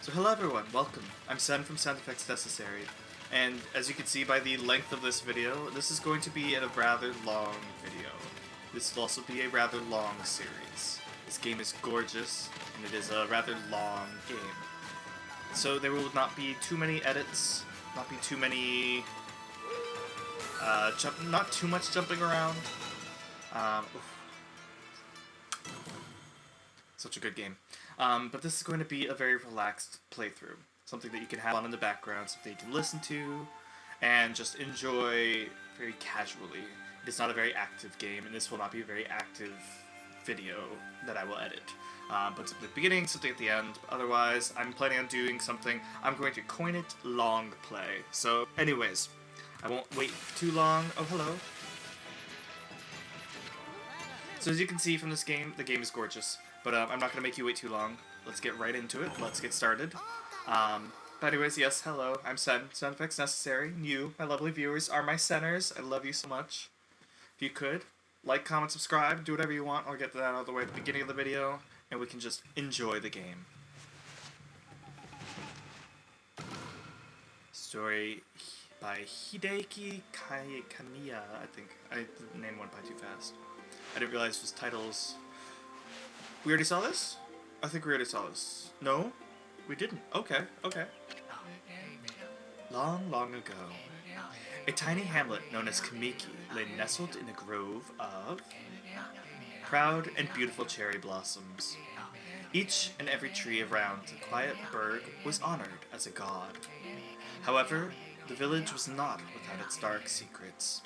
So hello everyone, welcome. I'm S.E.N from SoundEffectsNecessary, and as you can see by the length of this video, this is going to be a rather long video. This will also be a rather long series. This game is gorgeous, and it is a rather long game. So there will not be too many edits, not be too many, not too much jumping around. Such a good game. But this is going to be a very relaxed playthrough. Something that you can have on in the background, something you can listen to, and just enjoy very casually. It is not a very active game, and this will not be a very active video that I will edit. But something at the beginning, something at the end. Otherwise, I'm planning on doing something. I'm going to coin it long play. So, anyways, I won't wait too long. Oh, hello. So as you can see from this game, the game is gorgeous. But I'm not going to make you wait too long. Let's get right into it. Let's get started. But anyways, yes, hello. I'm S.E.N. SoundEffectsNecessary. You, my lovely viewers, are my centers. I love you so much. If you could, like, comment, subscribe, do whatever you want. I'll get that out of the way at the beginning of the video, and we can just enjoy the game. Story by Hideki Kamiya, I think. I named one by too fast. I didn't realize it was titles. We already saw this? I think we already saw this. No? We didn't. Okay, okay. Long, long ago, a tiny hamlet known as Kamiki lay nestled in a grove of proud and beautiful cherry blossoms. Each and every tree around the quiet burg was honored as a god. However, the village was not without its dark secrets.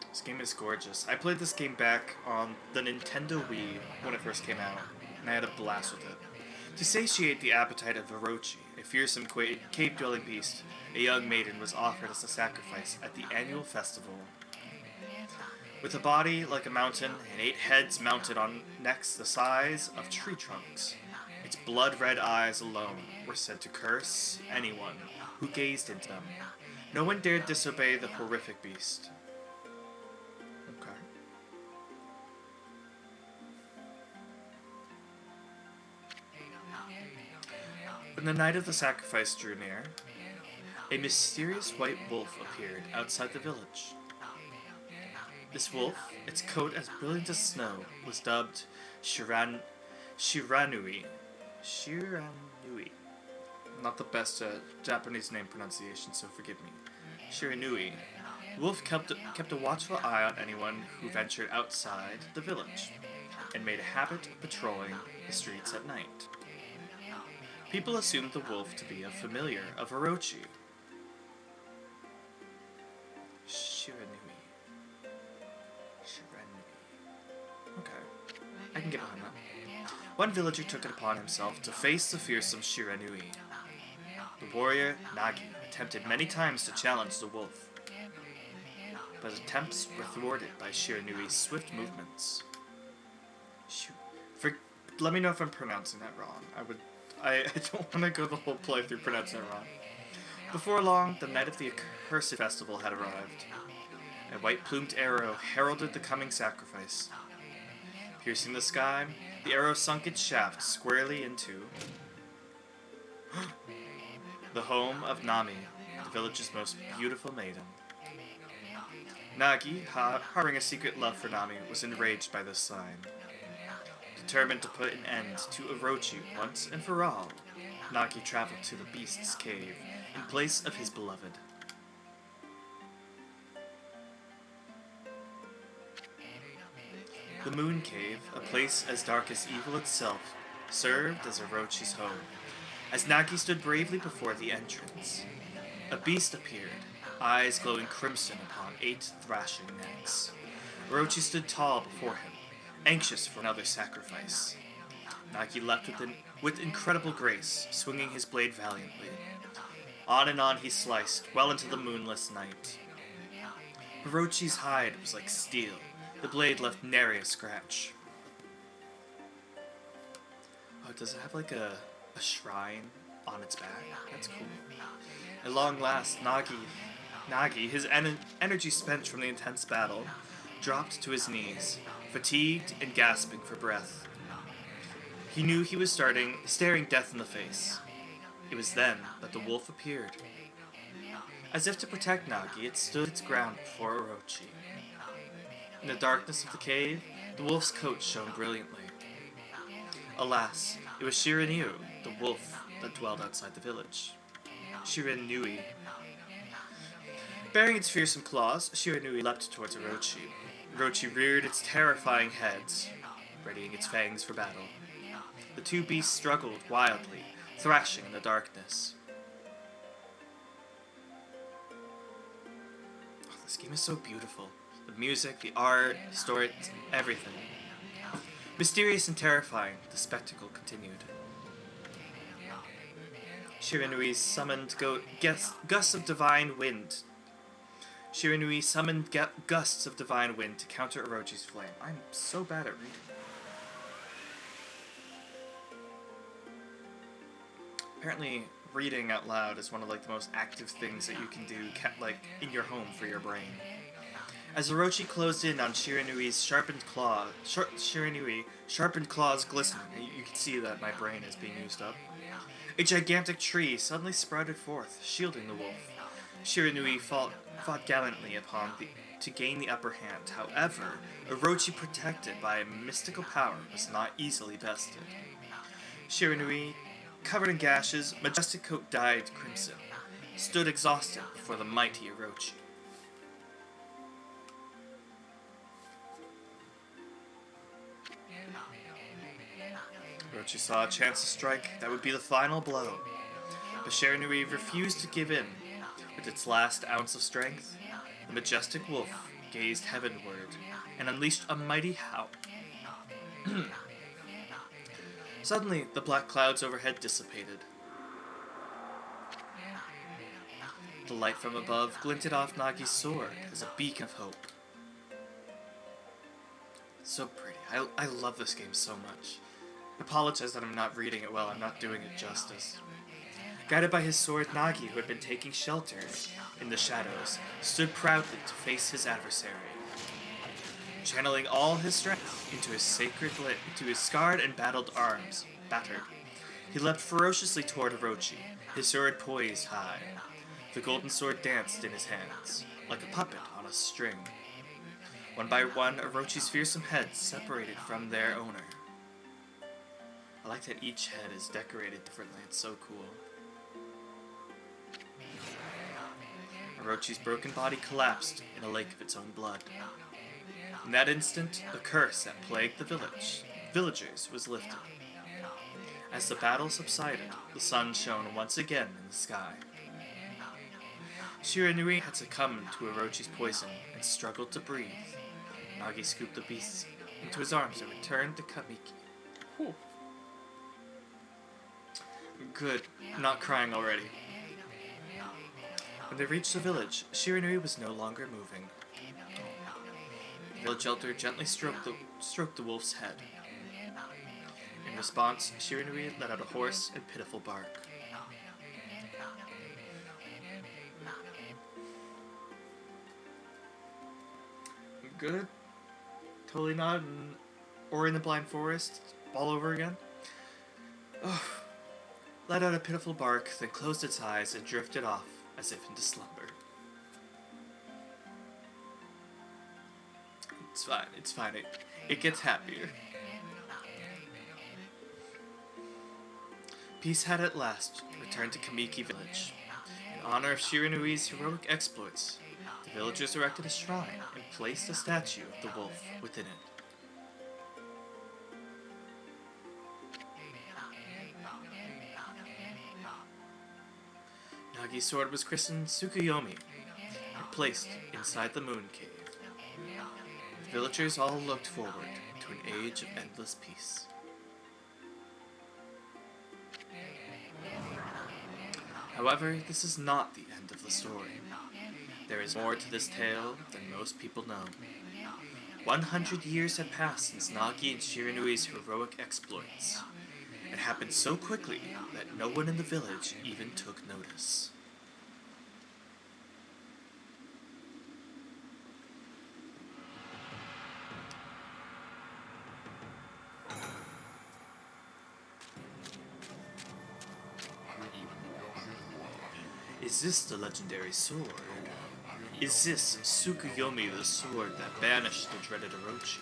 This game is gorgeous. I played this game back on the Nintendo Wii when it first came out, and I had a blast with it. To satiate the appetite of Orochi, a fearsome cave-dwelling beast, a young maiden was offered as a sacrifice at the annual festival. With a body like a mountain and 8 heads mounted on necks the size of tree trunks, its blood-red eyes alone were said to curse anyone who gazed into them. No one dared disobey the horrific beast. When the night of the sacrifice drew near, a mysterious white wolf appeared outside the village. This wolf, its coat as brilliant as snow, was dubbed Shiranui. Shiranui. Not the best Japanese name pronunciation, so forgive me. Shiranui. The wolf kept a watchful eye on anyone who ventured outside the village, and made a habit of patrolling the streets at night. People assumed the wolf to be a familiar of Orochi. Shiranui. Okay. I can get behind that. One villager took it upon himself to face the fearsome Shiranui. The warrior, Nagi, attempted many times to challenge the wolf, but attempts were thwarted by Shiranui's swift movements. Let me know if I'm pronouncing that wrong. I don't want to go the whole playthrough pronouncing it wrong. Before long, the night of the accursed festival had arrived. A white-plumed arrow heralded the coming sacrifice. Piercing the sky, the arrow sunk its shaft squarely into the home of Nami, the village's most beautiful maiden. Nagi, harboring a secret love for Nami, was enraged by this sign. Determined to put an end to Orochi once and for all, Nagi traveled to the beast's cave in place of his beloved. The Moon Cave, a place as dark as evil itself, served as Orochi's home. As Nagi stood bravely before the entrance, a beast appeared, eyes glowing crimson upon 8 thrashing necks. Orochi stood tall before him, anxious for another sacrifice. Nagi leapt with incredible grace, swinging his blade valiantly. On and on he sliced, well into the moonless night. Orochi's hide was like steel. The blade left nary a scratch. Oh, does it have like a shrine on its back? That's cool. At long last, Nagi, his energy spent from the intense battle, dropped to his knees, fatigued and gasping for breath. He knew he was staring death in the face. It was then that the wolf appeared. As if to protect Nagi, it stood its ground before Orochi. In the darkness of the cave, the wolf's coat shone brilliantly. Alas, it was Shiranui, the wolf that dwelled outside the village. Shiranui. Bearing its fearsome claws, Shiranui leapt towards Orochi. Orochi reared its terrifying head, readying its fangs for battle. The two beasts struggled wildly, thrashing in the darkness. Oh, this game is so beautiful. The music, the art, the story, everything. Mysterious and terrifying, the spectacle continued. Shiranui summoned gusts of divine wind. Shiranui summoned gusts of divine wind to counter Orochi's flame. I'm so bad at reading. Apparently, reading out loud is one of the most active things that you can do, in your home for your brain. As Orochi closed in on Shiranui's sharpened claws glistening. You can see that my brain is being used up. A gigantic tree suddenly sprouted forth, shielding the wolf. Shiranui fought gallantly to gain the upper hand. However, Orochi, protected by a mystical power, was not easily bested. Shiranui, covered in gashes, majestic coat dyed crimson, stood exhausted before the mighty Orochi. Orochi saw a chance to strike that would be the final blow, but Shiranui refused to give in. With its last ounce of strength, the majestic wolf gazed heavenward and unleashed a mighty howl. Suddenly, the black clouds overhead dissipated. The light from above glinted off Nagi's sword as a beacon of hope. So pretty. I love this game so much. I apologize that I'm not reading it well. I'm not doing it justice. Guided by his sword, Nagi, who had been taking shelter in the shadows, stood proudly to face his adversary. Channeling all his strength into his scarred and battered arms, he leapt ferociously toward Orochi, his sword poised high. The golden sword danced in his hands, like a puppet on a string. One by one, Orochi's fearsome heads separated from their owner. I like that each head is decorated differently. It's so cool. Orochi's broken body collapsed in a lake of its own blood. In that instant, the curse that plagued the villagers was lifted. As the battle subsided, the sun shone once again in the sky. Shiranui had succumbed to Orochi's poison and struggled to breathe. Nagi scooped the beast into his arms and returned to Kamiki. Whew. Good, I'm not crying already. When they reached the village, Shiranui was no longer moving. The village elder gently stroked the wolf's head. In response, Shiranui let out a hoarse and pitiful bark. Good. Totally not or in the blind forest all over again. Oh. Let out a pitiful bark, then closed its eyes and drifted off as if into slumber. It's fine, it gets happier. Peace had at last returned to Kamiki village. In honor of Shiranui's heroic exploits, the villagers erected a shrine and placed a statue of the wolf within it. Nagi's sword was christened Tsukuyomi and placed inside the moon cave. The villagers all looked forward to an age of endless peace. However, this is not the end of the story. There is more to this tale than most people know. 100 years had passed since Nagi and Shiranui's heroic exploits. It happened so quickly that no one in the village even took notice. Is this the legendary sword? Is this Tsukuyomi, the sword that banished the dreaded Orochi?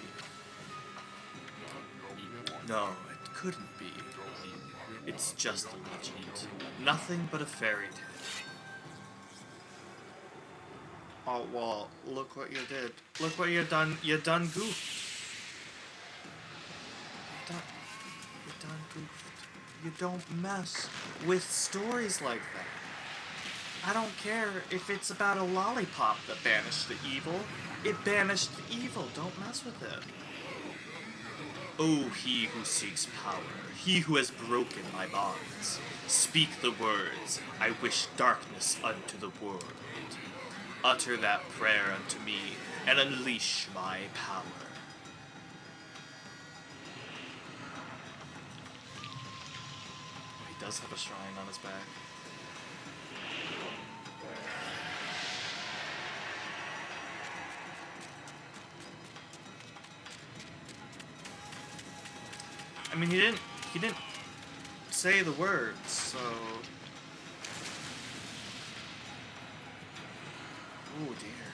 No, it couldn't be. It's just a legend. Nothing but a fairy tale. Oh, well, look what you did. Look what you done. You done goofed. You done goofed. You don't mess with stories like that. I don't care if it's about a lollipop that banished the evil. It banished the evil. Don't mess with it. Oh, he who seeks power, he who has broken my bonds, speak the words, I wish darkness unto the world. Utter that prayer unto me, and unleash my power. Oh, he does have a shrine on his back. I mean, he didn't say the words, so. Oh dear.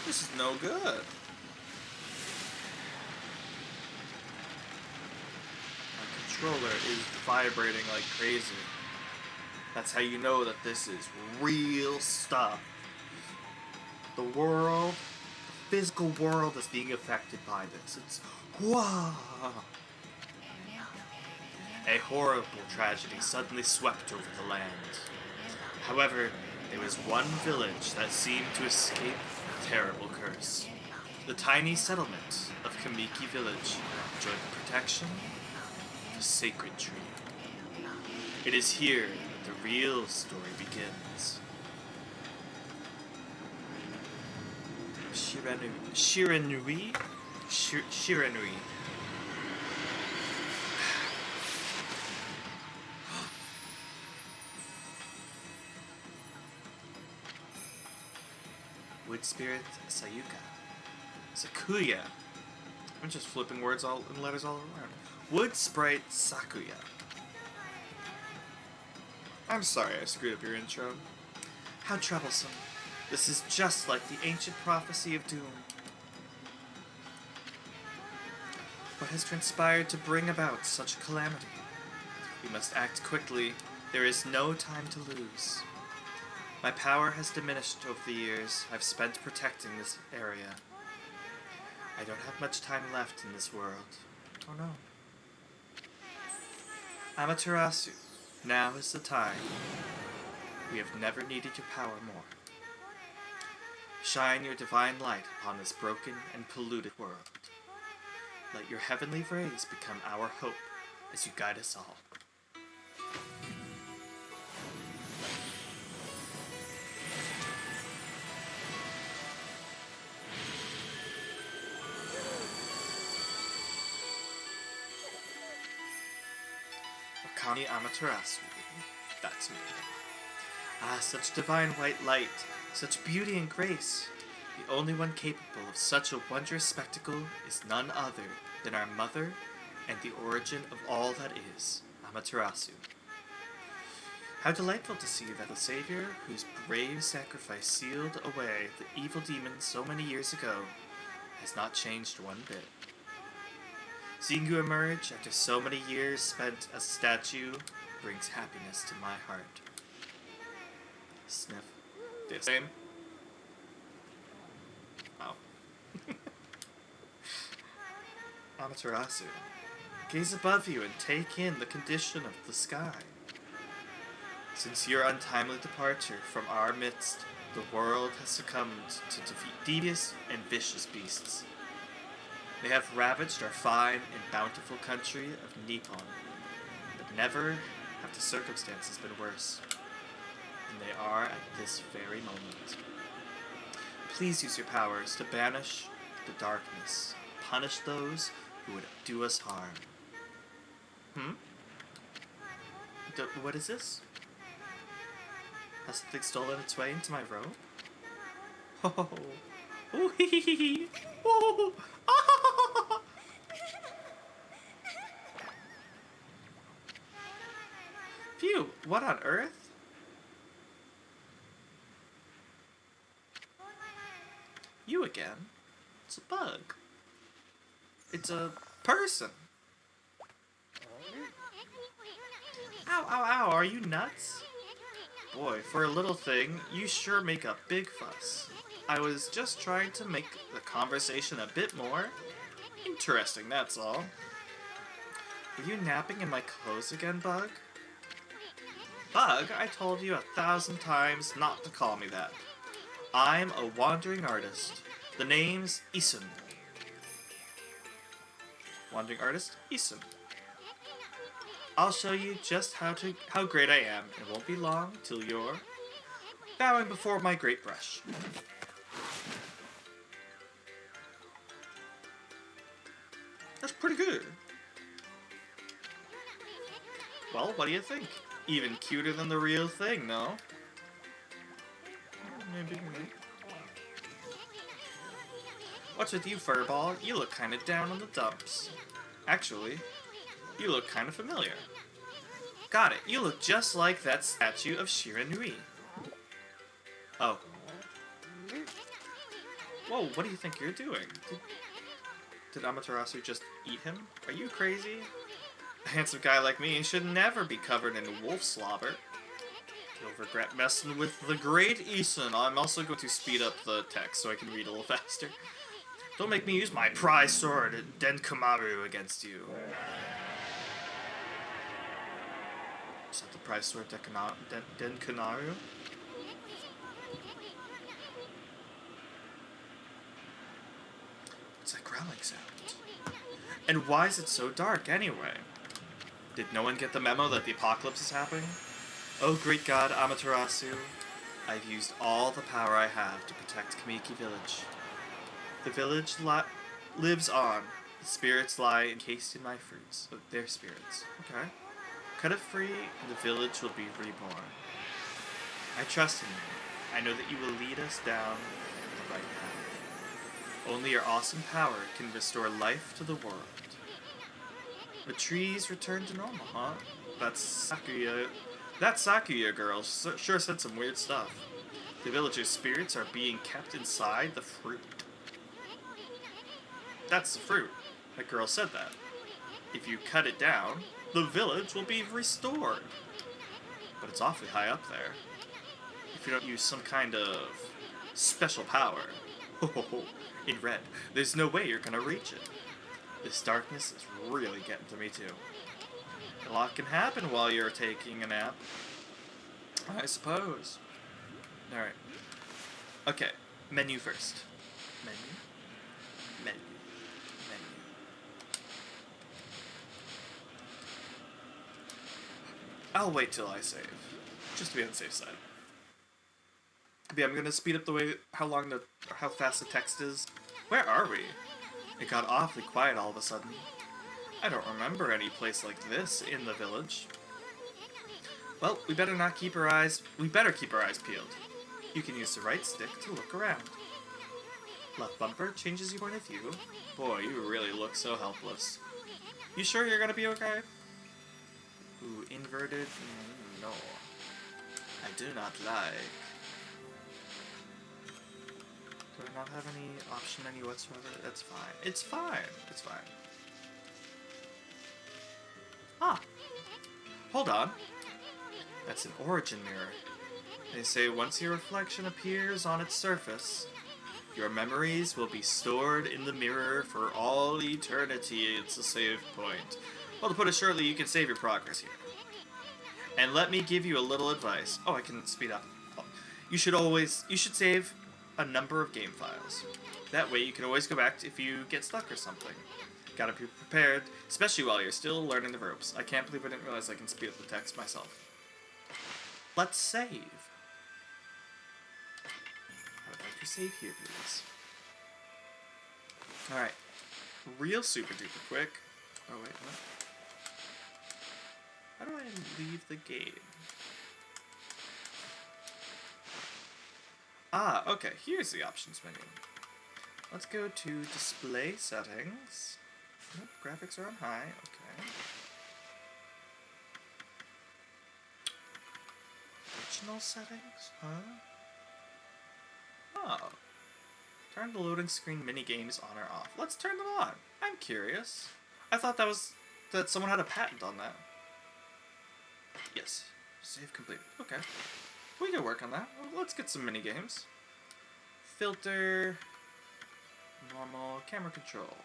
This is no good. My controller is vibrating like crazy. That's how you know that this is real stuff. The world, the physical world is being affected by this. It's wow. A horrible tragedy suddenly swept over the land. However, there was one village that seemed to escape a terrible curse. The tiny settlement of Kamiki Village enjoyed the protection of a sacred tree. It is here that the real story begins. Shiranui? Wood Spirit Sayuka. Sakuya. I'm just flipping words all and letters all around. Wood Sprite Sakuya. I'm sorry I screwed up your intro. How troublesome. This is just like the ancient prophecy of doom. What has transpired to bring about such calamity? We must act quickly. There is no time to lose. My power has diminished over the years I've spent protecting this area. I don't have much time left in this world. Oh no. Amaterasu, now is the time. We have never needed your power more. Shine your divine light upon this broken and polluted world. Let your heavenly rays become our hope as you guide us all. Okami Amaterasu. That's me. Ah, such divine white light, such beauty and grace. The only one capable of such a wondrous spectacle is none other than our mother and the origin of all that is, Amaterasu. How delightful to see that the Savior, whose brave sacrifice sealed away the evil demons so many years ago, has not changed one bit. Seeing you emerge after so many years spent as a statue brings happiness to my heart. Sniff. This same. Oh. Amaterasu, gaze above you and take in the condition of the sky. Since your untimely departure from our midst, the world has succumbed to defeat devious and vicious beasts. They have ravaged our fine and bountiful country of Nippon, but never have the circumstances been worse than they are at this very moment. Please use your powers to banish the darkness, punish those who would do us harm. What is this? Has something stolen its way into my robe? Oh, oh, hee hee hee. Oh, ah. Phew, what on earth? You again? It's a bug. It's a person. Ow, ow, ow, are you nuts? Boy, for a little thing, you sure make a big fuss. I was just trying to make the conversation a bit more interesting, that's all. Were you napping in my clothes again, Bug? Bug, I told you 1,000 times not to call me that. I'm a wandering artist. The name's S.E.N. Wandering artist, S.E.N. I'll show you just how great I am. It won't be long till you're bowing before my great brush. That's pretty good. Well, what do you think? Even cuter than the real thing, no? Maybe. What's with you, Furball? You look kinda down in the dumps. Actually, you look kinda familiar. Got it, you look just like that statue of Shiranui. Oh. Whoa, what do you think you're doing? Did Amaterasu just eat him? Are you crazy? A handsome guy like me should never be covered in wolf slobber. You'll regret messing with the great S.E.N. I'm also going to speed up the text so I can read a little faster. Don't make me use my prize sword, Denkumaru, against you. Is that the prize sword, Denkumaru? What's that growling sound? And why is it so dark, anyway? Did no one get the memo that the apocalypse is happening? Oh, great God, Amaterasu. I've used all the power I have to protect Kamiki Village. The village lives on. The spirits lie encased in my fruits. Oh, their spirits. Okay. Cut it free, and the village will be reborn. I trust in you. I know that you will lead us down the right path. Only your awesome power can restore life to the world. The trees return to normal, huh? That Sakuya girl sure said some weird stuff. The villagers' spirits are being kept inside the fruit. That's the fruit. That girl said that. If you cut it down, the village will be restored. But it's awfully high up there. If you don't use some kind of special power, in red, there's no way you're gonna reach it. This darkness is really getting to me too. A lot can happen while you're taking a nap. I suppose. Alright. Okay, menu first. Menu. I'll wait till I save. Just to be on the safe side. But yeah, I'm gonna speed up the way, how fast the text is. Where are we? It got awfully quiet all of a sudden. I don't remember any place like this in the village. Well, we better keep our eyes peeled. You can use the right stick to look around. Left bumper changes your point of view. Boy, you really look so helpless. You sure you're gonna be okay? Ooh, inverted? No. I do not like. Do I not have any option any whatsoever? That's fine. It's fine. It's fine. Ah! Hold on. That's an origin mirror. They say once your reflection appears on its surface, your memories will be stored in the mirror for all eternity. It's a save point. Well, to put it shortly, you can save your progress here. And let me give you a little advice. Oh, I can speed up. You should save a number of game files. That way you can always go back if you get stuck or something. Gotta be prepared, especially while you're still learning the ropes. I can't believe I didn't realize I can speed up the text myself. Let's save. I would like to save here, please. Alright. Real super duper quick. Oh, wait, what? How do I leave the game? Ah, okay, here's the options menu. Let's go to display settings. Nope, graphics are on high, okay. Optional settings? Huh? Oh. Turn the loading screen mini-games on or off. Let's turn them on. I'm curious. I thought that someone had a patent on that. Yes. Save completed. Okay. We can work on that. Let's get some mini-games. Filter. Normal. Camera control.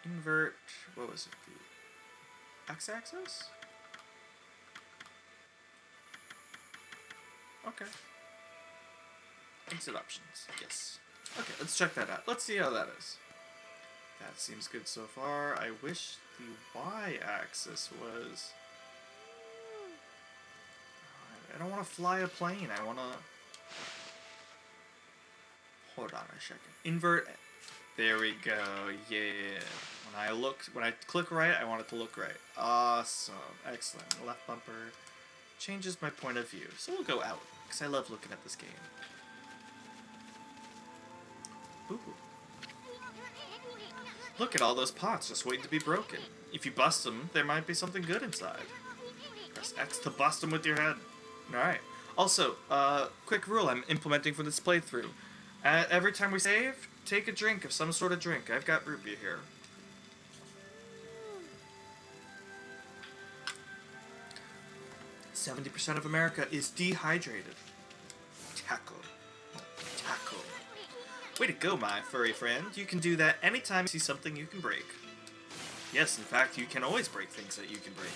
Invert. What was it? The X-axis? Okay. Exit options. Yes. Okay, let's check that out. Let's see how that is. That seems good so far. I wish the Y-axis was... I don't want to fly a plane. I want to... Hold on a second. Invert... There we go. Yeah. When I click right, I want it to look right. Awesome. Excellent. Left bumper changes my point of view. So we'll go out, because I love looking at this game. Ooh. Look at all those pots just waiting to be broken. If you bust them, there might be something good inside. Press X to bust them with your head. Alright. Also, quick rule I'm implementing for this playthrough. Every time we save, take a drink of some sort of drink. I've got root beer here. 70% of America is dehydrated. Tackle. Tackle. Way to go, my furry friend. You can do that anytime you see something you can break. Yes, in fact, you can always break things that you can break.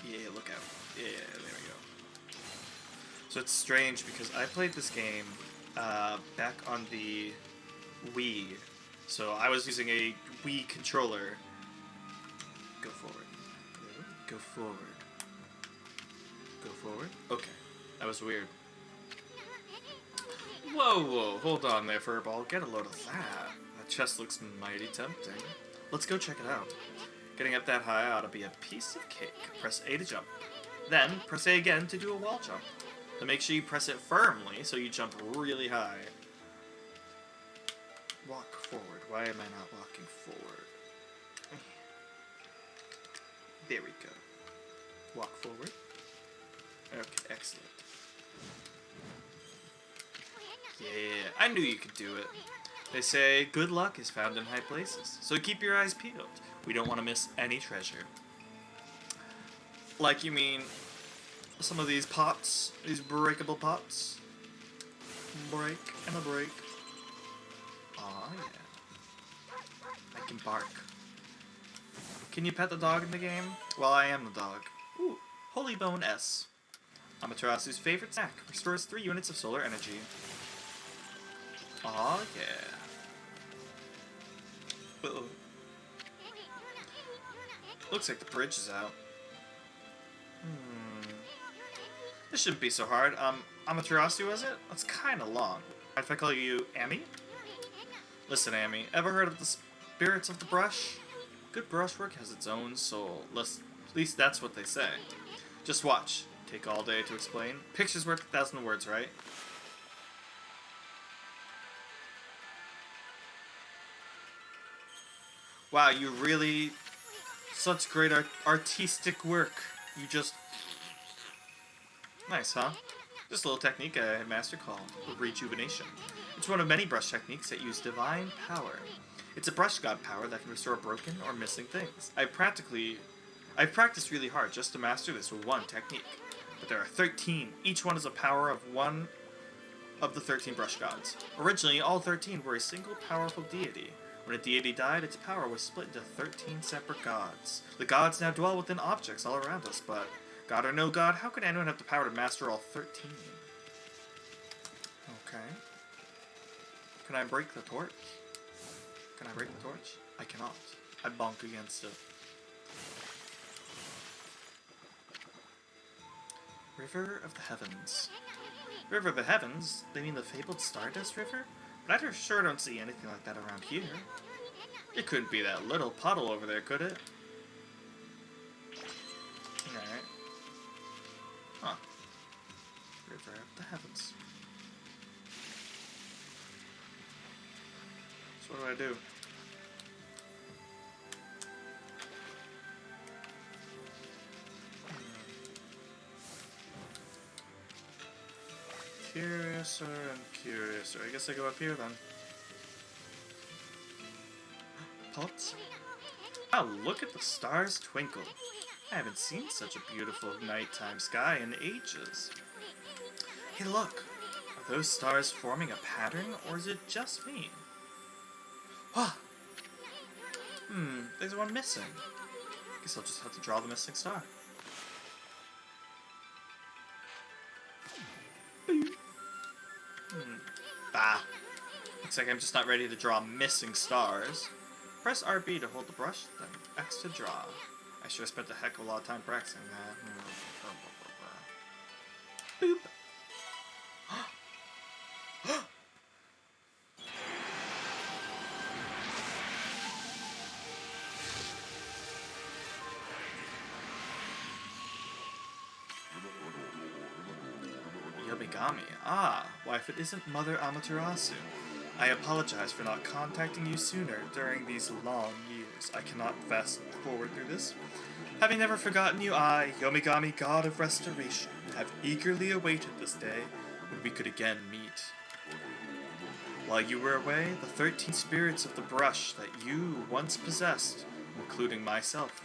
Yeah, look out. Yeah, there we go. So it's strange because I played this game back on the Wii. So I was using a Wii controller. Go forward. Go forward. Go forward. Okay. That was weird. Whoa, whoa, hold on there, Furball. Get a load of that. That chest looks mighty tempting. Let's go check it out. Getting up that high ought to be a piece of cake. Press A to jump. Then, press A again to do a wall jump. But make sure you press it firmly so you jump really high. Walk forward. Why am I not walking forward? There we go. Walk forward. Okay, excellent. Yeah, I knew you could do it. They say good luck is found in high places, so keep your eyes peeled. We don't want to miss any treasure. Like you mean some of these pots, these breakable pots? Break and a break. Aw, yeah. I can bark. Can you pet the dog in the game? Well, I am the dog. Ooh, Holy Bone S. Amaterasu's favorite snack. Restores 3 units of solar energy. Aw, yeah. Uh-oh. Looks like the bridge is out. This shouldn't be so hard. Amaterasu, was it? That's kinda long. Mind if I call you Amy? Listen, Amy, ever heard of the spirits of the brush? Good brushwork has its own soul. At least that's what they say. Just watch. Take all day to explain. Picture's worth 1,000 words, right? Wow, you really... Such great artistic work. You just... Nice, huh? This little technique I mastered called rejuvenation. It's one of many brush techniques that use divine power. It's a brush god power that can restore broken or missing things. I've practiced really hard just to master this with one technique. But there are 13. Each one is a power of one of the 13 brush gods. Originally, all 13 were a single powerful deity. When a deity died, its power was split into 13 separate gods. The gods now dwell within objects all around us, but god or no god, how could anyone have the power to master all 13? Okay. Can I break the torch? Can I break the torch? I cannot. I bonk against it. River of the Heavens. River of the Heavens? They mean the fabled Stardust River? But I sure don't see anything like that around here. It couldn't be that little puddle over there, could it? Alright. Huh. River of the Heavens. So what do? curiouser and curiouser. I guess I go up here then. Pots? Wow, look at the stars twinkle. I haven't seen such a beautiful nighttime sky in ages. Hey look! Are those stars forming a pattern, or is it just me? What? There's one missing. Guess I'll just have to draw the missing star. Bah. Looks like I'm just not ready to draw missing stars. Press RB to hold the brush, then X to draw. I sure spent a heck of a lot of time practicing that. Boop. Yomigami. Ah, why if it isn't Mother Amaterasu. I apologize for not contacting you sooner during these long years. I cannot fast forward through this. Having never forgotten you, I, Yomigami, God of Restoration, have eagerly awaited this day when we could again meet. While you were away, the 13 spirits of the brush that you once possessed, including myself,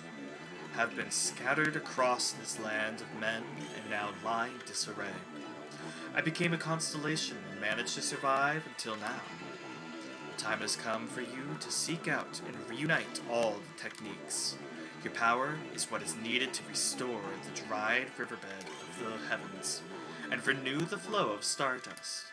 have been scattered across this land of men and now lie in disarray. I became a constellation and managed to survive until now. The time has come for you to seek out and reunite all the techniques. Your power is what is needed to restore the dried riverbed of the heavens and renew the flow of Stardust.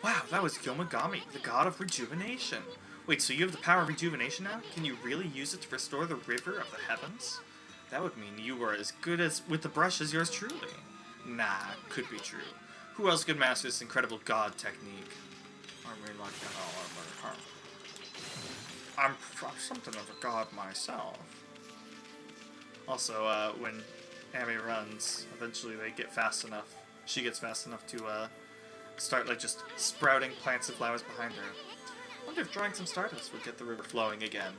Wow, that was Yomigami, the god of rejuvenation. Wait, so you have the power of rejuvenation now? Can you really use it to restore the river of the heavens? That would mean you were as good as with the brush as yours truly. Nah, could be true. Who else could master this incredible god technique? I'm something of a god myself. Also, when Amy runs, eventually they get fast enough. She gets fast enough to start like just sprouting plants and flowers behind her. I wonder if drawing some Stardust would get the river flowing again.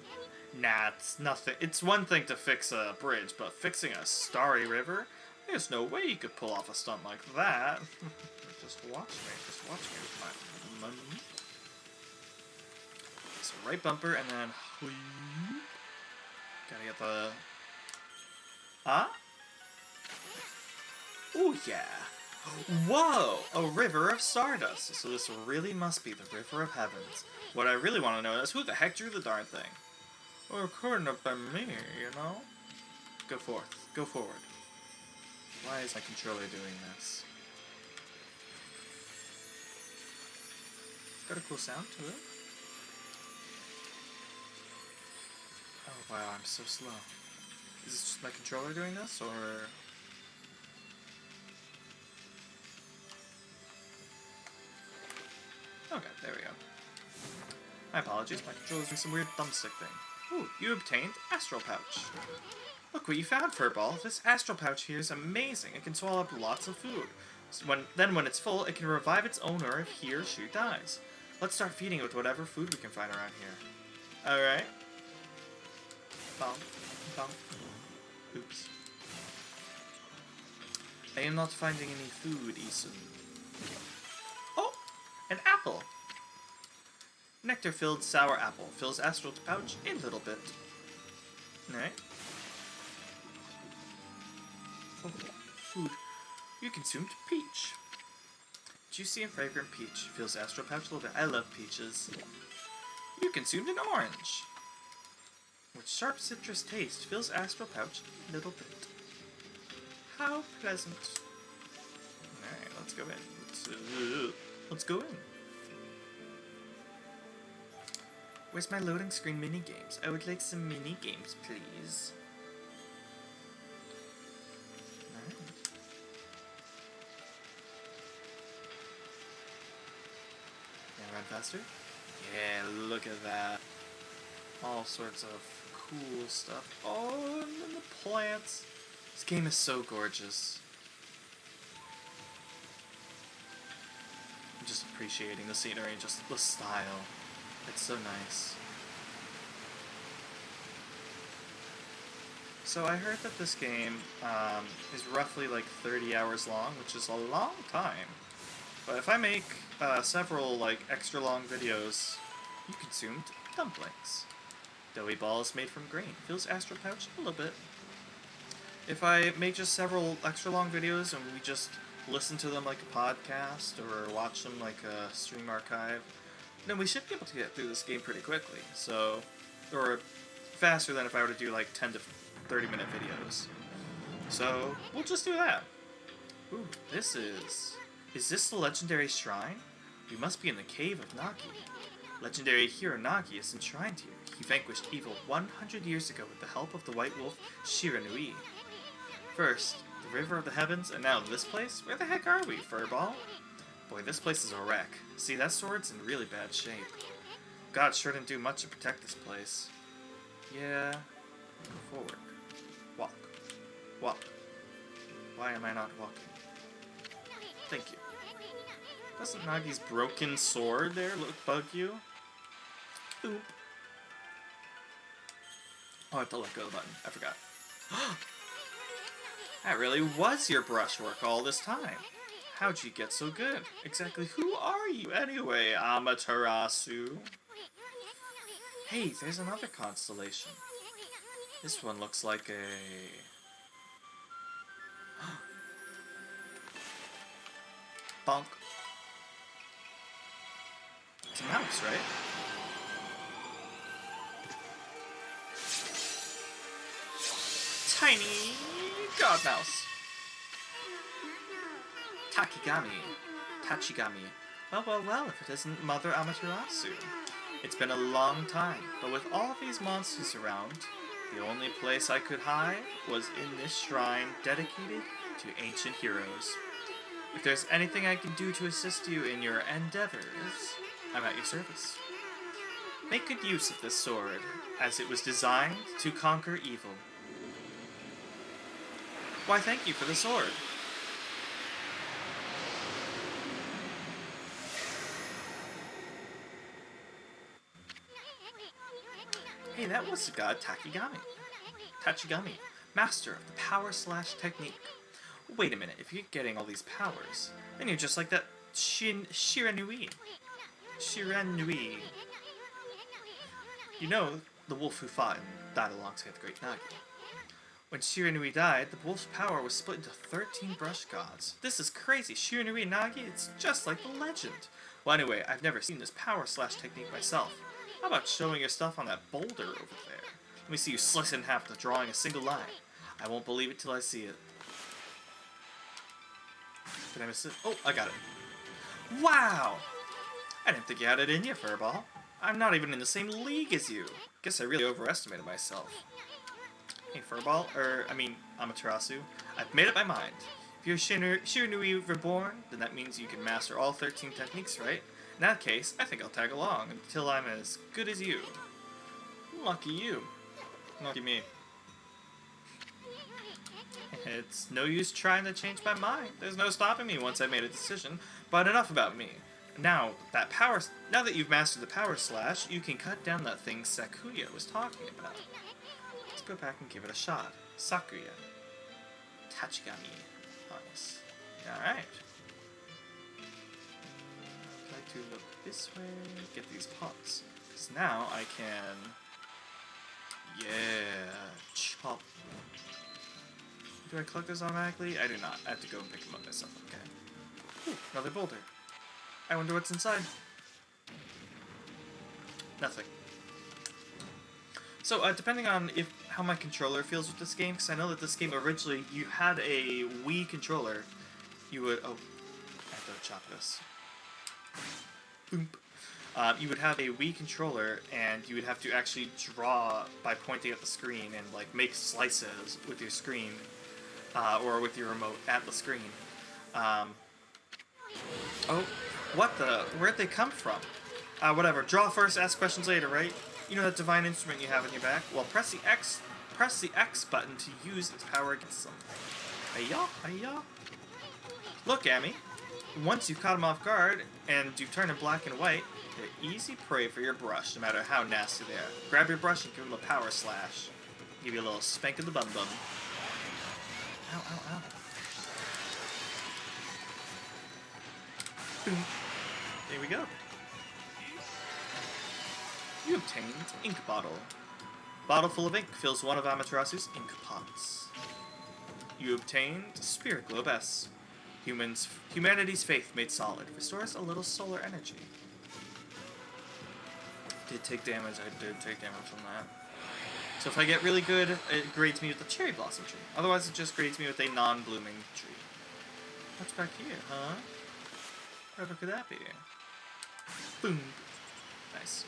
Nah, it's nothing. It's one thing to fix a bridge, but fixing a starry river? There's no way you could pull off a stunt like that. Just watch me. Just watch me with my money. So right bumper and then gotta get the oh yeah. Whoa! A river of Stardust. So this really must be the River of Heavens. What I really want to know is who the heck drew the darn thing? Well, it couldn't have been me, you know? Go forth. Go forward. Why is my controller doing this? It's got a cool sound to it. Oh wow, I'm so slow. Is this just my controller doing this, or... Okay, there we go. My apologies, my controller's doing some weird thumbstick thing. Ooh, you obtained Astral Pouch. Look what you found, Furball. This Astral Pouch here is amazing. It can swallow up lots of food. Then when it's full, it can revive its owner if he or she dies. Let's start feeding it with whatever food we can find around here. Alright. Bump. Bump. Oops. I am not finding any food, Isun. Oh! An apple! Nectar-filled sour apple. Fills Astral Pouch a little bit. Alright. Oh, food. You consumed peach. Juicy and fragrant peach. Fills Astral Pouch a little bit. I love peaches. You consumed an orange. With sharp citrus taste. Fills Astral Pouch a little bit. How pleasant. Alright, let's go in. Let's go in. Where's my loading screen mini games? I would like some mini games, please. Alright. Can I run faster? Yeah, look at that. All sorts of cool stuff. Oh, and then the plants. This game is so gorgeous. just appreciating the scenery and just the style. It's so nice. So I heard that this game is roughly like 30 hours long, which is a long time. But if I make several like extra long videos, you consumed dumplings. Doughy balls made from grain. Feels astral pouch a little bit. If I make just several extra long videos and we just listen to them like a podcast or watch them like a stream archive, then we should be able to get through this game pretty quickly. So, or faster than if I were to do like 10 to 30-minute videos. So, we'll just do that. Ooh, this is... Is this the legendary shrine? We must be in the cave of Nagi. Legendary hero Nagi is enshrined here. He vanquished evil 100 years ago with the help of the White Wolf Shiranui. First, the River of the Heavens, and now this place? Where the heck are we, Furball? Boy, this place is a wreck. See, that sword's in really bad shape. God sure didn't do much to protect this place. Yeah. Go forward. Walk. Walk. Why am I not walking? Thank you. Doesn't Nagi's broken sword there bug you? Oop. Oh, I have to let go of the button. I forgot. That really was your brushwork all this time. How'd you get so good? Exactly who are you anyway, Amaterasu? Hey, there's another constellation. This one looks like a... Bonk. It's a mouse, right? Tiny god mouse. Tachigami. Well, if it isn't Mother Amaterasu. It's been a long time, but with all these monsters around, the only place I could hide was in this shrine dedicated to ancient heroes. If there's anything I can do to assist you in your endeavors, I'm at your service. Make good use of this sword, as it was designed to conquer evil. Why, thank you for the sword. Hey, that was the god Tachigami, master of the power/technique. Wait a minute, if you're getting all these powers, then you're just like that Shiranui. You know, the wolf who fought and died alongside the great Nagi. When Shiranui died, the wolf's power was split into 13 brush gods. This is crazy. Shiranui and Nagi, it's just like the legend. Well, anyway, I've never seen this power/technique myself. How about showing your stuff on that boulder over there? Let me see you slice it in half with drawing a single line. I won't believe it till I see it. Did I miss it? Oh, I got it. Wow! I didn't think you had it in you, Furball. I'm not even in the same league as you. Guess I really overestimated myself. Hey, Furball, Amaterasu, I've made up my mind. If you're Shiranui Reborn, then that means you can master all 13 techniques, right? In that case, I think I'll tag along until I'm as good as you. Lucky you. Lucky me. It's no use trying to change my mind. There's no stopping me once I made a decision. But enough about me. Now that you've mastered the power slash, you can cut down that thing Sakuya was talking about. Let's go back and give it a shot. Sakuya. Tachigami. Nice. Alright. I'd like to look this way, get these pots. Because now I can... Yeah, chop. Do I collect those automatically? I do not. I have to go and pick them up myself. Okay. Ooh, another boulder. I wonder what's inside. Nothing. So, depending on how my controller feels with this game, because I know that this game originally, you had a Wii controller, you would... Oh, I have to chop this. Boom. You would have a Wii controller, and you would have to actually draw by pointing at the screen and like make slices with your screen, or with your remote at the screen. Oh, what the? Where'd they come from? Whatever. Draw first, ask questions later, right? You know that divine instrument you have in your back? Well, press the X button to use its power against something. Hiya, hiya. Look, Amy. Once you've caught them off guard and you turn them black and white, they're easy prey for your brush, no matter how nasty they are. Grab your brush and give them a power slash. Give you a little spank in the bum bum. Ow, ow, ow. Boom. There we go. You obtained ink bottle. Bottle full of ink fills one of Amaterasu's ink pots. You obtained Spirit Globe S. Humanity's faith made solid. Restores a little solar energy. Did take damage. I did take damage from that. So if I get really good, it grades me with the cherry blossom tree. Otherwise, it just grades me with a non-blooming tree. What's back here, huh? Where could that be? Boom. Nice.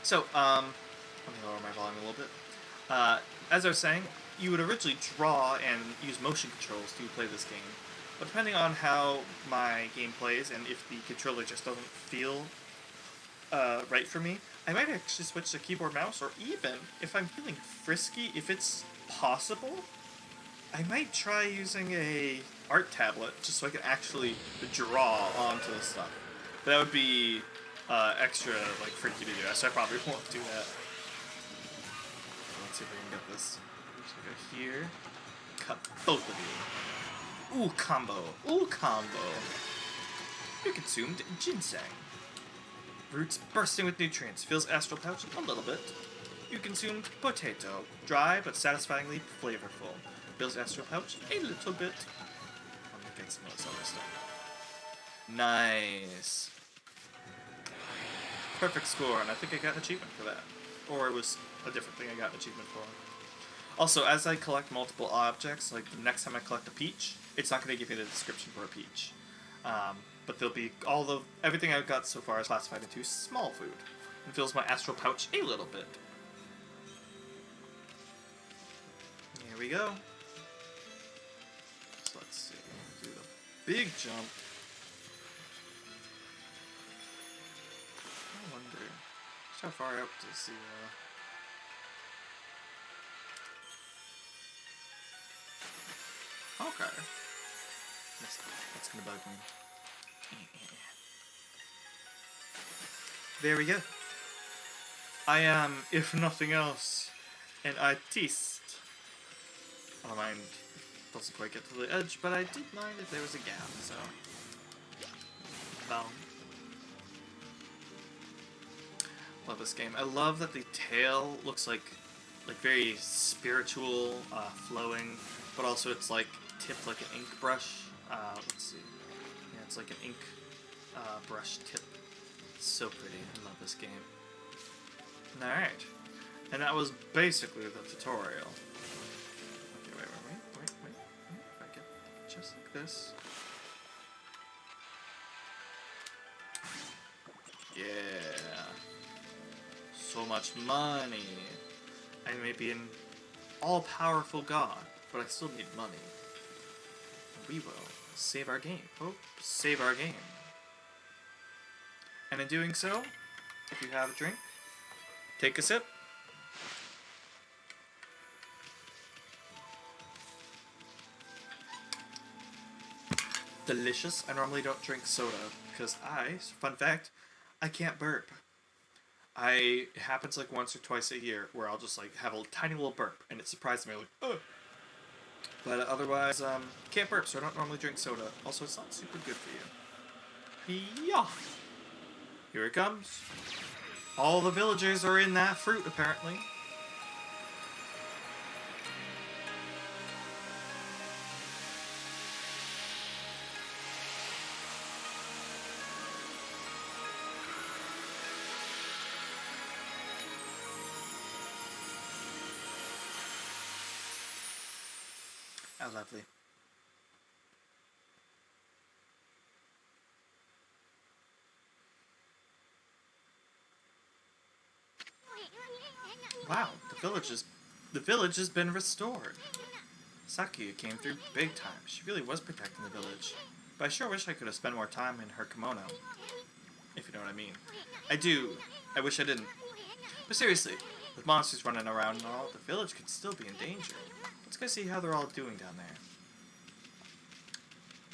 So, let me lower my volume a little bit. As I was saying, you would originally draw and use motion controls to play this game. But depending on how my game plays, and if the controller just doesn't feel right for me, I might actually switch to keyboard mouse, or even, if I'm feeling frisky, if it's possible, I might try using a art tablet, just so I can actually draw onto the stuff. But that would be extra, like, freaky to do, so I probably won't do that. Let's see if I can get this. So go here, cut both of you. Ooh, combo. Ooh, combo. You consumed ginseng. Roots bursting with nutrients. Fills astral pouch a little bit. You consumed potato. Dry but satisfyingly flavorful. Fills astral pouch a little bit. I'm gonna get some of this other stuff. Nice. Perfect score, and I think I got an achievement for that. Or it was a different thing I got an achievement for. Also, as I collect multiple objects, like the next time I collect a peach, it's not going to give me the description for a peach. But there'll be everything I've got so far is classified into small food. And fills my astral pouch a little bit. Here we go. So let's see, do the big jump. I wonder just how far up to see. Okay. That's gonna bug me. There we go. I am, if nothing else, an artiste. I don't mind. Doesn't quite get to the edge, but I did mind if there was a gap, so. Boom. Love this game. I love that the tail looks like very spiritual, flowing, but also it's like tipped like an ink brush. Let's see. Yeah, it's like an ink brush tip. It's so pretty. I love this game. Alright. And that was basically the tutorial. Okay, wait. If I get just like this. Yeah. So much money. I may be an all-powerful god, but I still need money. We will save our game. Oh, save our game. And in doing so, if you have a drink, take a sip. Delicious. I normally don't drink soda because fun fact, I can't burp. It happens like once or twice a year where I'll just like have a tiny little burp and it surprises me like, ugh. But otherwise, can't burp, so I don't normally drink soda. Also, it's not super good for you. Yeah. Here it comes. All the villagers are in that fruit, apparently. How lovely. Wow, the village has been restored. Sakuya came through big time. She really was protecting the village. But I sure wish I could have spent more time in her kimono. If you know what I mean. I do. I wish I didn't. But seriously, with monsters running around and all, the village could still be in danger. Let's go see how they're all doing down there.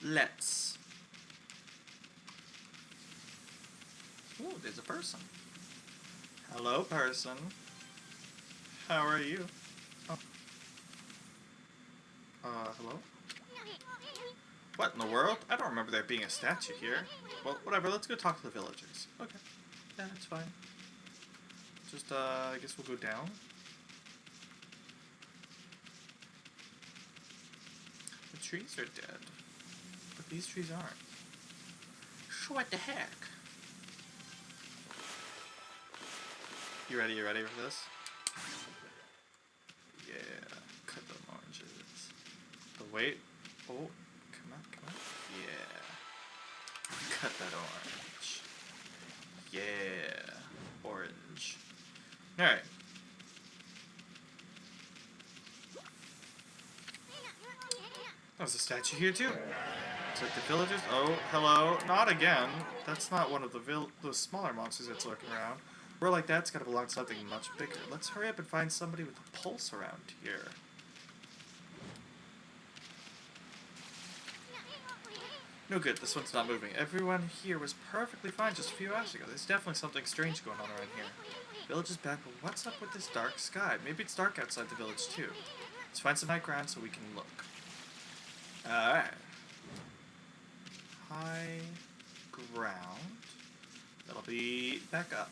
Let's. Ooh, there's a person. Hello, person. How are you? Oh. Hello? What in the world? I don't remember there being a statue here. Well, whatever, let's go talk to the villagers. Okay. Yeah, that's fine. Just, I guess we'll go down. The trees are dead. But these trees aren't. So what the heck? You ready for this? Yeah, cut the oranges. But wait. Oh, come on. Yeah. Cut that orange. Yeah. Orange. Alright. There's a statue here too. It's like the villagers. Oh, hello. Not again. That's not one of those smaller monsters that's lurking around. We're like that's gotta belong to something much bigger. Let's hurry up and find somebody with a pulse around here. No good, this one's not moving. Everyone here was perfectly fine just a few hours ago. There's definitely something strange going on around here. Village is back, but what's up with this dark sky? Maybe it's dark outside the village too. Let's find some high ground so we can look. Alright. High ground. That'll be back up.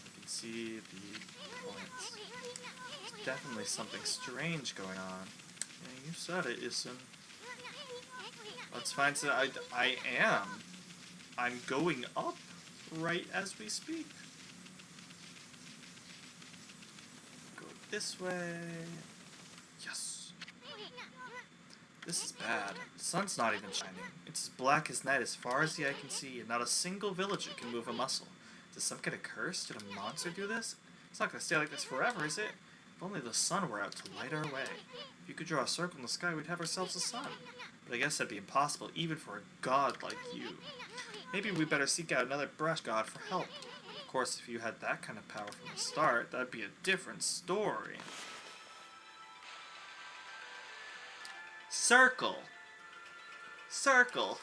You can see the points. There's definitely something strange going on. Yeah, you said it, S.E.N. Let's find some. I am. I'm going up right as we speak. Go this way. Yes. This is bad. The sun's not even shining. It's as black as night as far as the eye can see, and not a single villager can move a muscle. Is this some kind of curse? Did a monster do this? It's not going to stay like this forever, is it? If only the sun were out to light our way. If you could draw a circle in the sky, we'd have ourselves a sun. But I guess that'd be impossible, even for a god like you. Maybe we better seek out another brush god for help. Of course, if you had that kind of power from the start, that'd be a different story. Circle. Circle.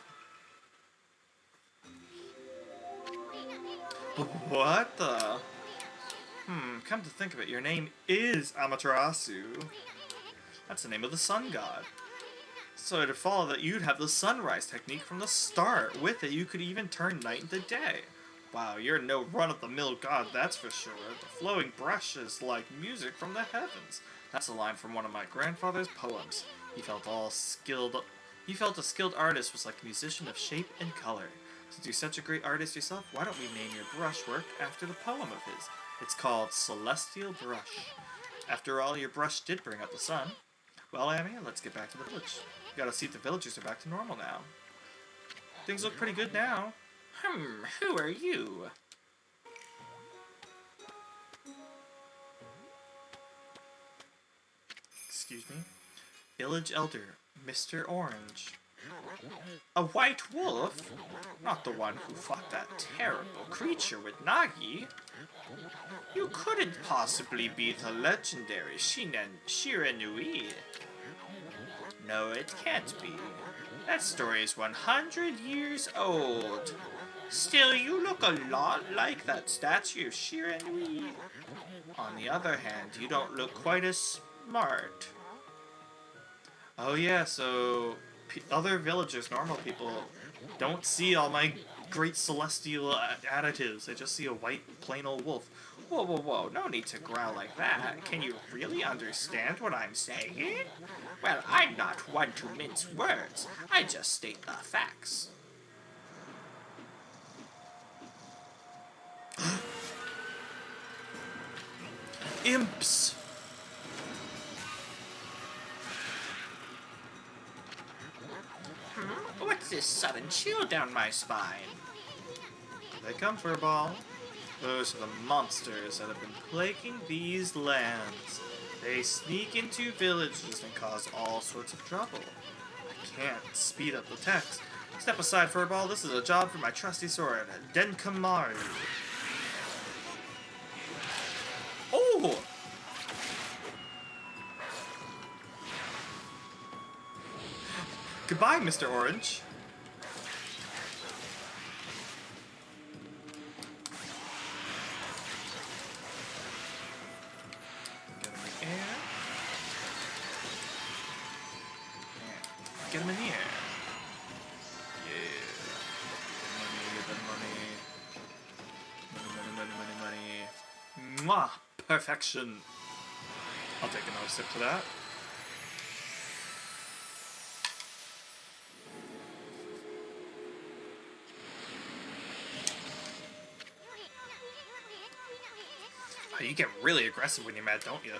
What the? Come to think of it, your name is Amaterasu. That's the name of the sun god. So it'd follow that you'd have the sunrise technique from the start. With it, you could even turn night into day. Wow, you're no run-of-the-mill god, that's for sure. The flowing brush is like music from the heavens. That's a line from one of my grandfather's poems. He felt a skilled artist was like a musician of shape and color. Since you're such a great artist yourself, why don't we name your brushwork after the poem of his? It's called Celestial Brush. After all, your brush did bring up the sun. Well, Amy, let's get back to the village. We gotta see if the villagers are back to normal now. Things look pretty good now. Who are you? Excuse me? Village Elder, Mr. Orange. A white wolf? Not the one who fought that terrible creature with Nagi. You couldn't possibly be the legendary Shiranui. No, it can't be. That story is 100 years old. Still, you look a lot like that statue of Shiranui. On the other hand, you don't look quite as smart. Oh yeah, so other villagers, normal people, don't see all my great celestial additives. They just see a white, plain old wolf. Whoa, no need to growl like that. Can you really understand what I'm saying? Well, I'm not one to mince words. I just state the facts. Imps! What's this sudden chill down my spine? They come for a ball. Those are the monsters that have been plaguing these lands. They sneak into villages and cause all sorts of trouble. I can't speed up the text. Step aside, Furball. This is a job for my trusty sword, Denkamaru. Oh! Goodbye, Mr. Orange. Get him in the air. And get him in the air. Yeah. Money. Mwah! Perfection. I'll take another sip to that. Oh, you get really aggressive when you're mad, don't you?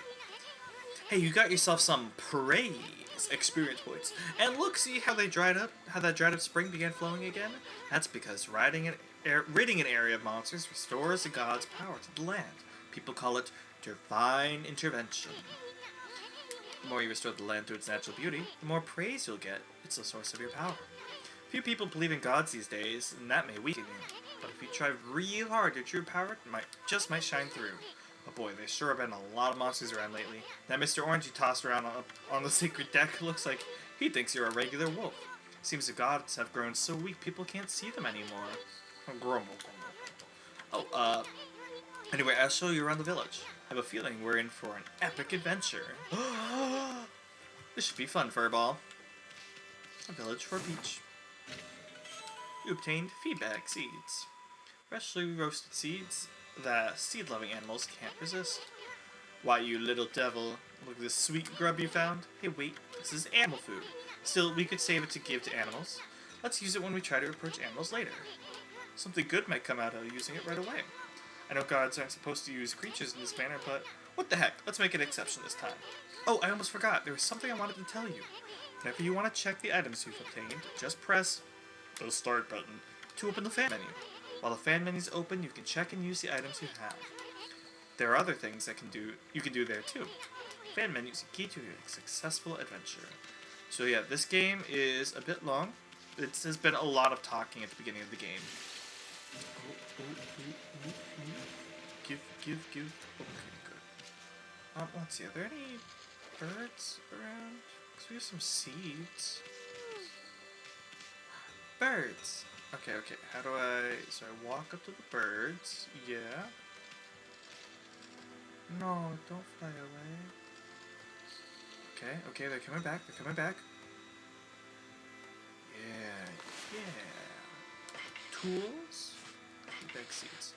Hey, you got yourself some praise experience points. And look, see how they dried up? How that dried up spring began flowing again? That's because ridding an area of monsters restores a god's power to the land. People call it divine intervention. The more you restore the land to its natural beauty, the more praise you'll get. It's the source of your power. Few people believe in gods these days, and that may weaken you. But if you try real hard, your true power might shine through. But boy, there sure have been a lot of monsters around lately. That Mr. Orange you tossed around on the sacred deck looks like he thinks you're a regular wolf. Seems the gods have grown so weak people can't see them anymore. Grumble. Oh, anyway, I'll show you around the village. I have a feeling we're in for an epic adventure. This should be fun, Furball. A village for Peach. You obtained feedback seeds. Freshly roasted seeds that seed-loving animals can't resist. Why, you little devil, look at this sweet grub you found. Hey, wait, this is animal food. Still, we could save it to give to animals. Let's use it when we try to approach animals later. Something good might come out of using it right away. I know gods aren't supposed to use creatures in this manner, but what the heck, let's make an exception this time. Oh, I almost forgot, there was something I wanted to tell you. Whenever you want to check the items you've obtained, just press the start button to open the fan menu. While the fan menu is open, you can check and use the items you have. There are other things you can do there too. Fan menu is a key to your successful adventure. So yeah, this game is a bit long. There's been a lot of talking at the beginning of the game. Give. Okay, good. Let's see, are there any birds around? Because we have some seeds. Birds! Okay, how do so I walk up to the birds, yeah. No, don't fly away. Okay, they're coming back. Yeah. Tools? Feedback seeds.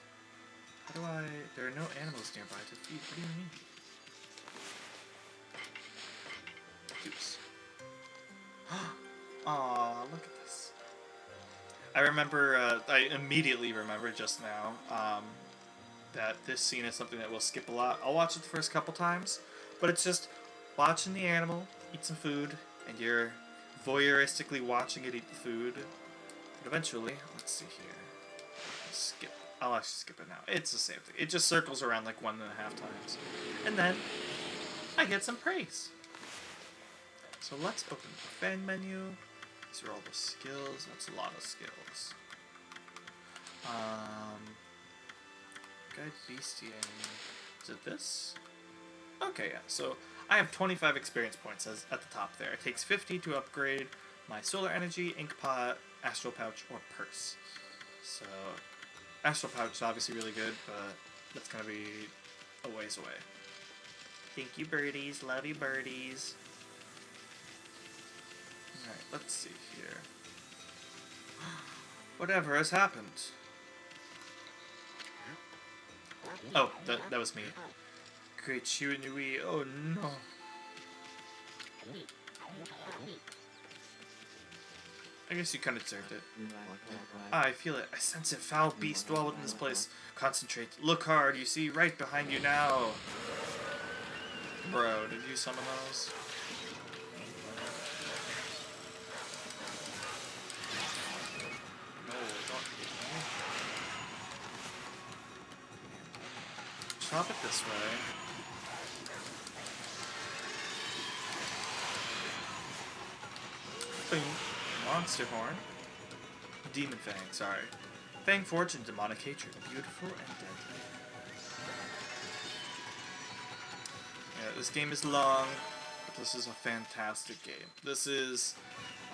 There are no animals nearby to feed. What do you mean? Oops. Aw, look at this. I immediately remember just now, that this scene is something that we'll skip a lot. I'll watch it the first couple times, but it's just watching the animal eat some food, and you're voyeuristically watching it eat the food. But eventually, let's see here. I'll actually skip it now. It's the same thing. It just circles around like 1.5 times. And then, I get some praise. So let's open the fan menu. These are all the skills. That's a lot of skills. Guide Bestiary. Is it this? Okay, yeah. So I have 25 experience points at the top there. It takes 50 to upgrade my solar energy, ink pot, astral pouch, or purse. So astral pouch is obviously really good, but that's gonna be a ways away. Thank you, birdies. Love you, birdies. Alright, let's see here. Whatever has happened? Oh, that was me. Great Shiranui. Oh no. I guess you kind of deserved it. I feel it. I sense it. Foul beast dwell within this place. Concentrate. Look hard. You see right behind you now. Bro, did you summon those? No, don't hit me. Chop it this way. Boom. Monster Horn. Demon Fang, sorry. Fang Fortune, Demonic Hatred. Beautiful and deadly. Yeah, this game is long, but this is a fantastic game. This is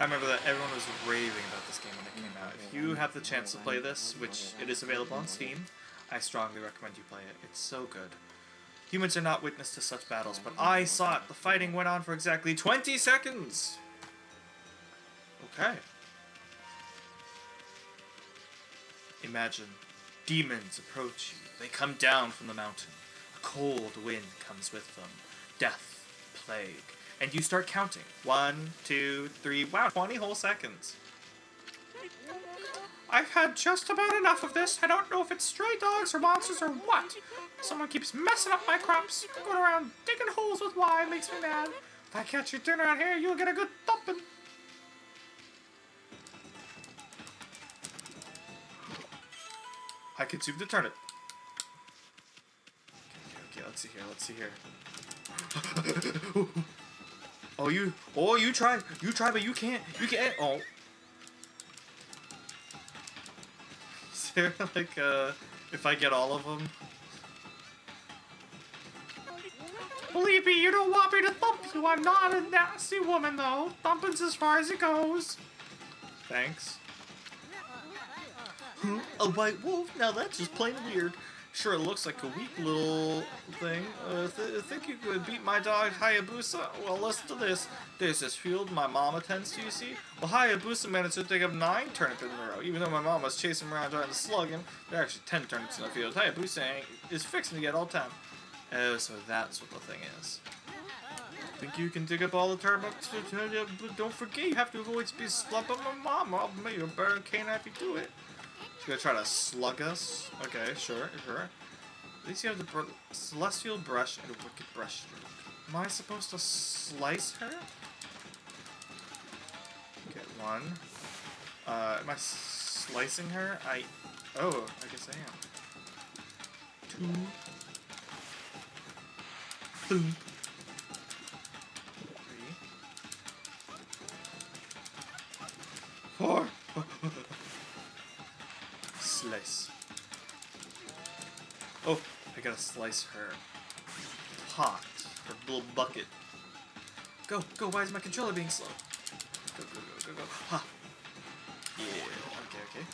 I remember that everyone was raving about this game when it came out. If you have the chance to play this, which it is available on Steam, I strongly recommend you play it. It's so good. Humans are not witness to such battles, but I saw it. The fighting went on for exactly 20 seconds! Okay. Imagine demons approach you. They come down from the mountain. A cold wind comes with them. Death, plague. And you start counting. 1, 2, 3, wow, 20 whole seconds. I've had just about enough of this. I don't know if it's stray dogs or monsters or what. Someone keeps messing up my crops. Going around digging holes with wine makes me mad. If I catch you doing around here, you'll get a good thumping. I consumed the turnip. Okay, let's see here. You try, but you can't, oh. Is there, like, if I get all of them? Believe me, you don't want me to thump you. I'm not a nasty woman, though. Thumping's as far as it goes. Thanks. A white wolf? Now that's just plain weird. Sure, it looks like a weak little thing. Think you could beat my dog Hayabusa? Well, listen to this. There's this field my mama tends to, you see? Well, Hayabusa managed to dig up 9 turnips in a row. Even though my mom was chasing him around trying to slug him, there are actually 10 turnips in the field. Hayabusa is fixing to get all 10. Oh, so that's what the thing is. Think you can dig up all the turnips? But don't forget, you have to avoid being slugged by my mom. I'll make you a burn canine if you do it. She's gonna try to slug us. Okay, sure. At least you have the celestial brush and a wicked brush stroke. Am I supposed to slice her? Okay, 1. Am I slicing her? Oh, I guess I am. 2. Boom. 3. 4. Slice. Oh, I gotta slice her pot, her little bucket. Go, why is my controller being slow? Go. Ha! Yeah, okay.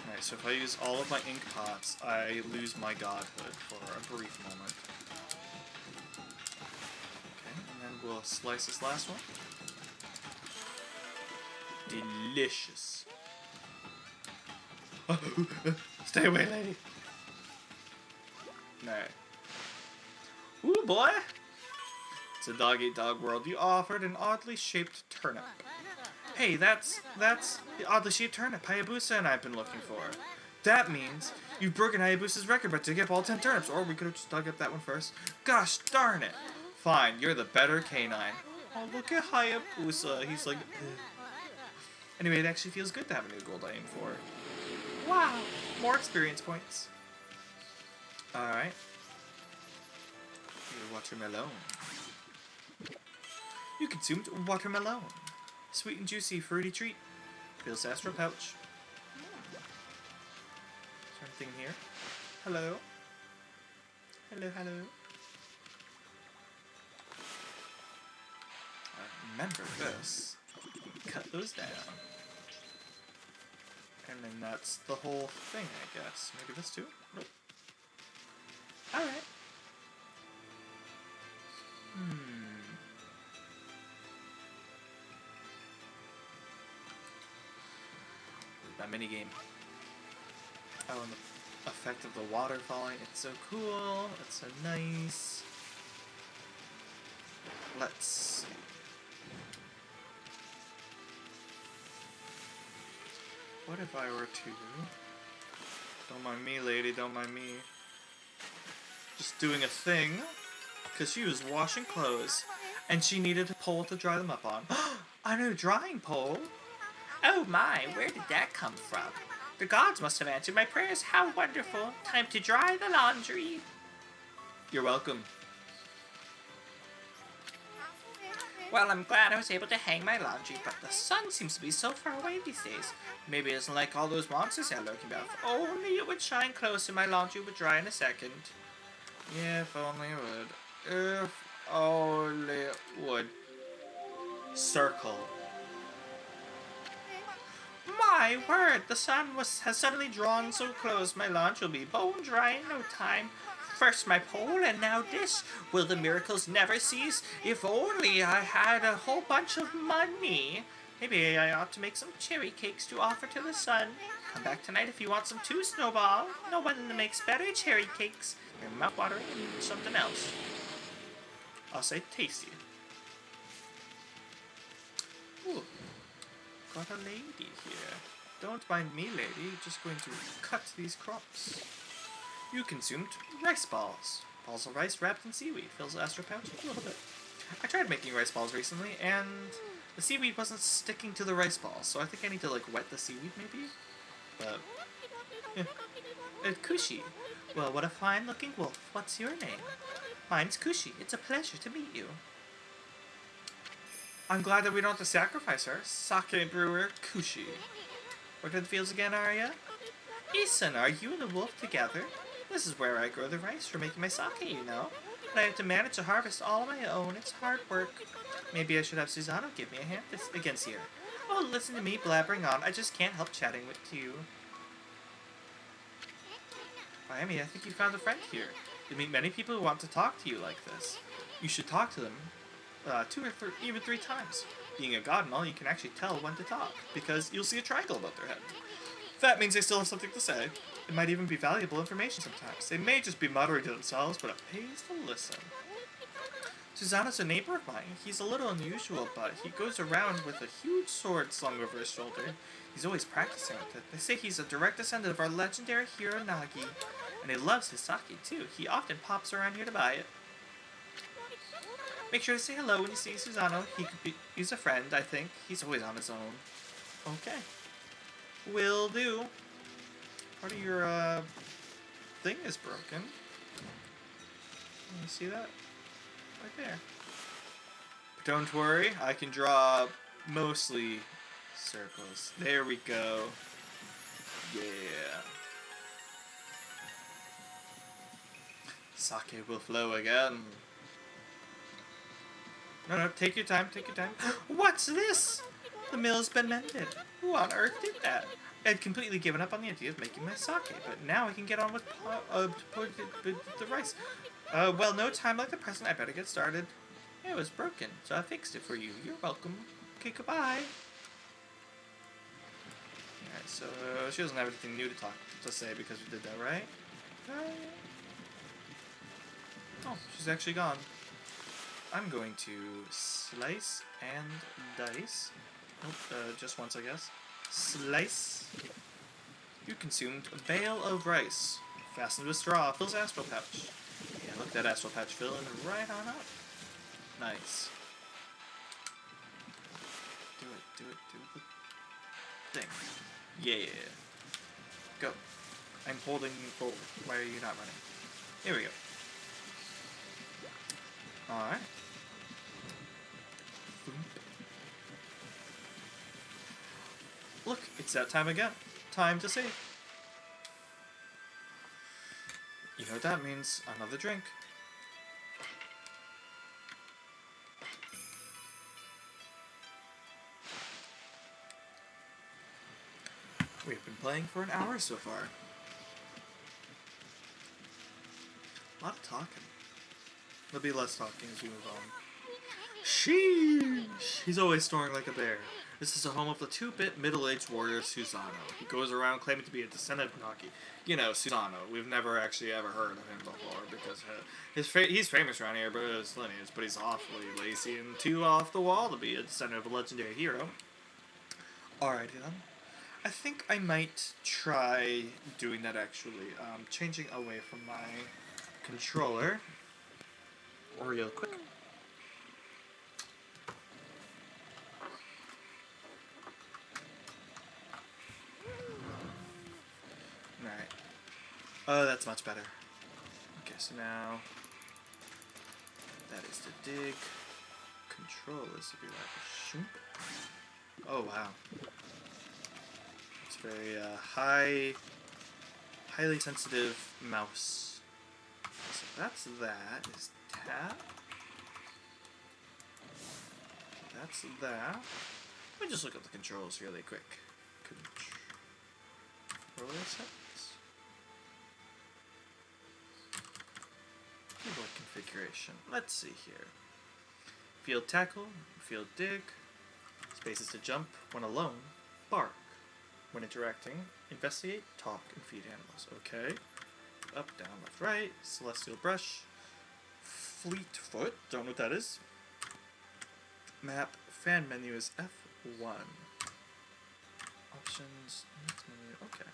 Alright, so if I use all of my ink pots, I lose my godhood for a brief moment. Okay, and then we'll slice this last one. Delicious. Stay away, lady. No. Ooh, boy. It's a dog-eat-dog world. You offered an oddly shaped turnip. Hey, that's the oddly shaped turnip Hayabusa and I have been looking for. That means you've broken Hayabusa's record by digging up all 10 turnips. Or we could have just dug up that one first. Gosh darn it. Fine, you're the better canine. Oh, look at Hayabusa. He's like... Anyway, it actually feels good to have a new goal to aim for. Wow! More experience points. Alright. Watermelon. You consumed watermelon. Sweet and juicy fruity treat. Feels astral pouch. Is there anything here? Hello? Hello. I remember this. Cut those down. And then that's the whole thing, I guess. Maybe this too? Nope. Alright. That minigame. Oh, and the effect of the water falling. It's so cool. It's so nice. Let's see. What if I were to... Don't mind me, lady, don't mind me. Just doing a thing, because she was washing clothes, and she needed a pole to dry them up on. A new drying pole? Oh my, where did that come from? The gods must have answered my prayers. How wonderful. Time to dry the laundry. You're welcome. Well, I'm glad I was able to hang my laundry, but the sun seems to be so far away these days. Maybe it isn't like all those monsters I'm looking about. If only it would shine closer, my laundry would dry in a second. Yeah, if only it would. If only it would. Circle. My word, the sun has suddenly drawn so close, my lunch will be bone dry in no time. First my pole, and now this. Will the miracles never cease? If only I had a whole bunch of money. Maybe I ought to make some cherry cakes to offer to the sun. Come back tonight if you want some too, Snowball. No one makes better cherry cakes. They're mouth-watering and something else. I'll say tasty. Ooh. Got a lady here. Don't mind me, lady. Just going to cut these crops. You consumed rice balls. Balls of rice wrapped in seaweed. Fills the astral pouch a little bit. I tried making rice balls recently, and the seaweed wasn't sticking to the rice balls, so I think I need to, like, wet the seaweed, maybe? But, yeah. Kushi. Well, what a fine-looking wolf. What's your name? Mine's Kushi. It's a pleasure to meet you. I'm glad that we don't have to sacrifice her. Sake brewer Kushi. Where to the fields again, Arya? S.E.N, are you and the wolf together? This is where I grow the rice for making my sake, you know. But I have to manage to harvest all on my own. It's hard work. Maybe I should have Susanoo give me a hand against here. Oh, listen to me blabbering on. I just can't help chatting with you. Miami, I think you found a friend here. You meet many people who want to talk to you like this. You should talk to them 2 or even 3 times. Being a god and all, you can actually tell when to talk, because you'll see a triangle above their head. That means they still have something to say. It might even be valuable information sometimes. They may just be muttering to themselves, but it pays to listen. Susanoo's a neighbor of mine. He's a little unusual, but he goes around with a huge sword slung over his shoulder. He's always practicing with it. They say he's a direct descendant of our legendary hero Nagi, and he loves his sake too. He often pops around here to buy it. Make sure to say hello when you see Susanoo. He's a friend, I think. He's always on his own. Okay. Will do. Part of your, thing is broken. You see that? Right there. Don't worry, I can draw mostly circles. There we go. Yeah. Sake will flow again. No, take your time, take your time. What's this? The mill's been mended. Who on earth did that? I'd completely given up on the idea of making my sake, but now I can get on with the rice. Well, no time like the present. I better get started. It was broken, so I fixed it for you. You're welcome. Okay, goodbye. Alright, so she doesn't have anything new to say because we did that, right? Oh, she's actually gone. I'm going to slice and dice. Nope, just once, I guess. Slice. You consumed a bale of rice. Fastened with straw. Fills astral pouch. Yeah, look at that astral pouch filling right on up. Nice. Do the thing. Yeah. Go. I'm holding forward. Why are you not running? Here we go. Alright. Look, it's that time again. Time to save. You know what that means. Another drink. We've been playing for an hour so far. A lot of talking. There'll be less talking as we move on. Sheesh! He's always snoring like a bear. This is the home of the 2-bit middle-aged warrior Susanoo. He goes around claiming to be a descendant of Nagi. You know, Susanoo. We've never actually ever heard of him before because he's famous around here, but his lineage, but he's awfully lazy and too off the wall to be a descendant of a legendary hero. Alrighty then. I think I might try doing that actually. Changing away from my controller. Real quick. Alright. Oh, that's much better. Okay, so now that is to dig. Control is to be like shoop. Oh wow. It's very highly sensitive mouse. So that's that. Is hat. That's that. Let me just look at the controls really quick. Controller settings. Keyboard configuration. Let's see here. Field tackle, field dig, spaces to jump when alone, bark. When interacting, investigate, talk, and feed animals. Okay. Up, down, left, right, celestial brush, fleet foot, don't know what that is. Map, fan menu is F1. Options, next menu, okay.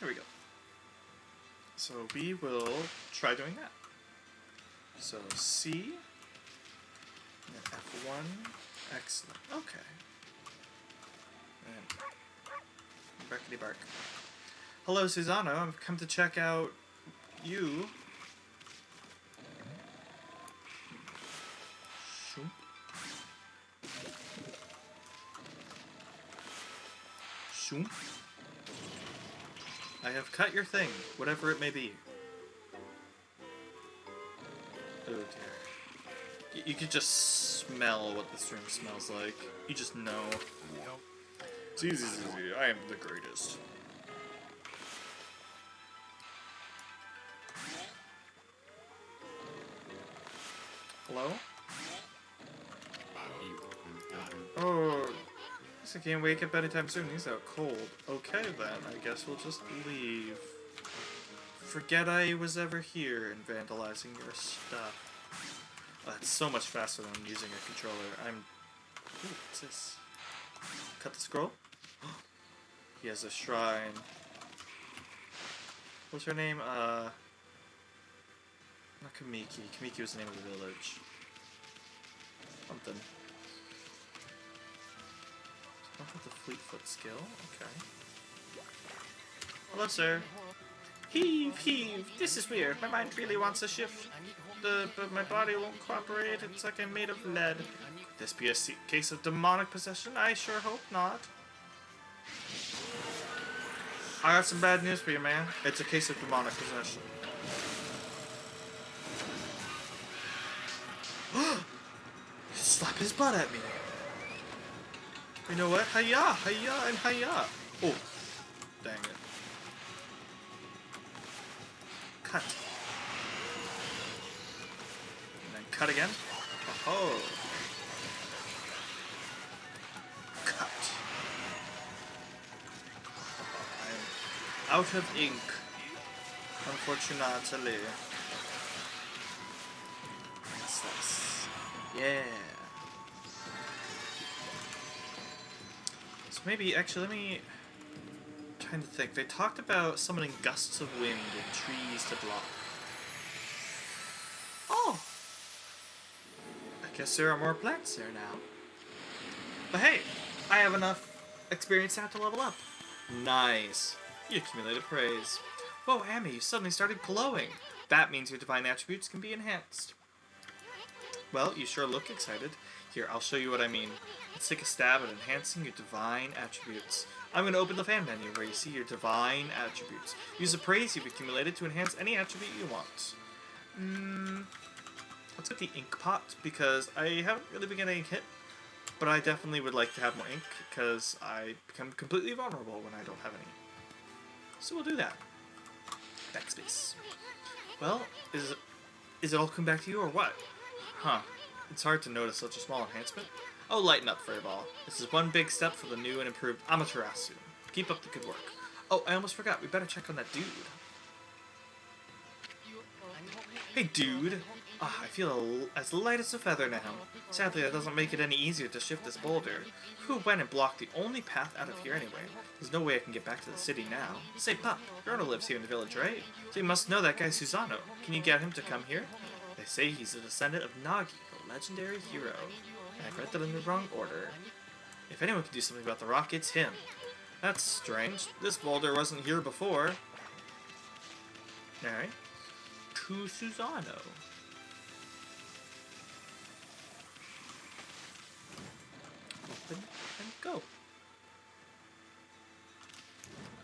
There we go. So we will try doing that. So C, and then F1, excellent, okay. And Barkity bark. Hello, Susano, I've come to check out you. Shoop. Shoop. I have cut your thing, whatever it may be. Oh dear. You could just smell what this room smells like. You just know. See, I am the greatest. Hello? Oh, I can't wake up anytime soon. He's out cold. Okay then, I guess we'll just leave. Forget I was ever here and vandalizing your stuff. Oh, that's so much faster than using a controller. Ooh, what's this? Cut the scroll? He has a shrine. What's her name? Not Kamiki. Kamiki was the name of the village. Something. Not with the Fleetfoot skill. Okay. Hello, sir. Heave, heave. This is weird. My mind really wants a shift, but my body won't cooperate. It's like I'm made of lead. Could this be a case of demonic possession? I sure hope not. I got some bad news for you, man. It's a case of demonic possession. Slap his butt at me. You know what? Hiya, hiya, and hiya. Oh, dang it. Cut. And then cut again. Oh. Cut. I'm out of ink. Unfortunately. Slice. Yeah. So maybe, actually, let me... trying to think. They talked about summoning gusts of wind and trees to block. Oh! I guess there are more plants there now. But hey, I have enough experience now to level up. Nice. You accumulated praise. Whoa, Amy, you suddenly started glowing. That means your divine attributes can be enhanced. Well, you sure look excited. Here, I'll show you what I mean. Let's take a stab at enhancing your divine attributes. I'm going to open the fan menu where you see your divine attributes. Use the praise you've accumulated to enhance any attribute you want. Let's get the ink pot, because I haven't really been getting hit, but I definitely would like to have more ink, because I become completely vulnerable when I don't have any. So we'll do that. Backspace. Well, is it all come back to you, or what? Huh. It's hard to notice such a small enhancement. Oh, lighten up, Furball. This is one big step for the new and improved Amaterasu. Keep up the good work. Oh, I almost forgot. We better check on that dude. Hey, dude. I feel as light as a feather now. Sadly, that doesn't make it any easier to shift this boulder. Who went and blocked the only path out of here anyway? There's no way I can get back to the city now. Say, Pup, Bruno lives here in the village, right? So you must know that guy Susano. Can you get him to come here? They say he's a descendant of Nagi, the legendary hero. I've read that in the wrong order. If anyone can do something about the rock, it's him. That's strange. This boulder wasn't here before. Alright. To Susano. Open and go.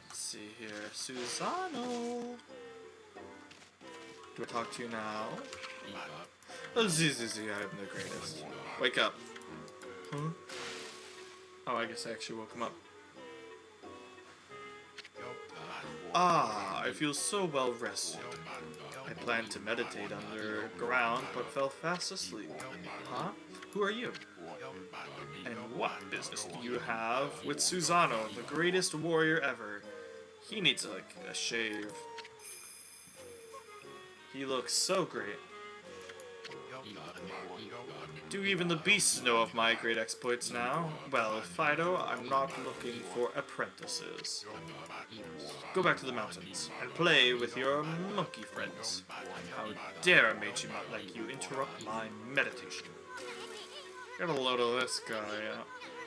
Let's see here. Susano. Do I talk to you now? Oh, Zizi, I am the greatest. Wake up. Huh? Oh, I guess I actually woke him up. Ah, I feel so well rested. I planned to meditate underground, but fell fast asleep. Huh? Who are you? And what business do you have with Susanoo, the greatest warrior ever? He needs, like, a shave. He looks so great. Do even the beasts know of my great exploits now? Well, Fido, I'm not looking for apprentices. Go back to the mountains and play with your monkey friends. How dare a Meiji mutt like you interrupt my meditation? Get a load of this guy.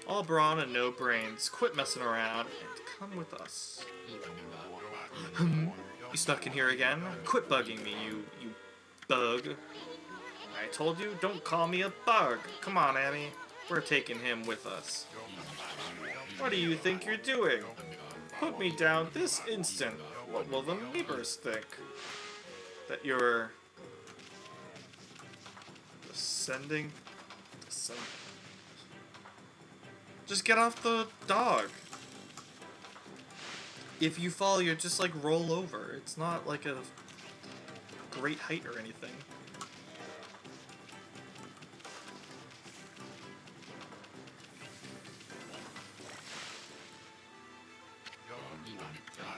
All brawn and no brains. Quit messing around and come with us. You stuck in here again? Quit bugging me, you bug. I told you, don't call me a bug. Come on, Amy. We're taking him with us. What do you think you're doing? Put me down this instant. What will the neighbors think? That you're... descending? Just get off the dog. If you fall, you're just like roll over. It's not like a great height or anything.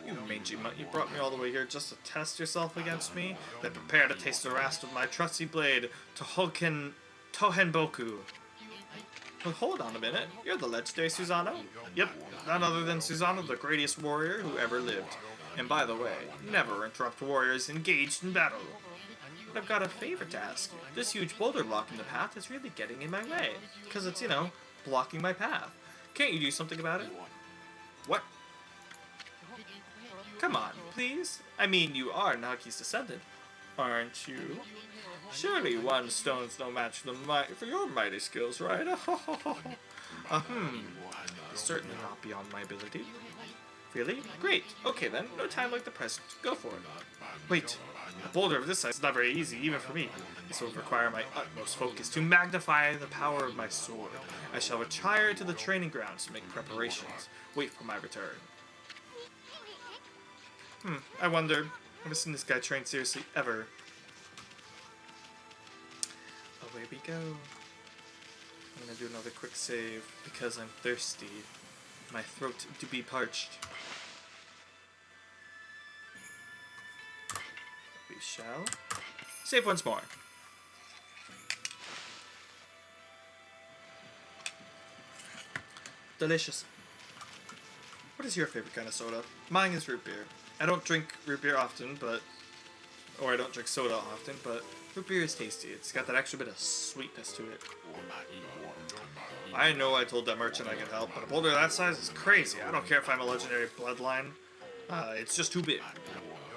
You mangy mutt, you brought me all the way here just to test yourself against me? Then prepare to taste the wrath of my trusty blade, Tohenboku. But hold on a minute, you're the legendary Susanoo? Yep, none other than Susanoo, the greatest warrior who ever lived. And by the way, never interrupt warriors engaged in battle. But I've got a favor to ask you. This huge boulder blocking the path is really getting in my way. Because it's, you know, blocking my path. Can't you do something about it? What? Come on, please. I mean, you are Nagi's descendant, aren't you? Surely one stone's no match for your mighty skills, right? Certainly not beyond my ability. Really? Great. Okay then, no time like the present. Go for it. Wait, a boulder of this size is not very easy, even for me. This will require my utmost focus to magnify the power of my sword. I shall retire to the training grounds to make preparations. Wait for my return. I wonder. I've never seen this guy train seriously, ever. Away we go. I'm gonna do another quick save, because I'm thirsty. My throat to be parched. We shall save once more. Delicious. What is your favorite kind of soda? Mine is root beer. I don't drink root beer often, or I don't drink soda often, but root beer is tasty. It's got that extra bit of sweetness to it. I know I told that merchant I could help, but a boulder that size is crazy. I don't care if I'm a legendary bloodline. It's just too big.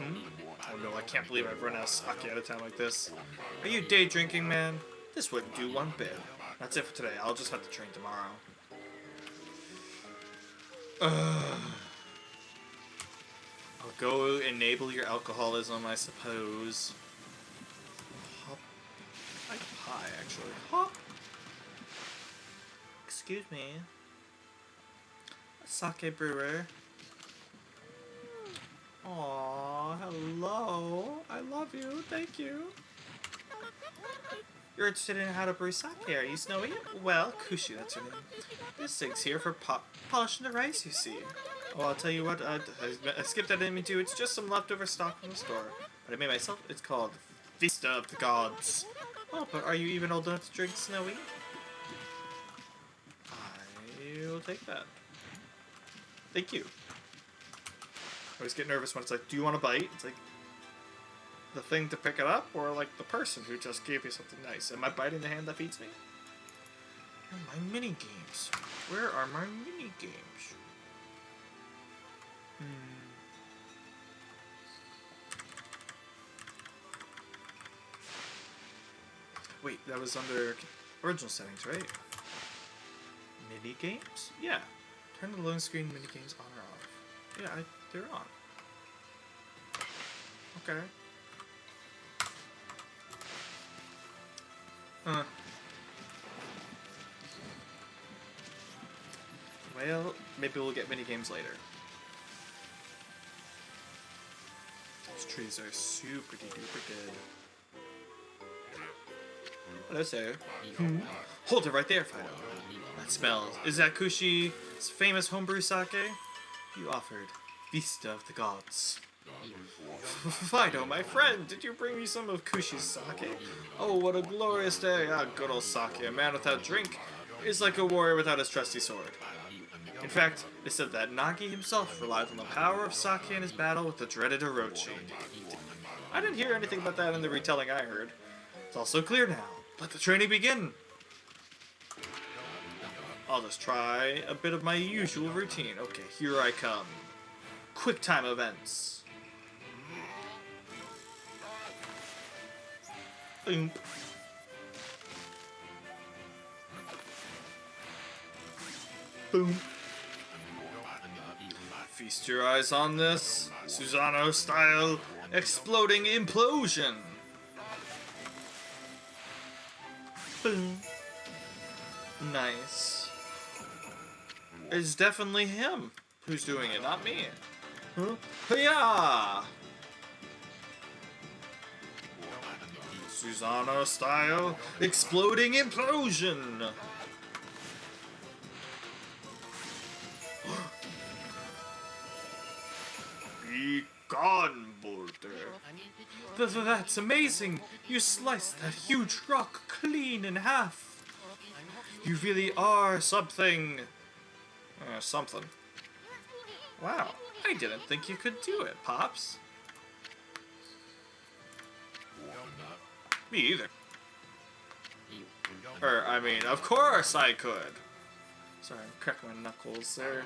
Oh no, I can't believe I've run out of sake at a time like this. Are you day drinking, man? This wouldn't do one bit. That's it for today. I'll just have to train tomorrow. I'll go enable your alcoholism, I suppose. Hop. I like pie, actually. Hop. Excuse me. Sake brewer. Aww, hello. I love you. Thank you. You're interested in how to brew sake, are you, Snowy? Well, Kushu, that's your name. This thing's here for polishing the rice, you see. Oh, I'll tell you what, I skipped that in too. It's just some leftover stock from the store. But I made myself. It's called Feast of the Gods. Oh, but are you even old enough to drink, Snowy? I'll take that. Thank you. I always get nervous when it's like, do you want a bite? It's like, the thing to pick it up, or like the person who just gave you something nice? Am I biting the hand that feeds me? Where are my mini games? Where are my mini games? Wait, that was under original settings, right? Mini games? Yeah. Turn the loading screen mini games on or off. Yeah, they're on. Okay. Well, maybe we'll get minigames later. Those trees are super duper good. Hello, sir. Hold it right there, Fido. That smells. Is that Kushi's famous homebrew sake? You offered Vista of the Gods. Fido, my friend, did you bring me some of Kushi's sake? Oh, what a glorious day. Ah, good old sake. A man without drink is like a warrior without his trusty sword. In fact, they said that Nagi himself relied on the power of sake in his battle with the dreaded Orochi. I didn't hear anything about that in the retelling I heard. It's also clear now. Let the training begin! I'll just try a bit of my usual routine. Okay, here I come. Quick time events. Boom. Boom. Feast your eyes on this Susanoo style exploding implosion. Boom. Nice. It's definitely him who's doing it, not me. Huh? Hiya! Susanoo style exploding implosion. Be gone, Boulder. That's amazing. You sliced that huge rock clean in half. You really are something. Something. Wow, I didn't think you could do it, Pops. Me either. I mean, of course I could. Sorry, I'm cracking my knuckles there.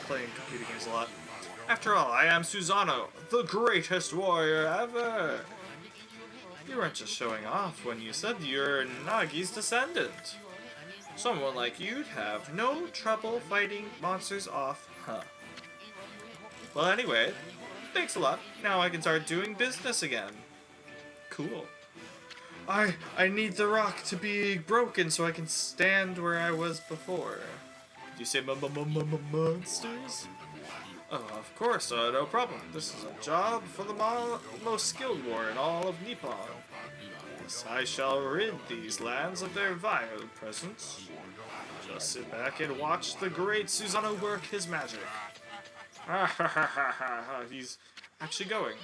Playing computer games a lot. After all, I am Susanoo, the greatest warrior ever. You weren't just showing off when you said you're Nagi's descendant. Someone like you'd have no trouble fighting monsters off, huh? Well, anyway, thanks a lot. Now I can start doing business again. Cool. I need the rock to be broken so I can stand where I was before. Did you say monsters? Oh, of course, no problem. This is a job for the most skilled warrior in all of Nippon. Yes, I shall rid these lands of their vile presence. Just sit back and watch the great Susanoo work his magic. He's actually going.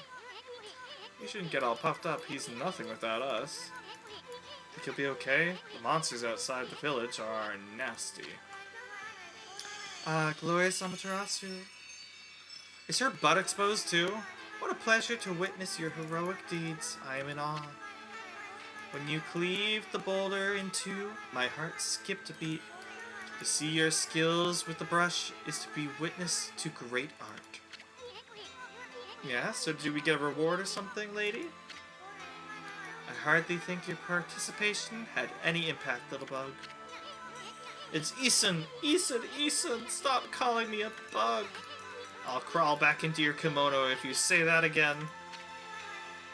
You shouldn't get all puffed up. He's nothing without us. Think he'll be okay? The monsters outside the village are nasty. Glorious Amaterasu. Is her butt exposed too? What a pleasure to witness your heroic deeds. I am in awe. When you cleave the boulder in two, my heart skipped a beat. To see your skills with the brush is to be witness to great art. Yeah, so do we get a reward or something, lady? I hardly think your participation had any impact, little bug. It's S.E.N! S.E.N! Stop calling me a bug! I'll crawl back into your kimono if you say that again.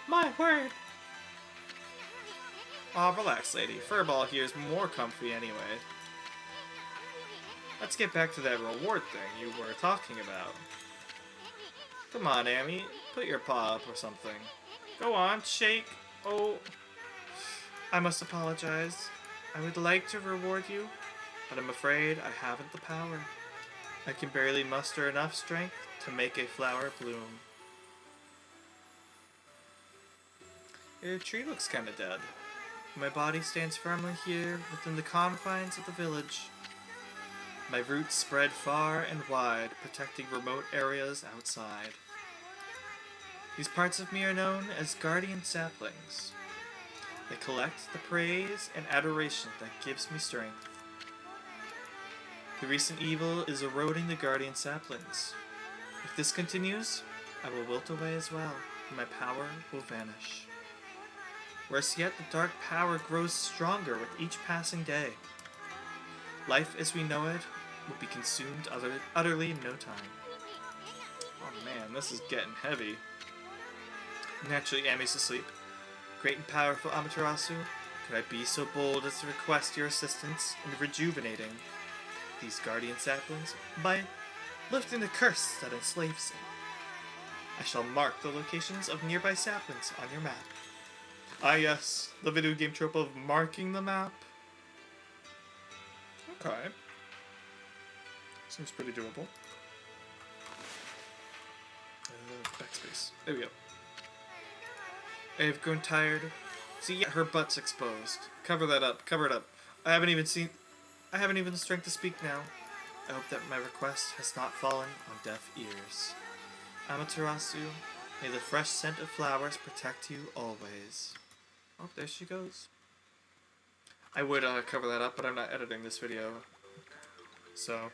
My word! Aw, relax, lady. Furball here's more comfy anyway. Let's get back to that reward thing you were talking about. Come on, Amy. Put your paw up or something. Go on, shake. Oh, I must apologize. I would like to reward you, but I'm afraid I haven't the power. I can barely muster enough strength to make a flower bloom. Your tree looks kinda dead. My body stands firmly here within the confines of the village. My roots spread far and wide, protecting remote areas outside. These parts of me are known as guardian saplings. They collect the praise and adoration that gives me strength. The recent evil is eroding the guardian saplings. If this continues, I will wilt away as well, and my power will vanish. Worse yet, the dark power grows stronger with each passing day. Life as we know it will be consumed utterly in no time. Oh man, this is getting heavy. Naturally, Amy's asleep. Great and powerful Amaterasu, Could I be so bold as to request your assistance in rejuvenating these guardian saplings by lifting the curse that enslaves them? I shall mark the locations of nearby saplings on your map. Ah yes, the video game trope of marking the map. Okay. Seems pretty doable. Backspace. There we go. I've grown tired. See, yeah, her butt's exposed. Cover that up. Cover it up. I haven't even the strength to speak now. I hope that my request has not fallen on deaf ears. Amaterasu, may the fresh scent of flowers protect you always. Oh, there she goes. I would cover that up, but I'm not editing this video. So,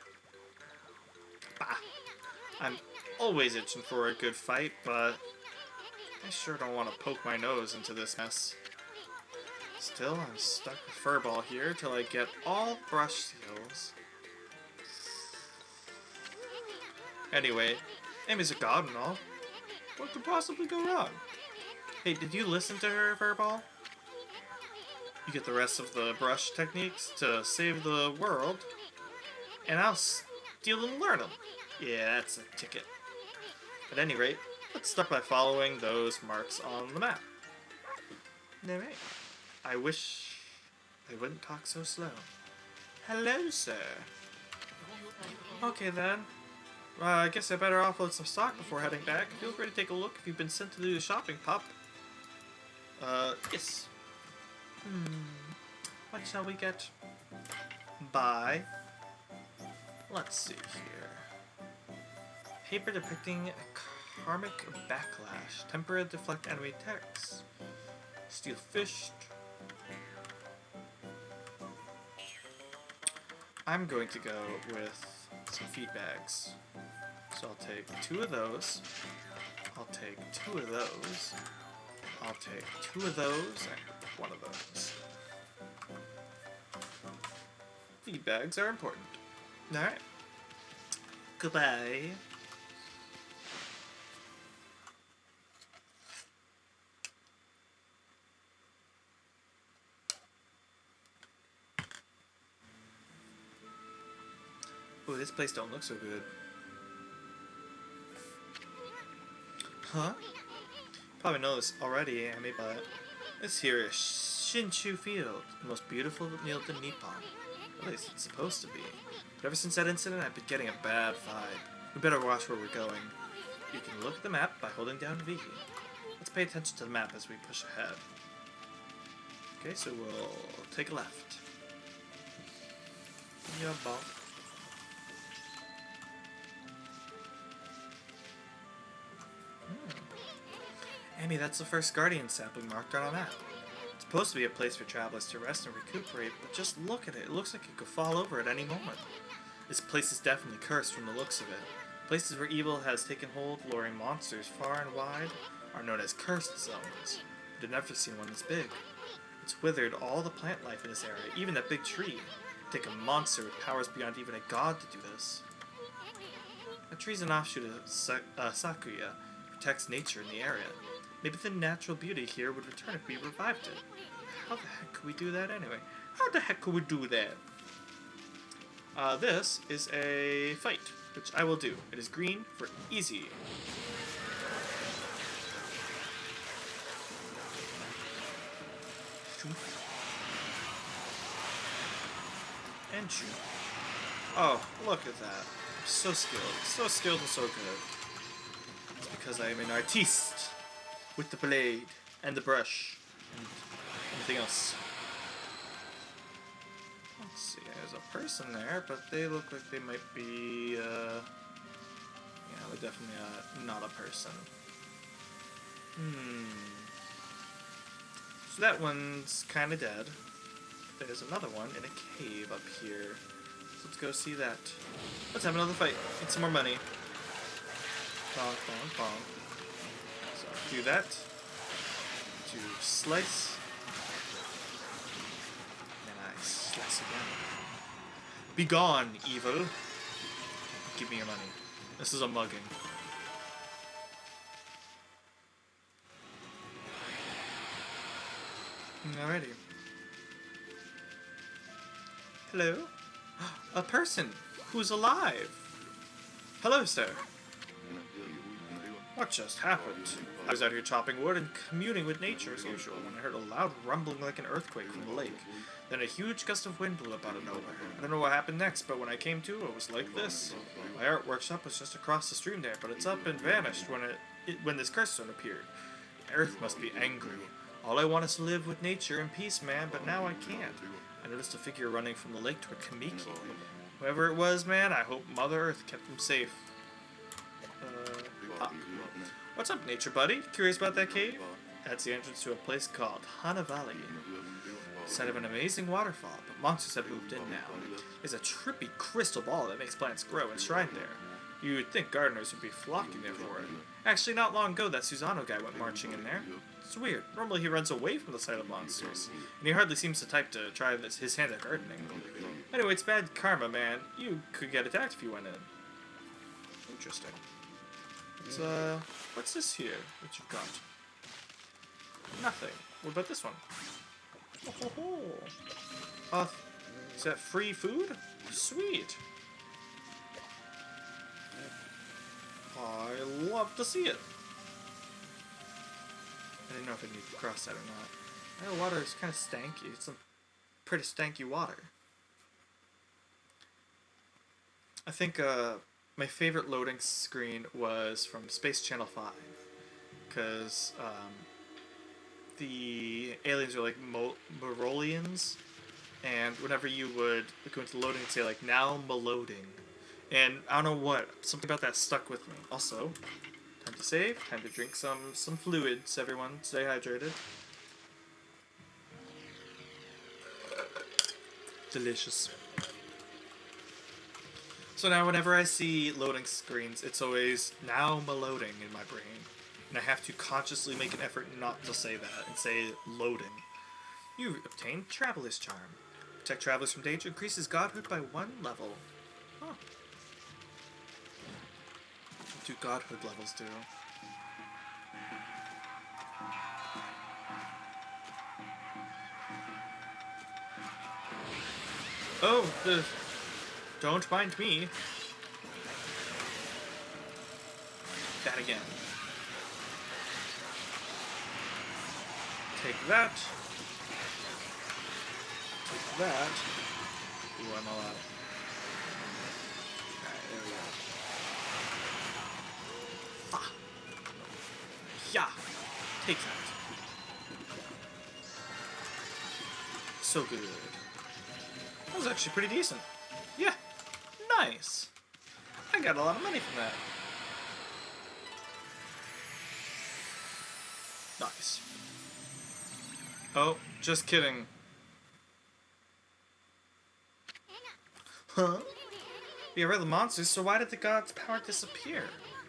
bah. I'm always itching for a good fight, but I sure don't want to poke my nose into this mess. Still, I'm stuck with Furball here till I get all brush seals. Anyway, Amy's a god and all. What could possibly go wrong? Hey, did you listen to her, Furball? You get the rest of the brush techniques to save the world, and I'll steal and learn them. Yeah, that's a ticket. At any rate, let's start by following those marks on the map. Alright. I wish they wouldn't talk so slow. Hello, sir. Okay then. I guess I better offload some stock before heading back. Feel free to take a look if you've been sent to do the shopping, pup. Yes. What shall we get? Buy. Let's see here. Paper depicting a karmic backlash. Tempera deflect enemy attacks. Steel fished. I'm going to go with some feed bags. So I'll take 2 of those. I'll take 2 of those. I'll take 2 of those and 1 of those. Feed bags are important. Alright. Goodbye. Ooh, this place don't look so good. Huh? Probably know this already, Amy, but this here is Shinshu Field, the most beautiful field in Nippon. At least it's supposed to be. But ever since that incident, I've been getting a bad vibe. We better watch where we're going. You can look at the map by holding down V. Let's pay attention to the map as we push ahead. Okay, so we'll take a left. Yeah, ball. Amy, that's the first Guardian sapling marked on our map. It's supposed to be a place for travelers to rest and recuperate, but just look at it. It looks like it could fall over at any moment. This place is definitely cursed from the looks of it. Places where evil has taken hold, luring monsters far and wide, are known as cursed zones, but I've never seen one this big. It's withered all the plant life in this area, even that big tree. It'd take a monster with powers beyond even a god to do this. A tree's an offshoot of Sakuya, protects nature in the area. Maybe the natural beauty here would return if we revived it. How the heck could we do that anyway? How the heck could we do that? This is a fight, which I will do. It is green for easy. And shoot. Oh, look at that. I'm so skilled. So skilled and so good. It's because I am an artiste. With the blade and the brush and anything else. Let's see, there's a person there, but they look like they might be, yeah, they're definitely not a person. So that one's kind of dead. There's another one in a cave up here. So let's go see that. Let's have another fight. Get some more money. Bonk, bonk, bonk. Do that. To slice. And I slice again. Be gone, evil. Give me your money. This is a mugging. Alrighty. Hello? A person who's alive. Hello, sir. What just happened? I was out here chopping wood and communing with nature as usual when I heard a loud rumbling like an earthquake from the lake. Then a huge gust of wind blew up out of nowhere. I don't know what happened next, but when I came to, it was like this. My art workshop was just across the stream there, but it's up and vanished when this curse zone appeared. The earth must be angry. All I want is to live with nature in peace, man, but now I can't. I noticed a figure running from the lake toward Kamiki. Whoever it was, man, I hope Mother Earth kept him safe. What's up, nature buddy? Curious about that cave? That's the entrance to a place called Hana Valley. Site of an amazing waterfall, but monsters have moved in now. There's a trippy crystal ball that makes plants grow enshrined there. You would think gardeners would be flocking there for it. Actually, not long ago, that Susano guy went marching in there. It's weird. Normally he runs away from the sight of monsters, and he hardly seems the type to try his hand at gardening. Anyway, it's bad karma, man. You could get attacked if you went in. Interesting. What's this here that you've got? Nothing. What about this one? Oh, is that free food? Sweet. I love to see it. I didn't know if I needed to cross that or not. The water is kind of stanky. It's some pretty stanky water. I think my favorite loading screen was from Space Channel 5, because the aliens are like Morolians, and whenever you would go into loading, it'd say like, now loading. And I don't know what, something about that stuck with me. Also, time to save, time to drink some fluids, everyone. Stay hydrated. Delicious. So now whenever I see loading screens, it's always now loading in my brain. And I have to consciously make an effort not to say that and say loading. You've obtained Traveler's Charm. Protect travelers from danger, increases godhood by 1 level. Huh. What do godhood levels do? Oh, don't mind me. That again. Take that. Take that. Ooh, I'm all out. Alright, there we go. Ah. Yeah. Take that. So good. That was actually pretty decent. Yeah. Nice. I got a lot of money from that. Nice. Oh, just kidding. Huh? We are the monsters, so why did the gods' power disappear?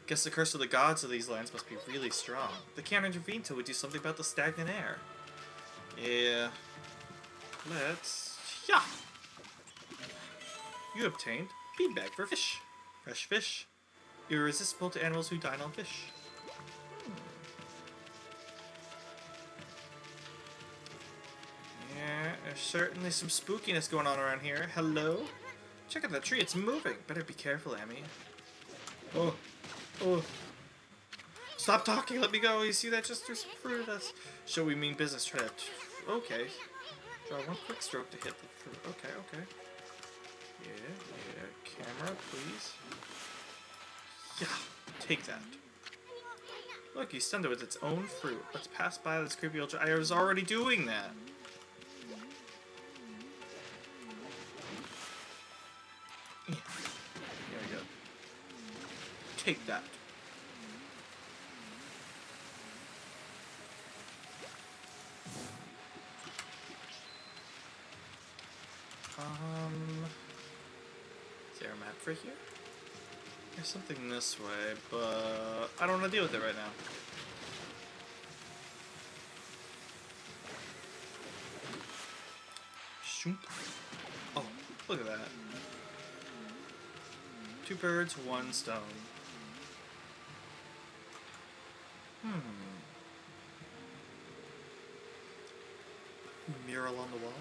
Guess the curse of the gods of these lands must be really strong. They can't intervene till we do something about the stagnant air. Yeah. Let's... Yeah! You obtained feedback for fish. Fresh fish. Irresistible to animals who dine on fish. Yeah, there's certainly some spookiness going on around here. Hello? Check out that tree, it's moving. Better be careful, Emmy. Oh. Oh. Stop talking, let me go. You see that? Just threw some fruit at us. Shall we mean business? Try to... Okay. Draw one quick stroke to hit the fruit. Okay, okay. Yeah. Camera, please. Yeah, take that. Look, you stunned it with its own fruit. Let's pass by this creepy old... I was already doing that. Yeah. There we go. Take that. Is there a map for here? There's something this way, but I don't want to deal with it right now. Shoop. Oh, look at that. 2 birds, 1 stone. Mural on the wall.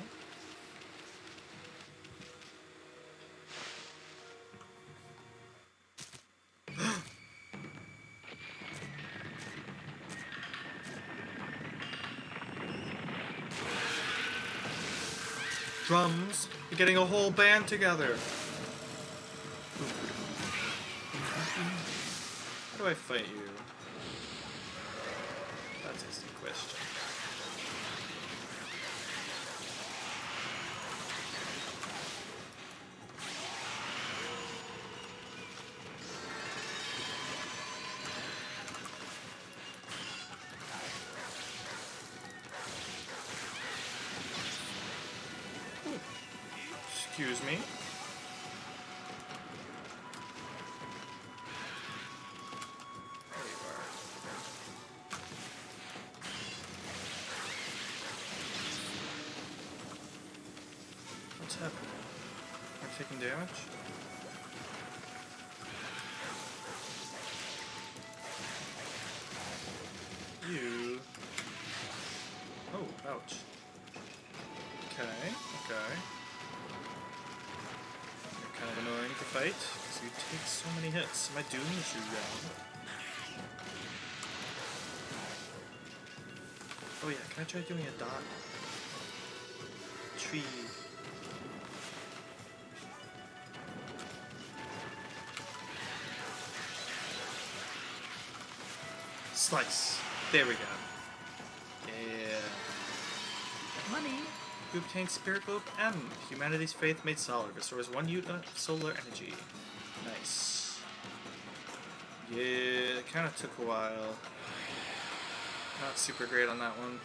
Drums! You're getting a whole band together! How do I fight you? That's a the question. Excuse me. There you are. What's happening? Am I taking damage? You. Oh, ouch. Okay, okay. Kind of annoying to fight, because you take so many hits. Am I doing the shoot round? Oh yeah, can I try doing a dot? Tree. Slice. There we go. Yeah. Money. You obtain Spirit Globe M. Humanity's faith made solid. Restores 1 unit of solar energy. Nice. Yeah, it kind of took a while. Not super great on that one.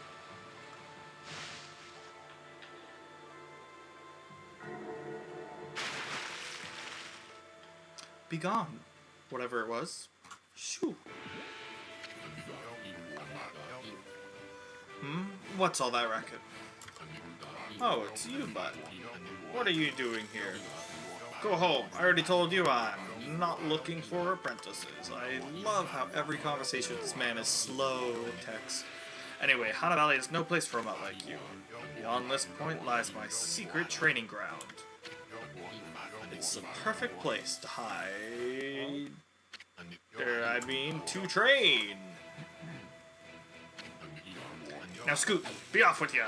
Be gone. Whatever it was. Shoo. What's all that racket? Oh, it's you, bud. What are you doing here? Go home. I already told you I'm not looking for apprentices. I love how every conversation with this man is slow text. Anyway, Hana Valley is no place for a mutt like you. Beyond this point lies my secret training ground. It's the perfect place to hide... to train! Now Scoot, be off with ya!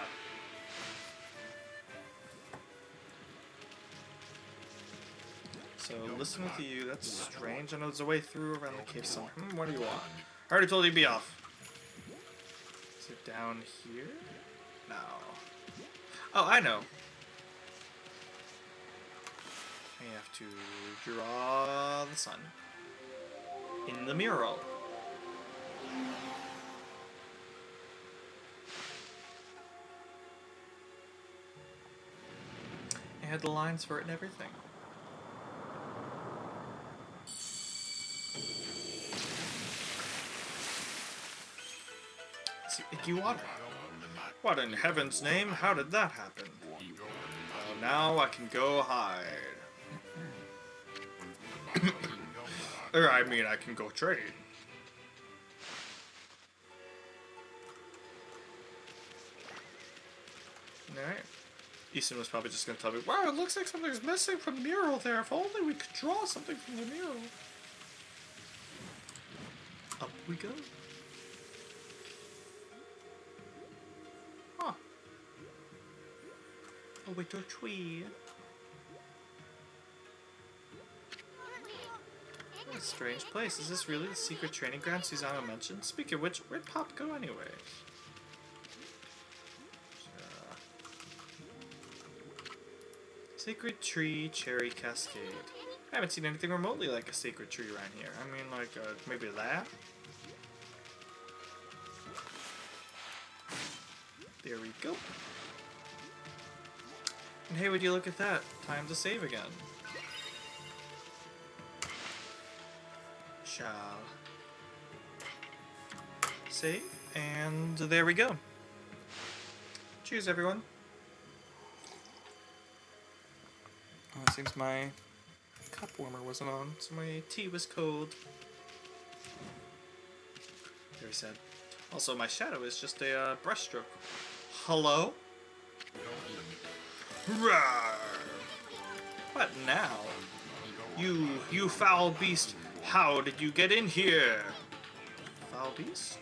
So, listen with you, that's strange. I know there's a way through around the cave somewhere. What do you want? I already told you to be off. Is it down here? No. Oh, I know. We have to draw the sun in the mural. I had the lines for it and everything. Icky water. What in heaven's name? How did that happen? Well, now I can go hide. I mean, I can go trade. Alright. S.E.N was probably just going to tell me, wow, it looks like something's missing from the mural there. If only we could draw something from the mural. Up we go. Huh. A little tree. What a strange place. Is this really the secret training ground Susanoo mentioned? Speaking of which, where'd Pop go anyway? Sacred Tree Cherry Cascade. I haven't seen anything remotely like a sacred tree around here. I mean, like, maybe that? There we go. And hey, would you look at that? Time to save again. Shall save, and there we go. Cheers, everyone. Oh, it seems my cup warmer wasn't on, so my tea was cold. Very sad. Also, my shadow is just a brushstroke. Hello? Rawr! What now? You foul beast! How did you get in here? Foul beast?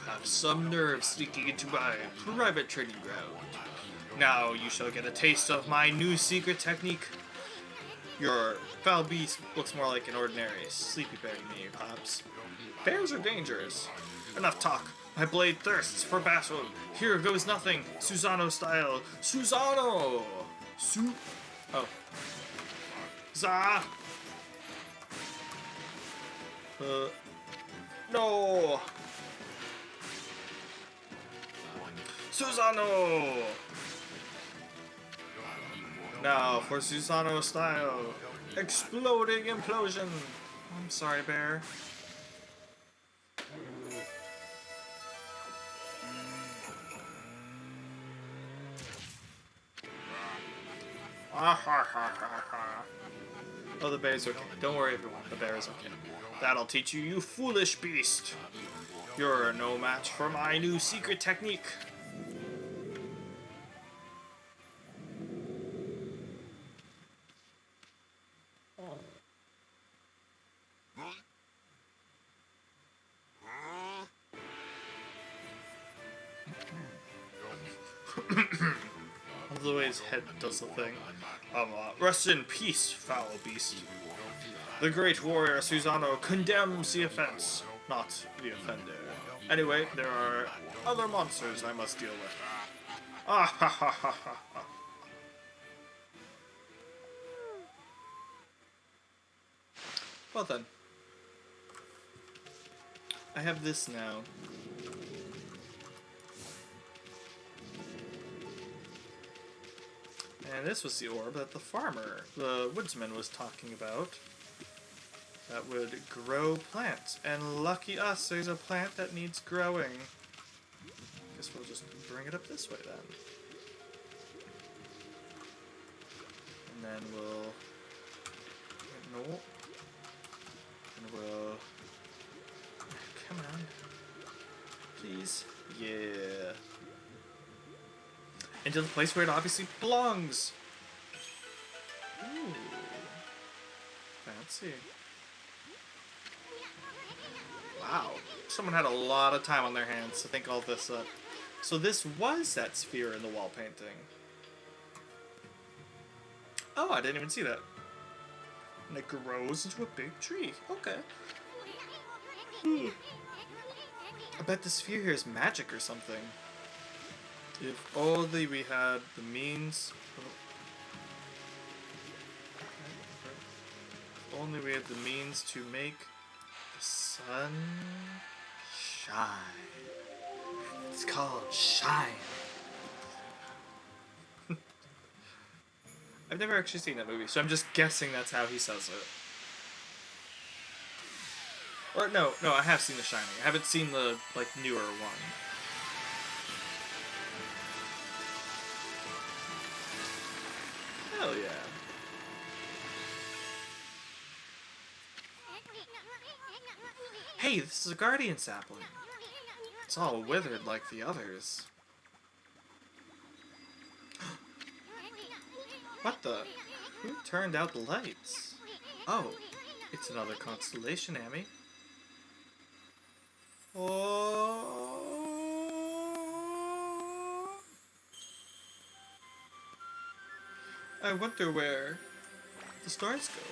have some nerve sneaking into my private training ground. Now you shall get a taste of my new secret technique. Your foul beast looks more like an ordinary sleepy bear to me, Pops. Bears are dangerous. Enough talk. My blade thirsts for battle. Here goes nothing. Susano style. Susano! Oh. Za! No! Susano! Now for Susano style. Exploding implosion. I'm sorry, bear. Oh, the bear's okay. Don't worry, everyone. The bear is okay. That'll teach you, you foolish beast. You're no match for my new secret technique. The way his head does the thing. Rest in peace, foul beast. The great warrior Susano condemns the offense, not the offender. Anyway, there are other monsters I must deal with. Ah ha ha ha ha ha. Well then. I have this now. And this was the orb that the woodsman was talking about. That would grow plants. And lucky us, there's a plant that needs growing. Guess we'll just bring it up this way then. And then we'll... No. And we'll... Come on. Please. Yeah. Into the place where it obviously belongs. Ooh. Fancy. Wow. Someone had a lot of time on their hands to think all this up. So this was that sphere in the wall painting. Oh, I didn't even see that. And it grows into a big tree. Okay. I bet the sphere here is magic or something. If only we had the means... If only we had the means to make the sun shine. It's called Shine. I've never actually seen that movie, so I'm just guessing that's how he says it. Or no, I have seen The Shining. I haven't seen the, like, newer one. Hell yeah. Hey, this is a guardian sapling. It's all withered like the others. What the? Who turned out the lights? Oh, it's another constellation, Amy. Oh. I wonder where the stars go.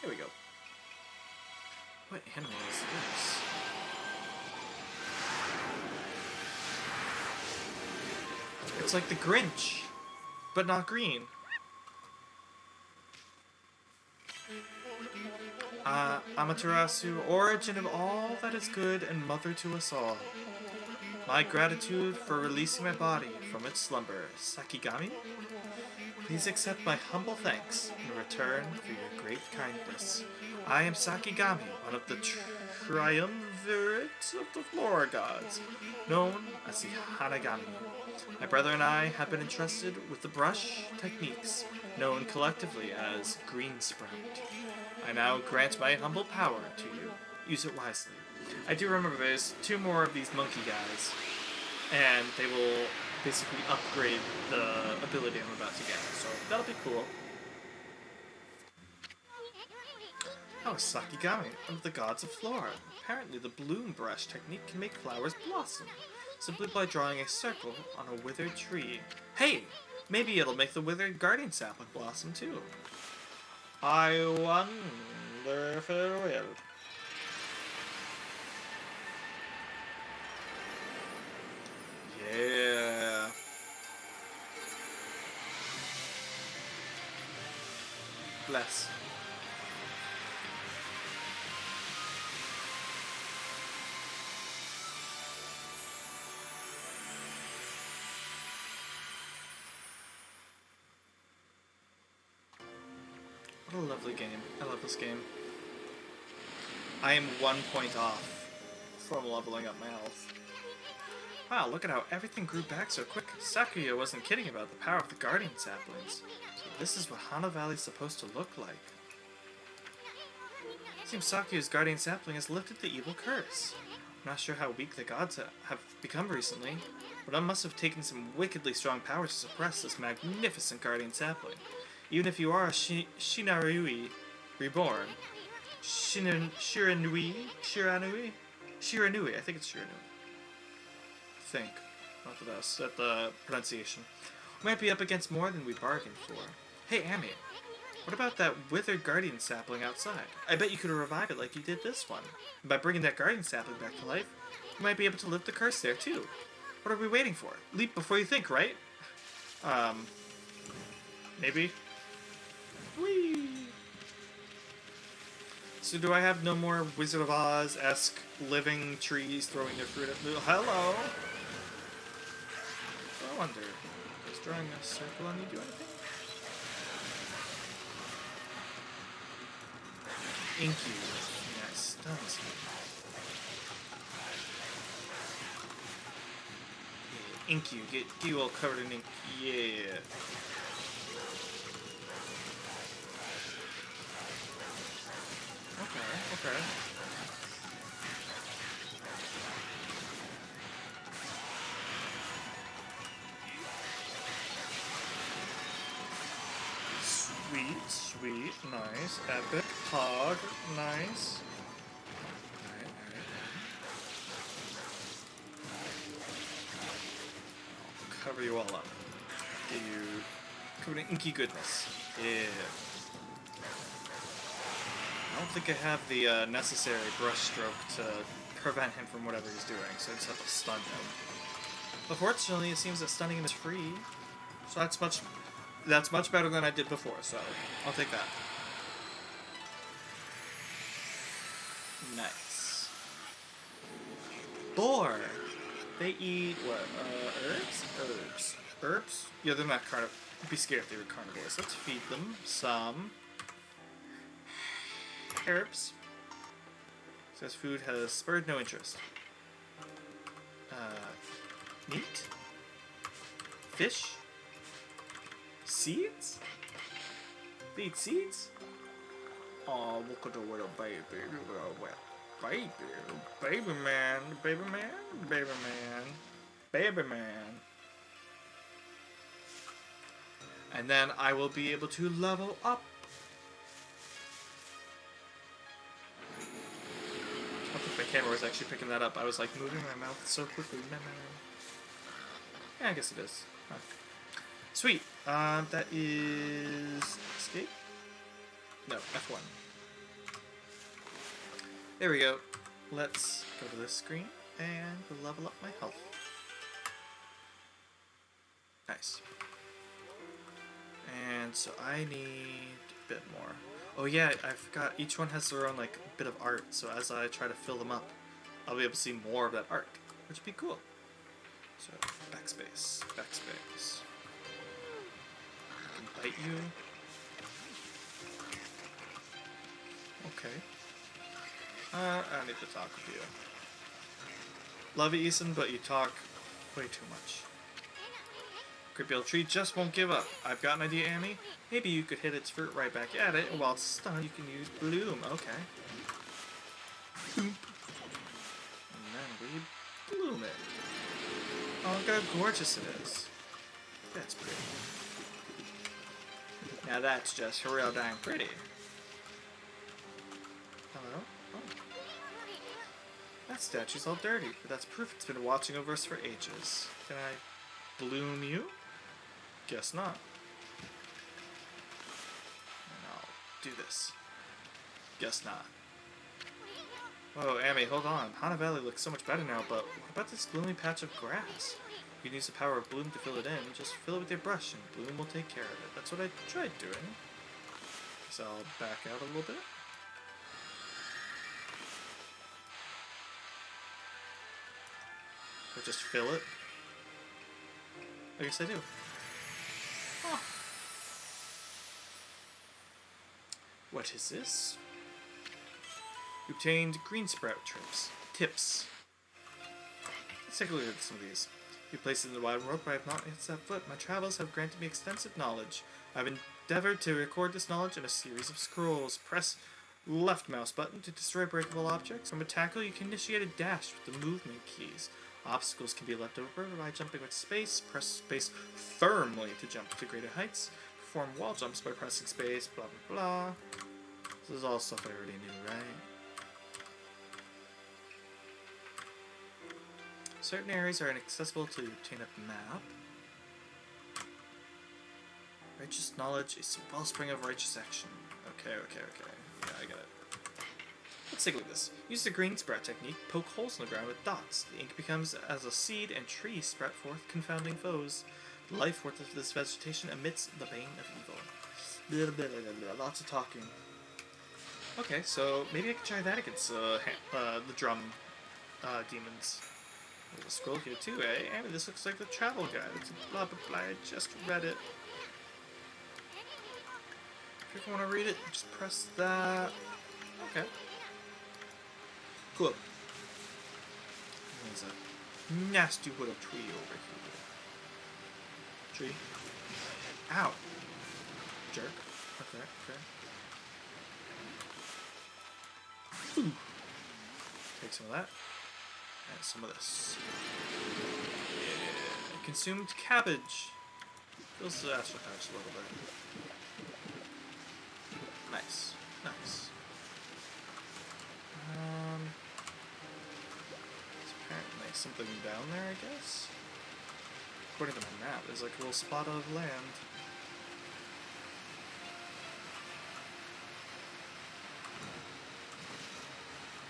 Here we go. What animal is this? It's like the Grinch, but not green. Amaterasu, origin of all that is good and mother to us all. My gratitude for releasing my body from its slumber, Sakigami. Please accept my humble thanks in return for your great kindness. I am Sakigami, one of the triumvirate of the flora gods, known as the Hanagami. My brother and I have been entrusted with the brush techniques, known collectively as Green Sprout. I now grant my humble power to you. Use it wisely. I do remember there's 2 more of these monkey guys, and they will basically upgrade the ability I'm about to get, so that'll be cool. Oh, Sakigami, one of the gods of flora. Apparently the bloom brush technique can make flowers blossom, simply by drawing a circle on a withered tree. Hey! Maybe it'll make the withered guardian sapling blossom too. I wonder if it will. Yeah. Bless. What a lovely game. I love this game. I am 1 point off from leveling up my health. Wow, look at how everything grew back so quick. Sakuya wasn't kidding about the power of the guardian saplings. So this is what Hana Valley's supposed to look like. Seems Sakuya's guardian sapling has lifted the evil curse. I'm not sure how weak the gods have become recently, but I must have taken some wickedly strong power to suppress this magnificent guardian sapling. Even if you are a Shinarui reborn, Shiranui, I think it's Shiranui. Think. Not the best at the pronunciation. We might be up against more than we bargained for. Hey, Ami, what about that withered guardian sapling outside? I bet you could revive it like you did this one. And by bringing that guardian sapling back to life, you might be able to lift the curse there too. What are we waiting for? Leap before you think, right? Maybe? Whee! So do I have no more Wizard of Oz-esque living trees throwing their fruit at me? Hello! I wonder, does drawing a circle on you do anything? Inky. Yeah, stuns you. Yeah, ink you. Get you all covered in ink. Yeah. Okay. Sweet, nice, epic, hog, nice. Alright. I'll cover you all up. Get you covered in inky goodness. Yeah. I don't think I have the necessary brush stroke to prevent him from whatever he's doing, so I just have to stun him. But fortunately, it seems that stunning him is free, so that's much better than I did before, so I'll take that. Nice. Boar! They eat, what, herbs? Herbs? Yeah, they're not carnivores. I'd be scared if they were carnivores. Let's feed them some herbs. Says food has spurred no interest. Meat? Fish? Seeds? They eat seeds? Oh, look at the little baby. Baby man. And then I will be able to level up. I think my camera was actually picking that up. I was like moving my mouth so quickly. Yeah, I guess it is. Huh. Sweet. That is escape? No, F1. There we go. Let's go to this screen and we'll level up my health. Nice. And so I need a bit more. Oh yeah, I forgot. Each one has their own like bit of art. So as I try to fill them up, I'll be able to see more of that art, which would be cool. So backspace. I can bite you. Okay. I don't need to talk with you. Love you, E.S.E.N, but you talk way too much. Creepy old tree just won't give up. I've got an idea, Amy. Maybe you could hit its fruit right back at it, and while it's stunned, you can use bloom. Okay. Boom. And then we bloom it. Oh, look how gorgeous it is. That's pretty. Now that's just real dang pretty. Well, oh. That statue's all dirty, but that's proof it's been watching over us for ages. Can I bloom you? Guess not. And I'll do this. Guess not. Whoa, Amy, hold on. Hana Valley looks so much better now, but what about this gloomy patch of grass? You can use the power of Bloom to fill it in. Just fill it with your brush, and Bloom will take care of it. That's what I tried doing. So I'll back out a little bit. Or just fill it. I guess I do. Huh. What is this? You obtained green sprout tips. Let's take a look at some of these. You placed it in the wide world where I have not yet set foot. My travels have granted me extensive knowledge. I've endeavored to record this knowledge in a series of scrolls. Press left mouse button to destroy breakable objects. From a tackle, you can initiate a dash with the movement keys. Obstacles can be leapt over by jumping with space. Press space firmly to jump to greater heights. Perform wall jumps by pressing space. Blah blah blah. This is all stuff I already knew, right? Certain areas are inaccessible to obtain a map. Righteous knowledge is a wellspring of righteous action. Okay. Yeah, I get it. Let's take a look at this. Use the green sprout technique, poke holes in the ground with dots. The ink becomes as a seed and trees sprout forth, confounding foes. The life force of this vegetation emits the bane of evil. Lots of talking. Okay, so maybe I can try that against the drum demons. There's a scroll here too, eh? I mean, this looks like the travel guide. It's a blah blah blah. I just read it. If you want to read it, just press that. Okay. Cool. There's a nasty little tree over here. Tree. Ow. Jerk. Okay. Ooh. Take some of that. And some of this. Yeah. Consumed cabbage. Fills the astral pouch a little bit. Nice. There's apparently something down there, I guess? According to my map, there's like a little spot of land.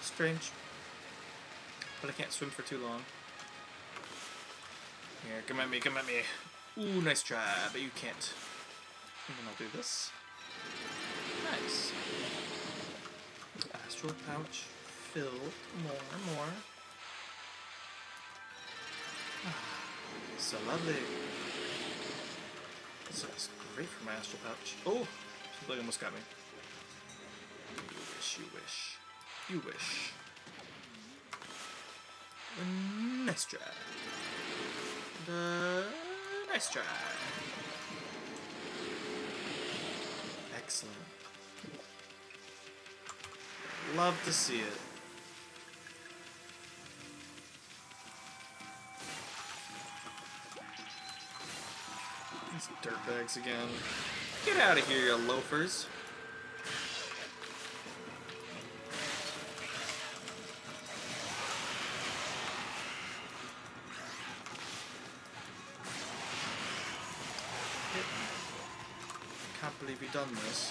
Strange. But I can't swim for too long. Here, come at me. Ooh, nice try, but you can't. And then I'll do this. Nice. Astral pouch filled. More. So lovely. This is great for my astral pouch. Oh! Something almost got me. You wish. Nice try. Nice try. Excellent. Love to see it. These dirtbags again. Get out of here, you loafers. Can't believe you've done this.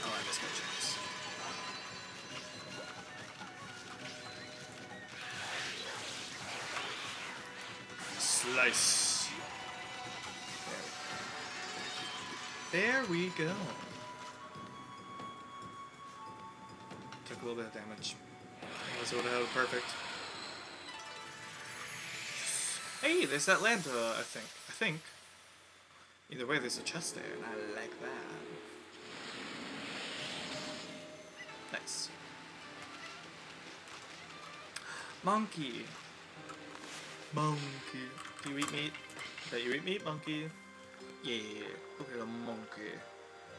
Oh, I missed my chance. Slice. There we go. Took a little bit of damage. Otherwise it would have held perfect. Hey, there's that land, I think. Either way, there's a chest there, and I like that. Nice. Monkey. Do you eat meat? Bet you eat meat, monkey. Yeah, look at a monkey.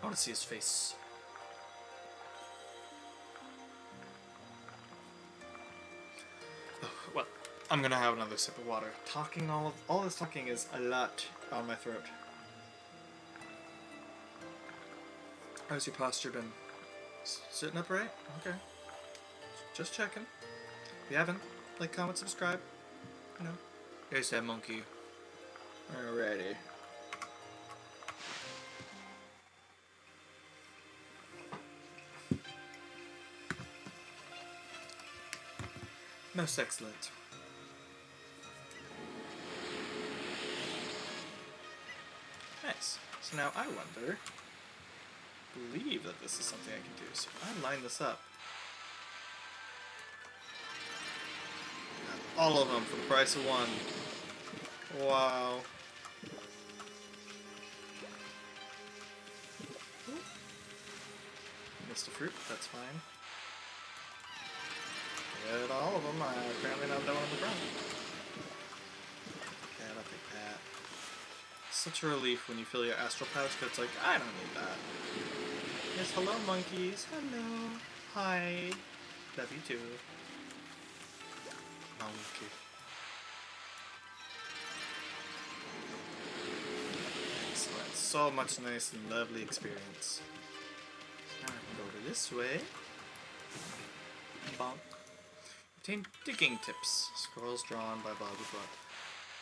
I want to see his face. Oh, well, I'm gonna have another sip of water. Talking all this talking is a lot on my throat. How's your posture been? Sitting upright? Okay. Just checking. If you haven't, like, comment, subscribe. You know. Here's that monkey. Alrighty. Most excellent. Nice. So now I believe that this is something I can do. So if I line this up, all of them for the price of one. Wow. Missed a fruit, that's fine. Get all of them. Apparently not that one on the ground. I'll take that. Such a relief when you fill your astral pouch, because it's like, I don't need that. Yes, hello monkeys. Hello. Hi. Love you too. Monkey. Excellent. So much nice and lovely experience. Now I can go to this way. Bonk. Obtain digging tips. Scrolls drawn by blah blah blah.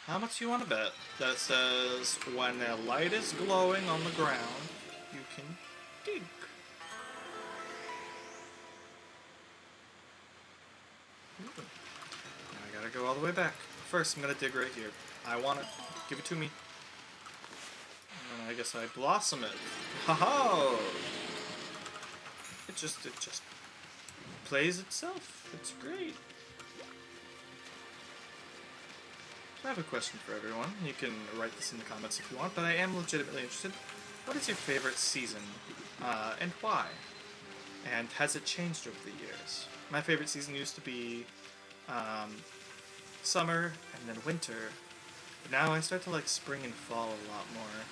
How much do you want to bet? That says when a light is glowing on the ground, you can dig. Now I gotta go all the way back. First, I'm gonna dig right here. I want it. Give it to me. And I guess I blossom it. Ha-ha! It just plays itself. It's great. I have a question for everyone. You can write this in the comments if you want, but I am legitimately interested. What is your favorite season, and why? And has it changed over the years? My favorite season used to be summer and then winter. But now I start to like spring and fall a lot more.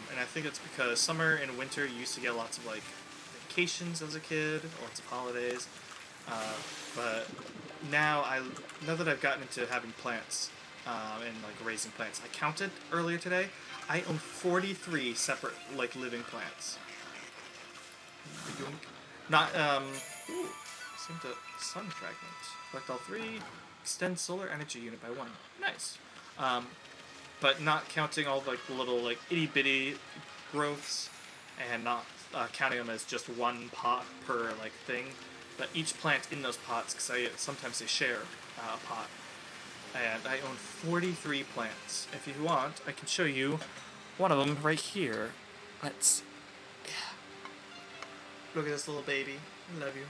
And I think it's because summer and winter you used to get lots of like vacations as a kid, lots of holidays. But now that I've gotten into having plants, and like raising plants. I counted earlier today. I own 43 separate like living plants. Not ooh, seem to sun fragment. Collect all three. Extend solar energy unit by 1. Nice. But not counting all like the little like itty bitty growths, and not counting them as just one pot per like thing. But each plant in those pots, because sometimes they share a pot. And I own 43 plants. If you want, I can show you one of them right here. Let's... Yeah. Look at this little baby. I love you.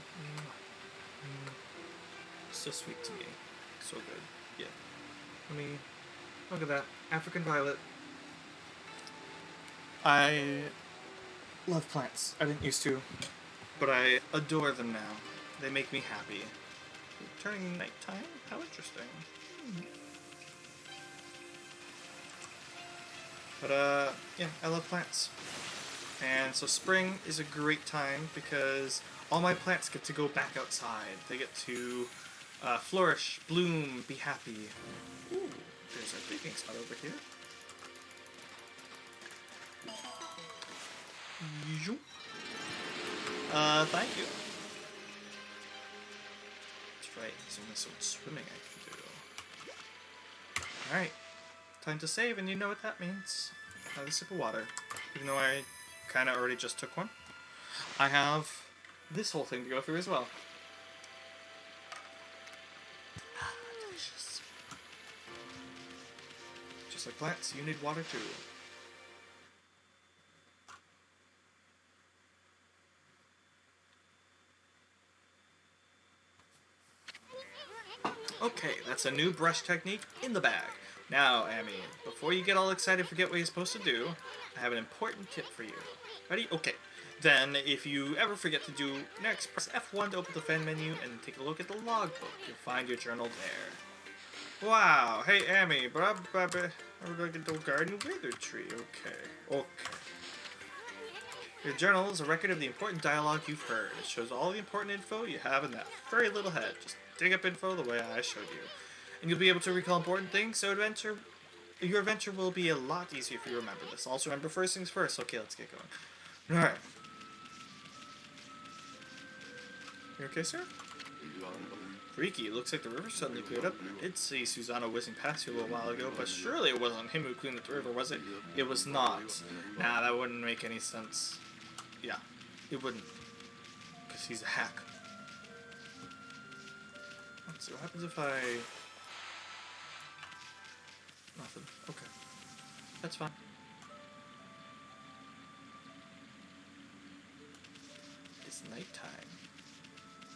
So sweet to me. So good. Yeah. Look at that. African violet. I love plants. I didn't used to, but I adore them now. They make me happy. Turning nighttime? How interesting. But yeah, I love plants. And so spring is a great time because all my plants get to go back outside. They get to flourish, bloom, be happy. Ooh, there's a digging spot over here. Thank you. That's right, there's only so much swimming I can do. Alright, time to save, and you know what that means. Another sip of water. Even though I kind of already just took one. I have this whole thing to go through as well. Delicious. Just like plants, you need water too. Okay, that's a new brush technique in the bag. Now, Amy, before you get all excited and forget what you're supposed to do, I have an important tip for you. Ready? Okay. Then, if you ever forget to do next, press F1 to open the fan menu and take a look at the logbook. You'll find your journal there. Wow. Hey, Amy. I'm going to go garden wither tree. Okay. Your journal is a record of the important dialogue you've heard. It shows all the important info you have in that very little head. Just dig up info the way I showed you. And you'll be able to recall important things, so your adventure will be a lot easier if you remember this. Also remember first things first. Okay, let's get going. Alright. You okay, sir? Freaky, looks like the river suddenly cleared up. I did see Susanoo whizzing past you a little while ago, but surely it wasn't him who cleaned the river, was it? It was not. Nah, that wouldn't make any sense. Yeah, it wouldn't. Because he's a hack. Let's see, what happens if I... Nothing. Okay. That's fine. It's nighttime.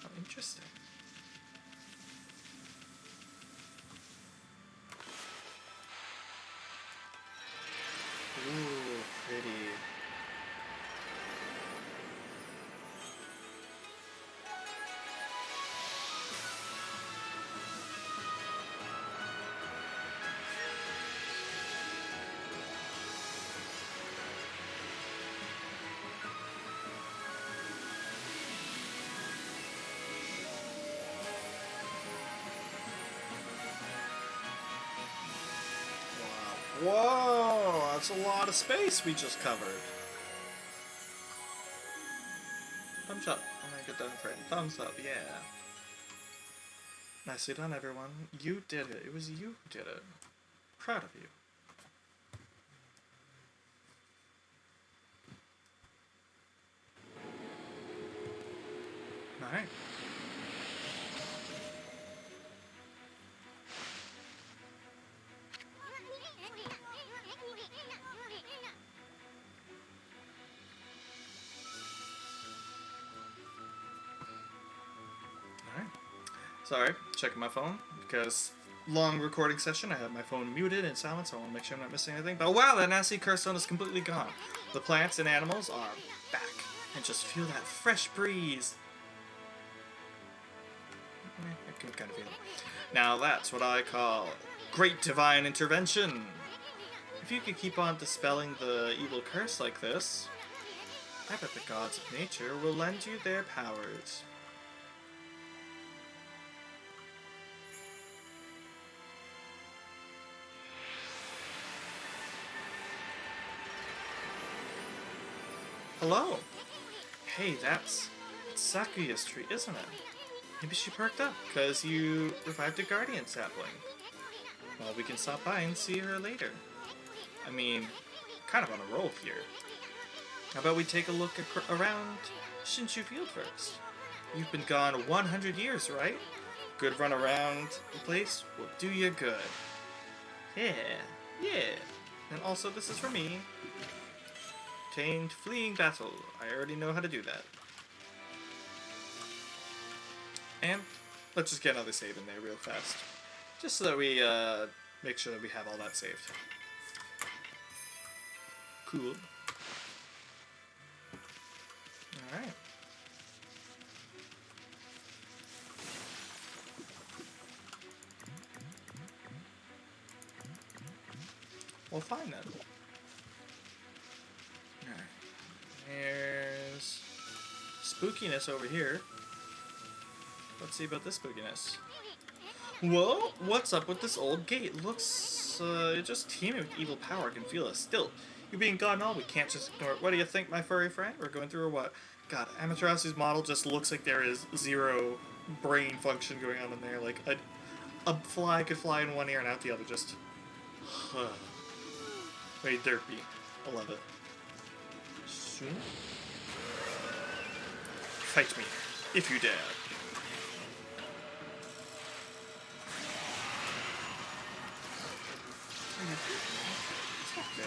How interesting. Ooh, pretty. Whoa, that's a lot of space we just covered. Thumbs up. I'm gonna get done for it. Thumbs up, yeah. Nicely done, everyone. You did it. It was you who did it. Proud of you. Alright. Sorry, checking my phone, because long recording session, I have my phone muted and silent, so I want to make sure I'm not missing anything. But wow, that nasty curse zone is completely gone. The plants and animals are back, and just feel that fresh breeze. I can kind of feel it. Now that's what I call great divine intervention. If you could keep on dispelling the evil curse like this, I bet the gods of nature will lend you their powers. Hello. Hey, that's Sakuya's tree, isn't it? Maybe she perked up because you revived a guardian sapling. Well, we can stop by and see her later. I mean, kind of on a roll here. How about we take a look around Shinshu Field first? You've been gone 100 years, right? Good run around the place will do you good. Yeah. And also, this is for me. Obtained fleeing battle. I already know how to do that. And let's just get another save in there real fast. Just so that we make sure that we have all that saved. Cool. Alright. Well, fine then. There's spookiness over here. Let's see about this spookiness. Whoa! What's up with this old gate? Looks, just teeming with evil power. I can feel it. Still, you being gone and all, we can't just ignore it. What do you think, my furry friend? We're going through or what? God, Amaterasu's model just looks like there is zero brain function going on in there. Like, a fly could fly in one ear and out the other. Just, very derpy. I love it. Fight me, if you dare. It's not fair.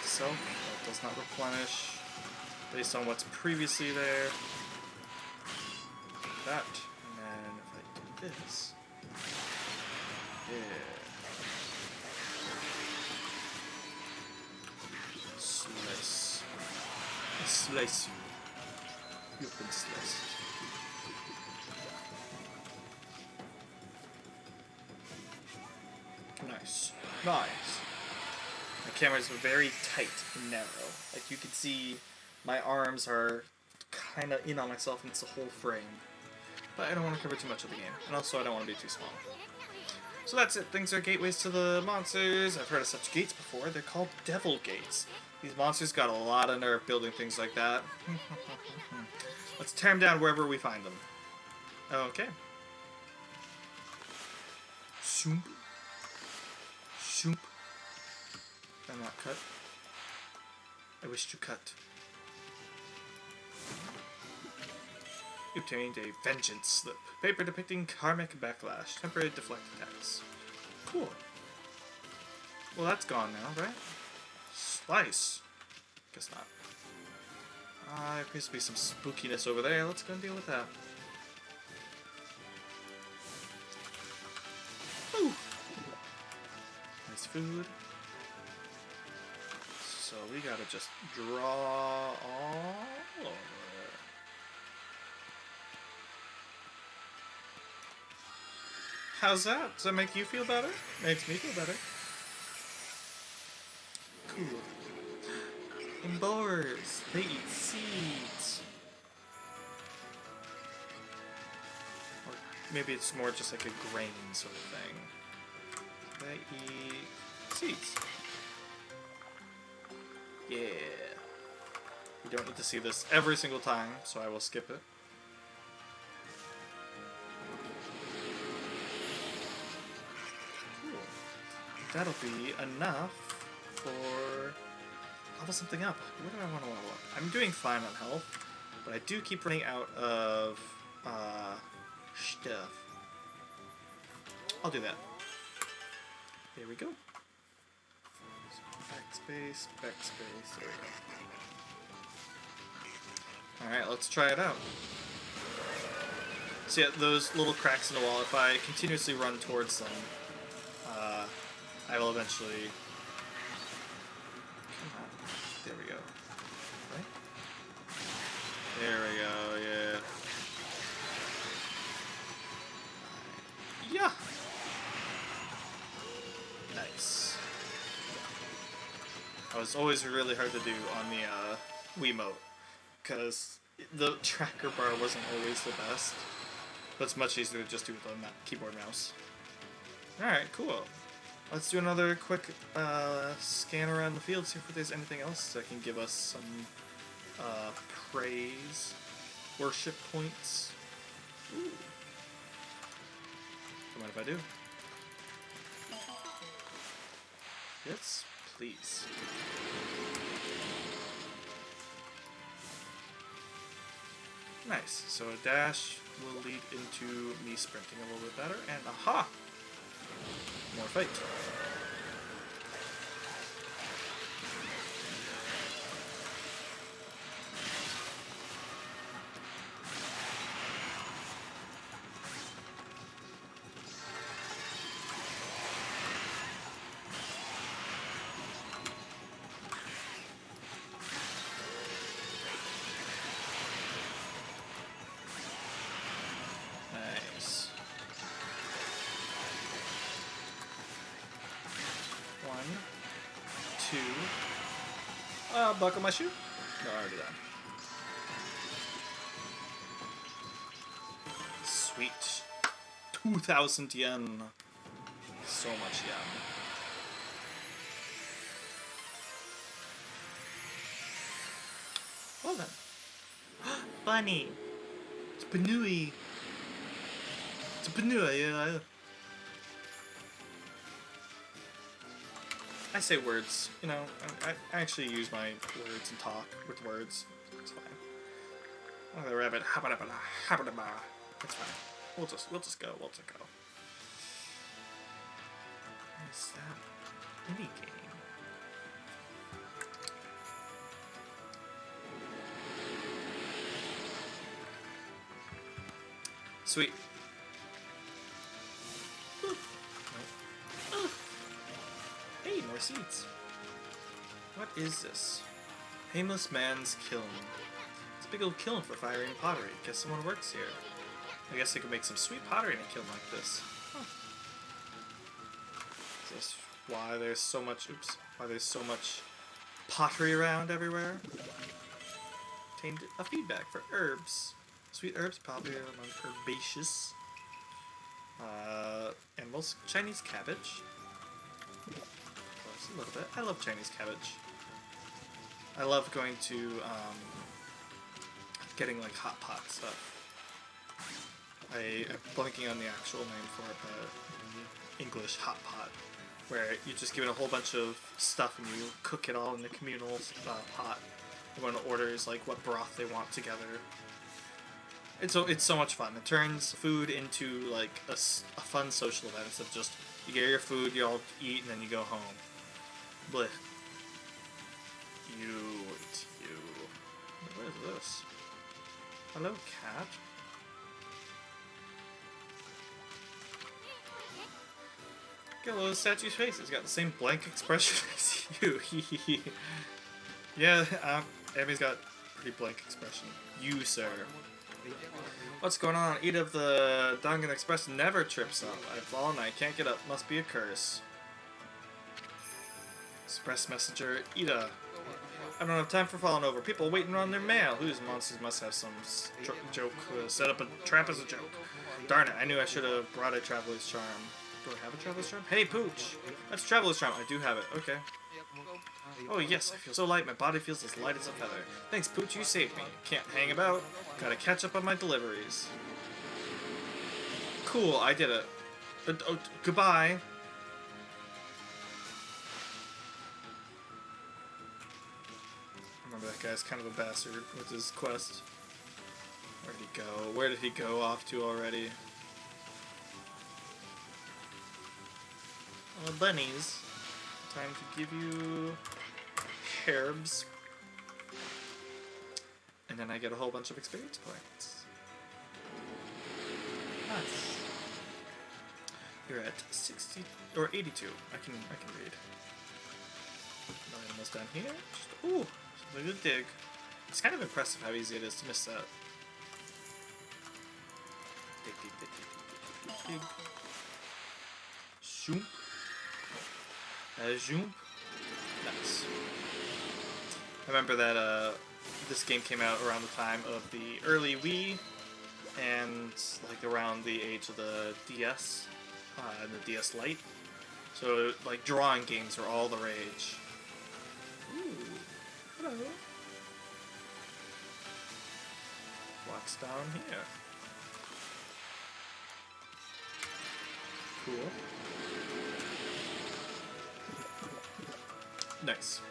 Itself, that does not replenish based on what's previously there. That, and then if I do this, yeah. Slice. I slice you. You've been sliced. Nice. Nice. My camera's very tight and narrow. Like you can see my arms are kind of in on myself and it's the whole frame. But I don't want to cover too much of the game. And also I don't want to be too small. So that's it. Things are gateways to the monsters. I've heard of such gates before. They're called devil gates. These monsters got a lot of nerve building things like that. Let's tear them down wherever we find them. Okay. Shoop. Shoop. I'm not cut. I wish to cut. You obtained a vengeance slip. Paper depicting karmic backlash. Temporary deflect attacks. Cool. Well, that's gone now, right? Slice. Guess not. There appears to be some spookiness over there. Let's go and deal with that. Ooh. Nice food. So we gotta just draw all over it. How's that? Does that make you feel better? Makes me feel better. Cool. And boars, they eat seeds. Or maybe it's more just like a grain sort of thing. They eat seeds. Yeah. You don't need to see this every single time, so I will skip it. Cool. That'll be enough for level something up. What do I want to level up? I'm doing fine on health, but I do keep running out of stuff. I'll do that. There we go. Backspace, backspace, there we go. Alright, let's try it out. So yeah, those little cracks in the wall, if I continuously run towards them, I will eventually... Come on. There we go. Right? There we go, yeah. Yeah! Nice. That was always really hard to do on the Wiimote, because the tracker bar wasn't always the best, but it's much easier to just do with the keyboard mouse. Alright, cool. Let's do another quick scan around the field, see if there's anything else that can give us some praise, worship points. Ooh. Don't mind if I do. Yes, please. Nice. So a dash will lead into me sprinting a little bit better, and aha! More fight. Nice. One, two. Buckle my shoe? No, I already done. Sweet. 2,000 yen. So much yen. Well then. Bunny. It's Banui. It's Banui, yeah. I say words, you know, I actually use my words and talk with words. It's fine. Oh, the rabbit, habba-dabba, habba-dabba. It's fine. We'll just go. We'll just go. What is that? Mini game. Sweet. Hey, more seeds. What is this? Painless Man's Kiln. It's a big old kiln for firing pottery. Guess someone works here. I guess they could make some sweet pottery in a kiln like this. Huh. Is this why there's so much pottery around everywhere. Obtained a feedback for herbs. Sweet herbs popular among herbaceous animals. Chinese cabbage. Just a little bit. I love Chinese cabbage. I love going to getting like hot pot stuff. I'm blanking on the actual name for it, but English hot pot, where you just give it a whole bunch of stuff and you cook it all in the communal pot. Everyone orders like what broth they want together. It's so much fun. It turns food into like a fun social event instead of just you get your food, you all eat, and then you go home. Blech. What is this? Hello, cat. Get a little statue's face. It's got the same blank expression as you. Yeah, Ami's got a pretty blank expression. You, sir. What's going on? Ida of the Dangan Express never trips up. I've fallen, I can't get up. Must be a curse. Express messenger, Ida. I don't have time for falling over. People waiting on their mail. Whose monsters must have some joke. Set up a trap as a joke. Darn it, I knew I should have brought a traveler's charm. Do I have a traveler's charm? Hey, Pooch! That's traveler's charm. I do have it. Okay. Oh yes, I feel so light. My body feels as light as a feather. Thanks, Pooch. You saved me. Can't hang about. Gotta catch up on my deliveries. Cool, I did it. But, oh, goodbye. Remember that guy's kind of a bastard with his quest. Where did he go? Where did he go off to already? Oh, bunnies. Time to give you herbs. And then I get a whole bunch of experience points. Nice. You're at 60 or 82. I can read. Almost down here. Just, ooh, something to dig. It's kind of impressive how easy it is to miss that. Dig, dig, dig, dig, dig, dig, dig. Shoop. Zoom. Nice. I remember that this game came out around the time of the early Wii, and like around the age of the DS and the DS Lite. So like drawing games were all the rage. Ooh, hello. What's down here? Cool. Nice.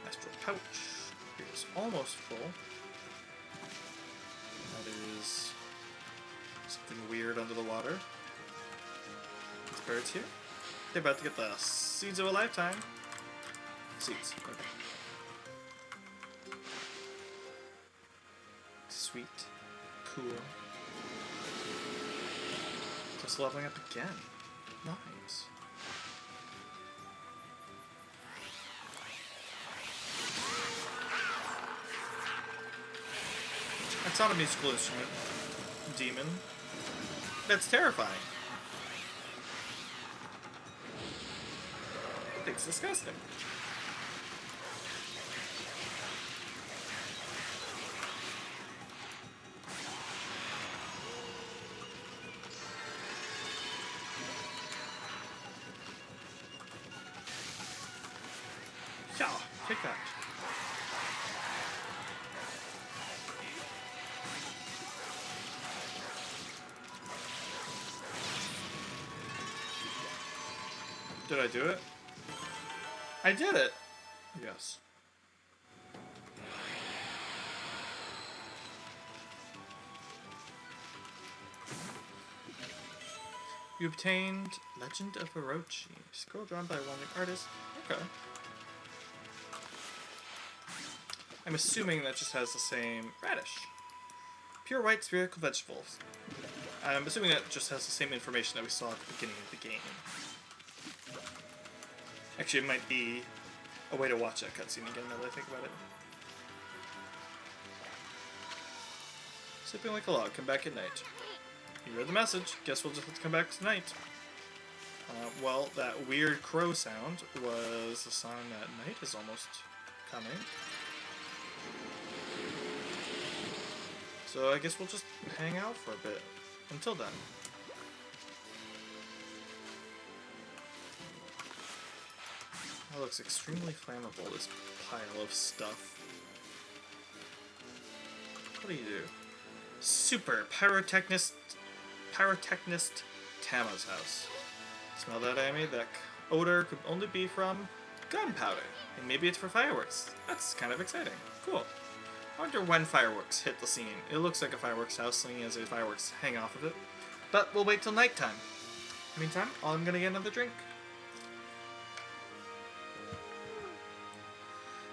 Astral pouch. Here's almost full. That is something weird under the water. These birds here. They're about to get the seeds of a lifetime. Seeds. Okay. Sweet. Cool. Just leveling up again. Nice. That's not a musical instrument, demon. That's terrifying. That thing's disgusting. Yeah, take that. Did I do it? I did it! Yes. You obtained Legend of Orochi. Scroll drawn by one artist. Okay. I'm assuming that just has the same radish. Pure white spherical vegetables. I'm assuming that just has the same information that we saw at the beginning of the game. Actually, it might be a way to watch that cutscene again now that I think about it. Sleeping like a log, come back at night. You read the message. Guess we'll just have to come back tonight. Well, that weird crow sound was a sign that night is almost coming. So I guess we'll just hang out for a bit. Until then. That looks extremely flammable, this pile of stuff. What do you do? Super Pyrotechnist Tama's house. Smell that, Amy? That odor could only be from gunpowder. And maybe it's for fireworks. That's kind of exciting. Cool. I wonder when fireworks hit the scene. It looks like a fireworks house, seeing as there's fireworks hang off of it. But we'll wait till nighttime. Meantime, I'm gonna get another drink.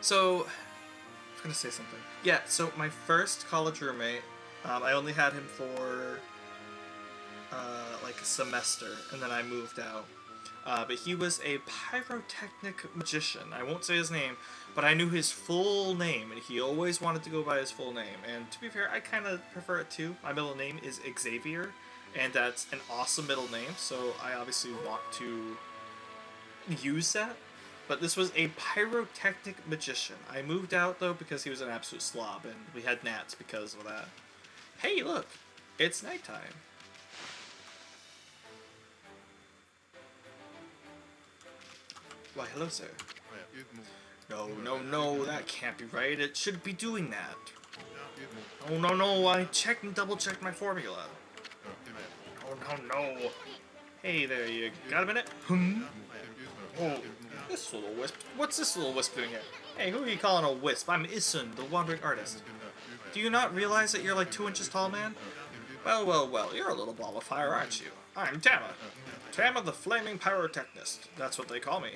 So, I was gonna say something. Yeah, so my first college roommate, I only had him for like a semester, and then I moved out. But he was a pyrotechnic magician. I won't say his name, but I knew his full name, and he always wanted to go by his full name. And to be fair, I kind of prefer it too. My middle name is Xavier, and that's an awesome middle name, so I obviously want to use that. But this was a pyrotechnic magician. I moved out, though, because he was an absolute slob, and we had gnats because of that. Hey, look! It's nighttime. Why, hello, sir. No, that can't be right. It shouldn't be doing that. Oh, no, I checked and double-checked my formula. Oh, no. Hey there, you got a minute? Oh, this little wisp. What's this little wisp doing here? Hey, who are you calling a wisp? I'm S.E.N, the wandering artist. Do you not realize that you're like 2 inches tall, man? Well, you're a little ball of fire, aren't you? I'm Tama. Tama the Flaming Pyrotechnist. That's what they call me.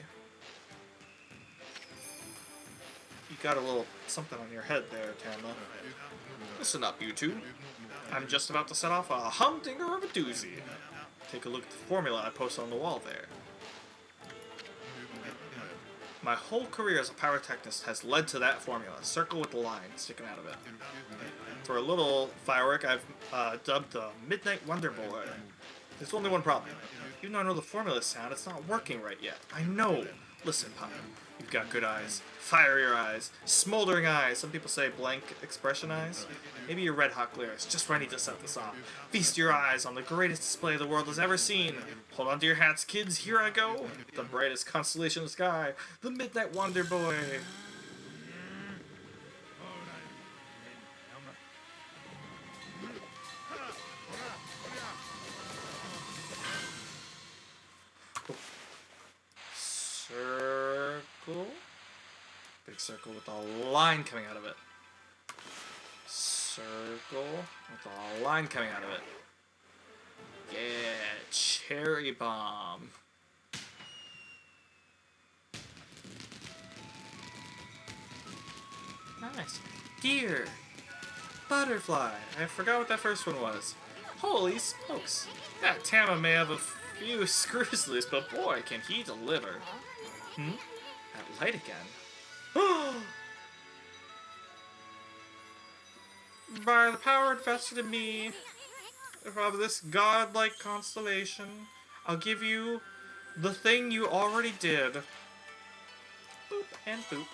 You got a little something on your head there, Tama. Listen up, you two. I'm just about to set off a humdinger of a doozy. Take a look at the formula I posted on the wall there. My whole career as a pyrotechnist has led to that formula, circle with the line sticking out of it. For a little firework, I've dubbed the Midnight Wonder Boy. There's only one problem. Even though I know the formula sound, it's not working right yet. I know. Listen, Pop, you've got good eyes, fiery eyes, smoldering eyes. Some people say blank expression eyes. Maybe your red-hot glare is just ready to set this off. Feast your eyes on the greatest display the world has ever seen. Hold on to your hats, kids. Here I go. The brightest constellation in the sky. The Midnight Wonder Boy. Circle. Big circle with a line coming out of it. Circle with a line coming out of it. Yeah, cherry bomb. Nice. Deer. Butterfly. I forgot what that first one was. Holy smokes. That Tama may have a few screws loose, but boy, can he deliver. That light again. By the power invested in me, of this godlike constellation, I'll give you the thing you already did. Boop and boop.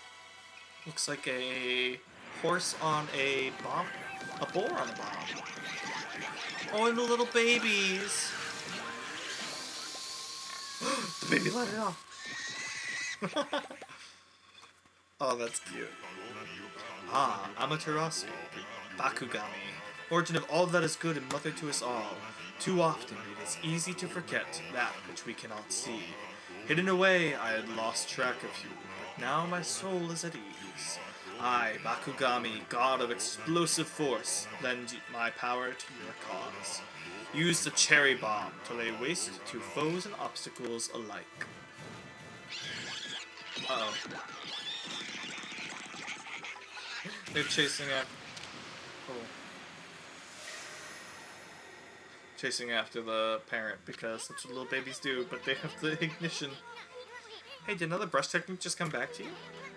Looks like a horse on a bomb. A boar on a bomb. Oh, and the little babies. The baby let it off. Oh, that's cute. Amaterasu, Bakugami, origin of all that is good and mother to us all. Too often it is easy to forget that which we cannot see. Hidden away, I had lost track of you, but now my soul is at ease. I, Bakugami, god of explosive force, lend my power to your cause. Use the cherry bomb to lay waste to foes and obstacles alike. Uh-oh. They're chasing after the parent because that's what little babies do, but they have the ignition. Hey, did another brush technique just come back to you?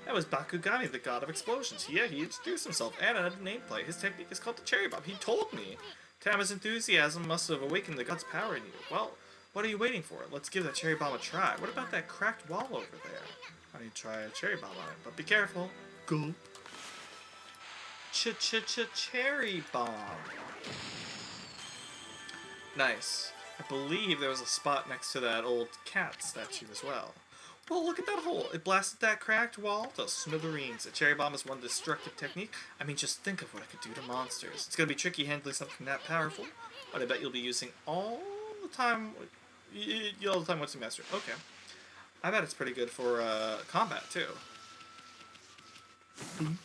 That was Bakugami, the god of explosions. Yeah, he introduced himself and had a nameplate. His technique is called the cherry bomb. He told me. Tama's enthusiasm must have awakened the god's power in you. Well, What are you waiting for? Let's give that cherry bomb a try. What about that cracked wall over there? I need to try a cherry bomb on it, but be careful. Gulp. Cherry bomb. Nice. I believe there was a spot next to that old cat statue as well. Well, look at that hole. It blasted that cracked wall to smithereens. A cherry bomb is one destructive technique. I mean, just think of what it could do to monsters. It's gonna be tricky handling something that powerful, but I bet you'll be using all the time once you master it. Okay. I bet it's pretty good for combat, too. Boop.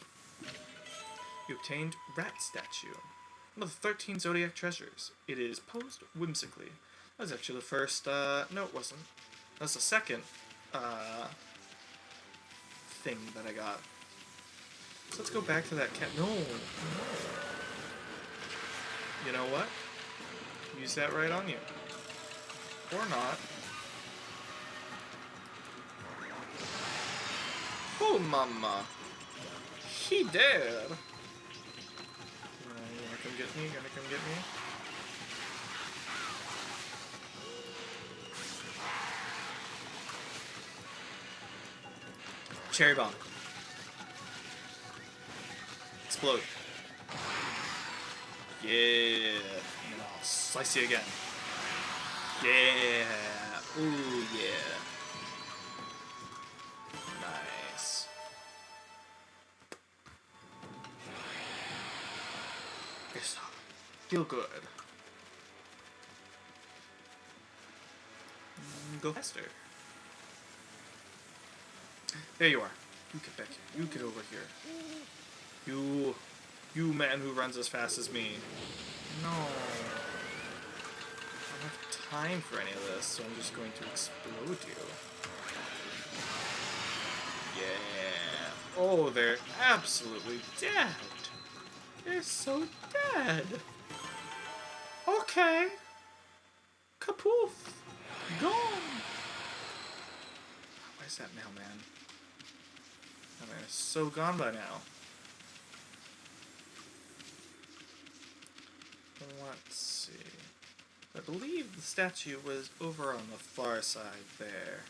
You obtained Rat Statue. One of the 13 Zodiac treasures. It is posed whimsically. That was actually the first, no it wasn't. That was the second, thing that I got. So let's go back to that cat. No! You know what? Use that right on you. Or not. Oh, mama! He dead! You wanna come get me? You gonna come get me? Cherry bomb. Explode. Yeah. And I'll slice you again. Yeah. Ooh, yeah. Nice. Yes. Feel good. Go faster. There you are. You get back here. You get over here. You man who runs as fast as me. No. I don't have time for any of this, so I'm just going to explode you. Yeah. Oh, they're absolutely dead. They're so dead. Okay. Kapoof. Gone. Where's that mailman? That man is so gone by now. Let's see. I believe the statue was over on the far side there.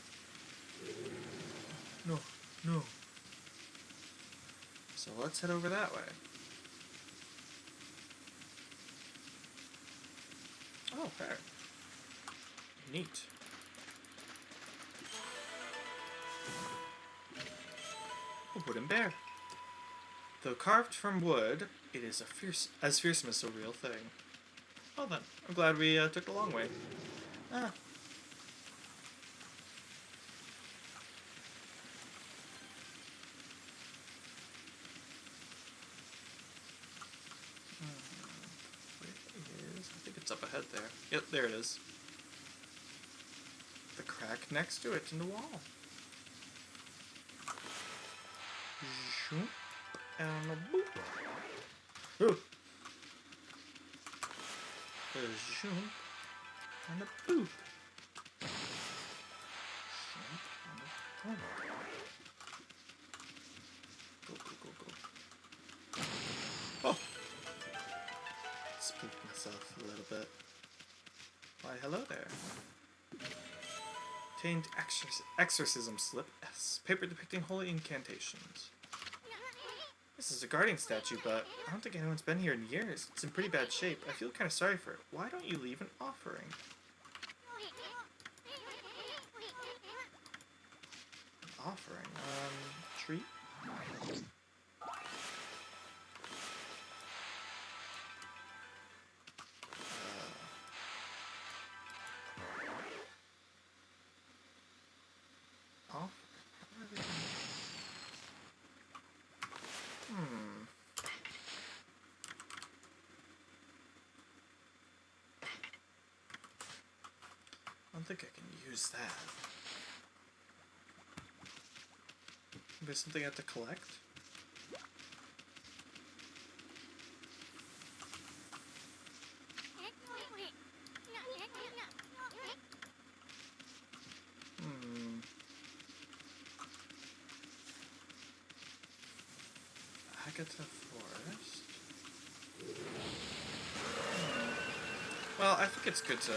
No, no. So let's head over that way. Oh, fair. Neat. A wooden bear. Though carved from wood, it is as fearsome as a real thing. Well then, I'm glad we took the long way. Ah. Where is? I think it's up ahead there. Yep, there it is. The crack next to it in the wall. Shoop, and a boop. Ooh. A zoom and a boop. Zoom and a boop. Go, go, go, go. Oh! Spooked myself a little bit. Why, hello there. Obtained exorcism slip S. Paper depicting holy incantations. This is a guardian statue, but I don't think anyone's been here in years. It's in pretty bad shape. I feel kind of sorry for it. Why don't you leave an offering? An offering? Treat? I don't think I can use that. There's something I have to collect? Agata Forest? Well, I think it's good to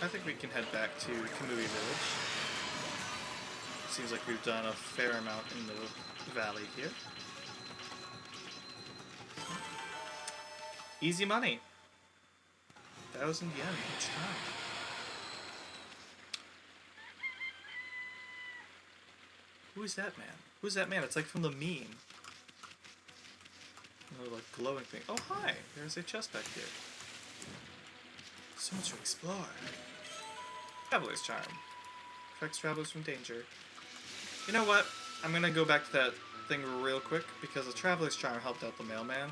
I think we can head back to Kamui Village. Seems like we've done a fair amount in the valley here. Easy money. 1,000 yen each time. Who is that man? Who's that man? It's like from the meme. Another like glowing thing. Oh hi! There's a chest back here. So much to explore. Traveler's Charm. Protects travelers from danger. You know what? I'm gonna go back to that thing real quick because the Traveler's Charm helped out the mailman.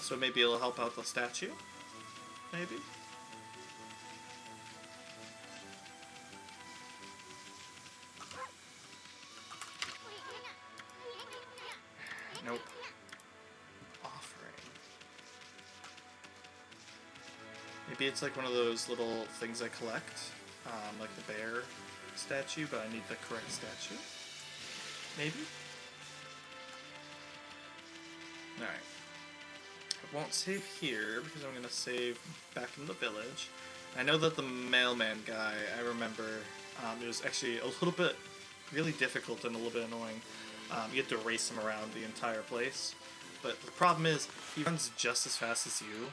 So maybe it'll help out the statue? Maybe? Nope. Offering. Maybe it's like one of those little things I collect. Like the bear statue, but I need the correct statue. Maybe? Alright. I won't save here because I'm going to save back in the village. I know that the mailman guy, I remember, it was actually a little bit really difficult and a little bit annoying. You had to race him around the entire place. But the problem is, he runs just as fast as you.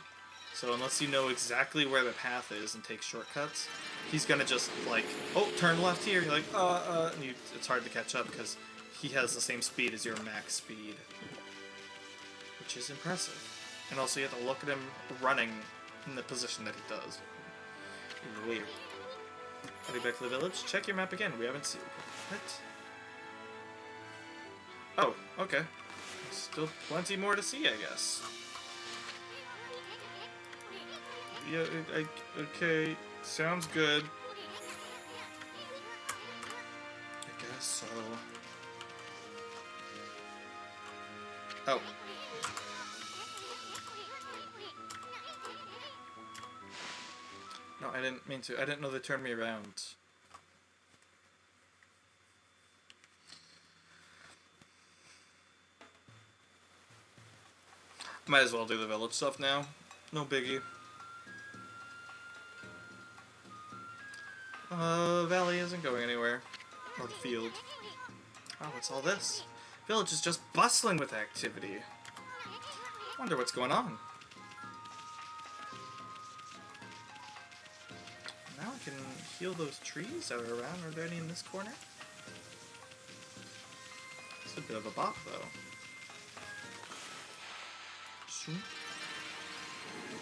So unless you know exactly where the path is and take shortcuts, he's gonna just like, oh, turn left here. You're like, and it's hard to catch up because he has the same speed as your max speed, which is impressive. And also, you have to look at him running in the position that he does. Weird. Heading back to the village. Check your map again. We haven't seen what. Oh, okay. Still plenty more to see, I guess. Yeah, okay, sounds good. I guess so. Oh. No, I didn't mean to. I didn't know they turned me around. Might as well do the village stuff now. No biggie. Valley isn't going anywhere. Or the field. Oh, what's all this? Village is just bustling with activity. Wonder what's going on. Now I can heal those trees that are around. Are there any in this corner? It's a bit of a bop, though. Shoot.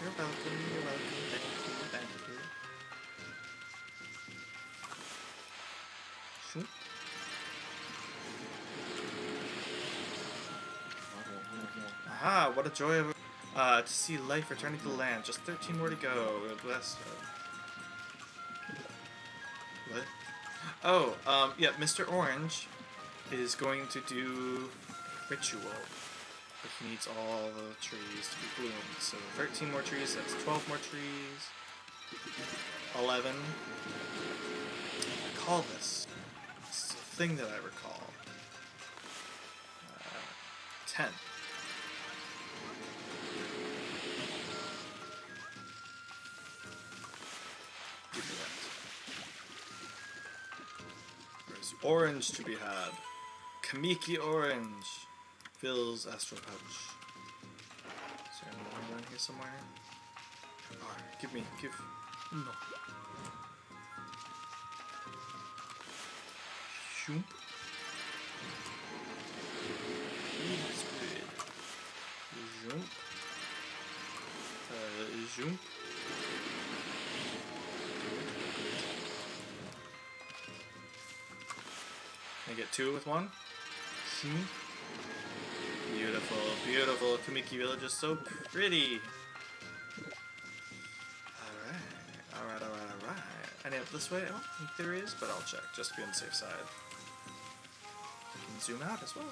You're welcome, you're welcome. Thank you, thank you. Shoot. Aha, what a joy of to see life returning to the land. Just 13 more to go. Bless. What? Oh, yeah, Mr. Orange is going to do a ritual. But he needs all the trees to be bloomed. So 13 more trees, that's 12 more trees. 11. I recall this. This is a thing that I recall. 10. Give me that. There's orange to be had. Kamiki orange. Phil's astral pouch. Is there another one here somewhere? Alright, give. No. Shoop. That's good. Jump. Jump. Can I get two with one? Shoop. Beautiful, beautiful. Kamiki Village is so pretty. Alright. Any up this way? I don't think there is, but I'll check just to be on the safe side. I can zoom out as well.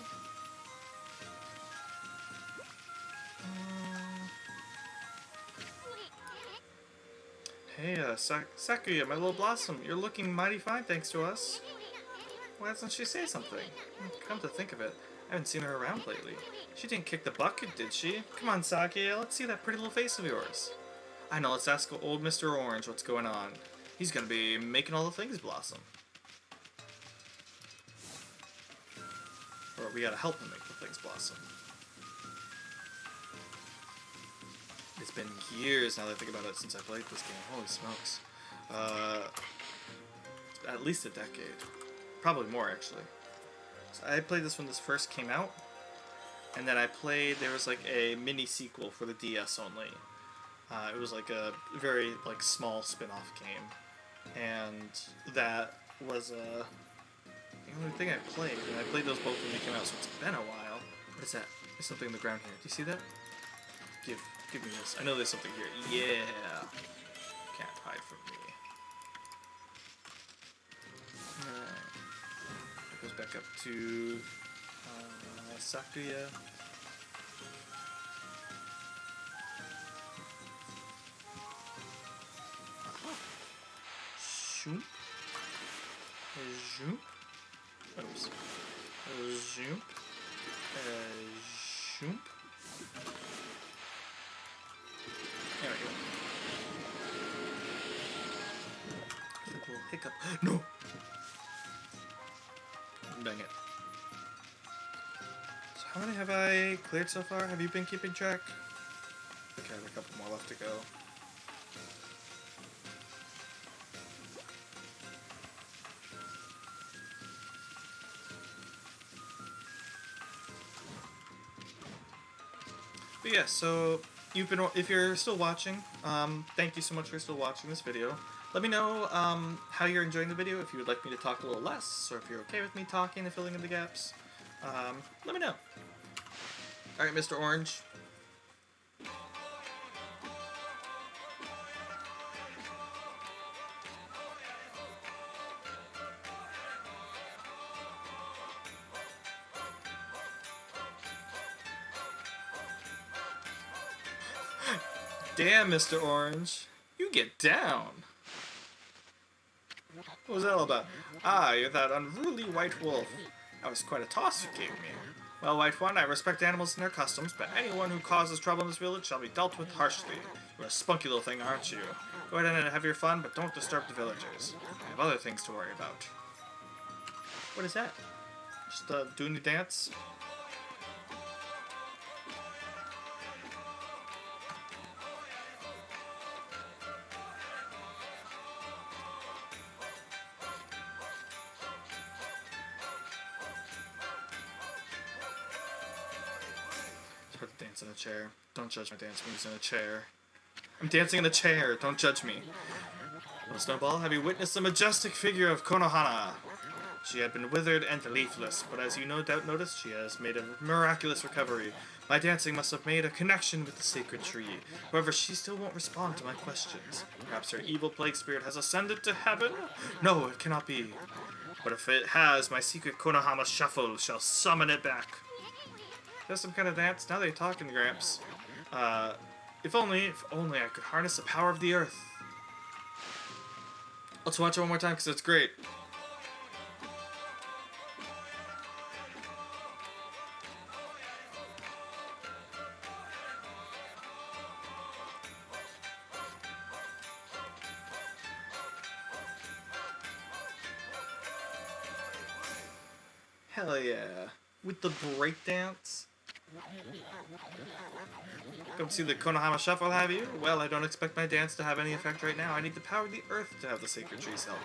Hey, Sakuya, my little blossom, you're looking mighty fine thanks to us. Why doesn't she say something? Come to think of it, I haven't seen her around lately. She didn't kick the bucket, did she? Come on, Sakuya, let's see that pretty little face of yours. I know, let's ask old Mr. Orange what's going on. He's gonna be making all the things blossom. Or we gotta help him make the things blossom. It's been years now that I think about it since I played this game. Holy smokes. At least a decade. Probably more, actually. So I played this when this first came out. And then I played, there was like a mini sequel for the DS only. It was like a very like small spin-off game. And that was the only thing I played. And I played those both when they came out, so it's been a while. What is that? There's something on the ground here. Do you see that? Give me this. I know there's something here. Yeah. Can't hide from me. Alright. It goes back up to Sakuya. Shoop. Zoop. Oops. Zoop. Zoop. There we go. Like a little hiccup. No! Dang it. So how many have I cleared so far? Have you been keeping track? Okay, I have a couple more left to go. But yeah, so if you're still watching, thank you so much for still watching this video. Let me know how you're enjoying the video, if you would like me to talk a little less, or if you're okay with me talking and filling in the gaps. Let me know. Alright, Mr. Orange. Damn, Mr. Orange. You get down. What was that all about? Ah, you're that unruly white wolf. That was quite a toss you gave me. Well, White One, I respect animals and their customs, but anyone who causes trouble in this village shall be dealt with harshly. You're a spunky little thing, aren't you? Go ahead and have your fun, but don't disturb the villagers. I have other things to worry about. What is that? Just doing the dance? Dance in a chair. Don't judge my dance moves in a chair. I'm dancing in a chair. Don't judge me. Well, Snowball, have you witnessed the majestic figure of Konohana? She had been withered and leafless, but as you no doubt noticed, she has made a miraculous recovery. My dancing must have made a connection with the sacred tree. However, she still won't respond to my questions. Perhaps her evil plague spirit has ascended to heaven? No, it cannot be. But if it has, my secret Konohama Shuffle shall summon it back. There's some kind of dance. Now they're talking, Gramps. If only I could harness the power of the earth. Let's watch it one more time because it's great. Hell yeah. With the breakdance. Come see the Konohama Shuffle, have you? Well, I don't expect my dance to have any effect right now. I need the power of the earth to have the sacred trees help.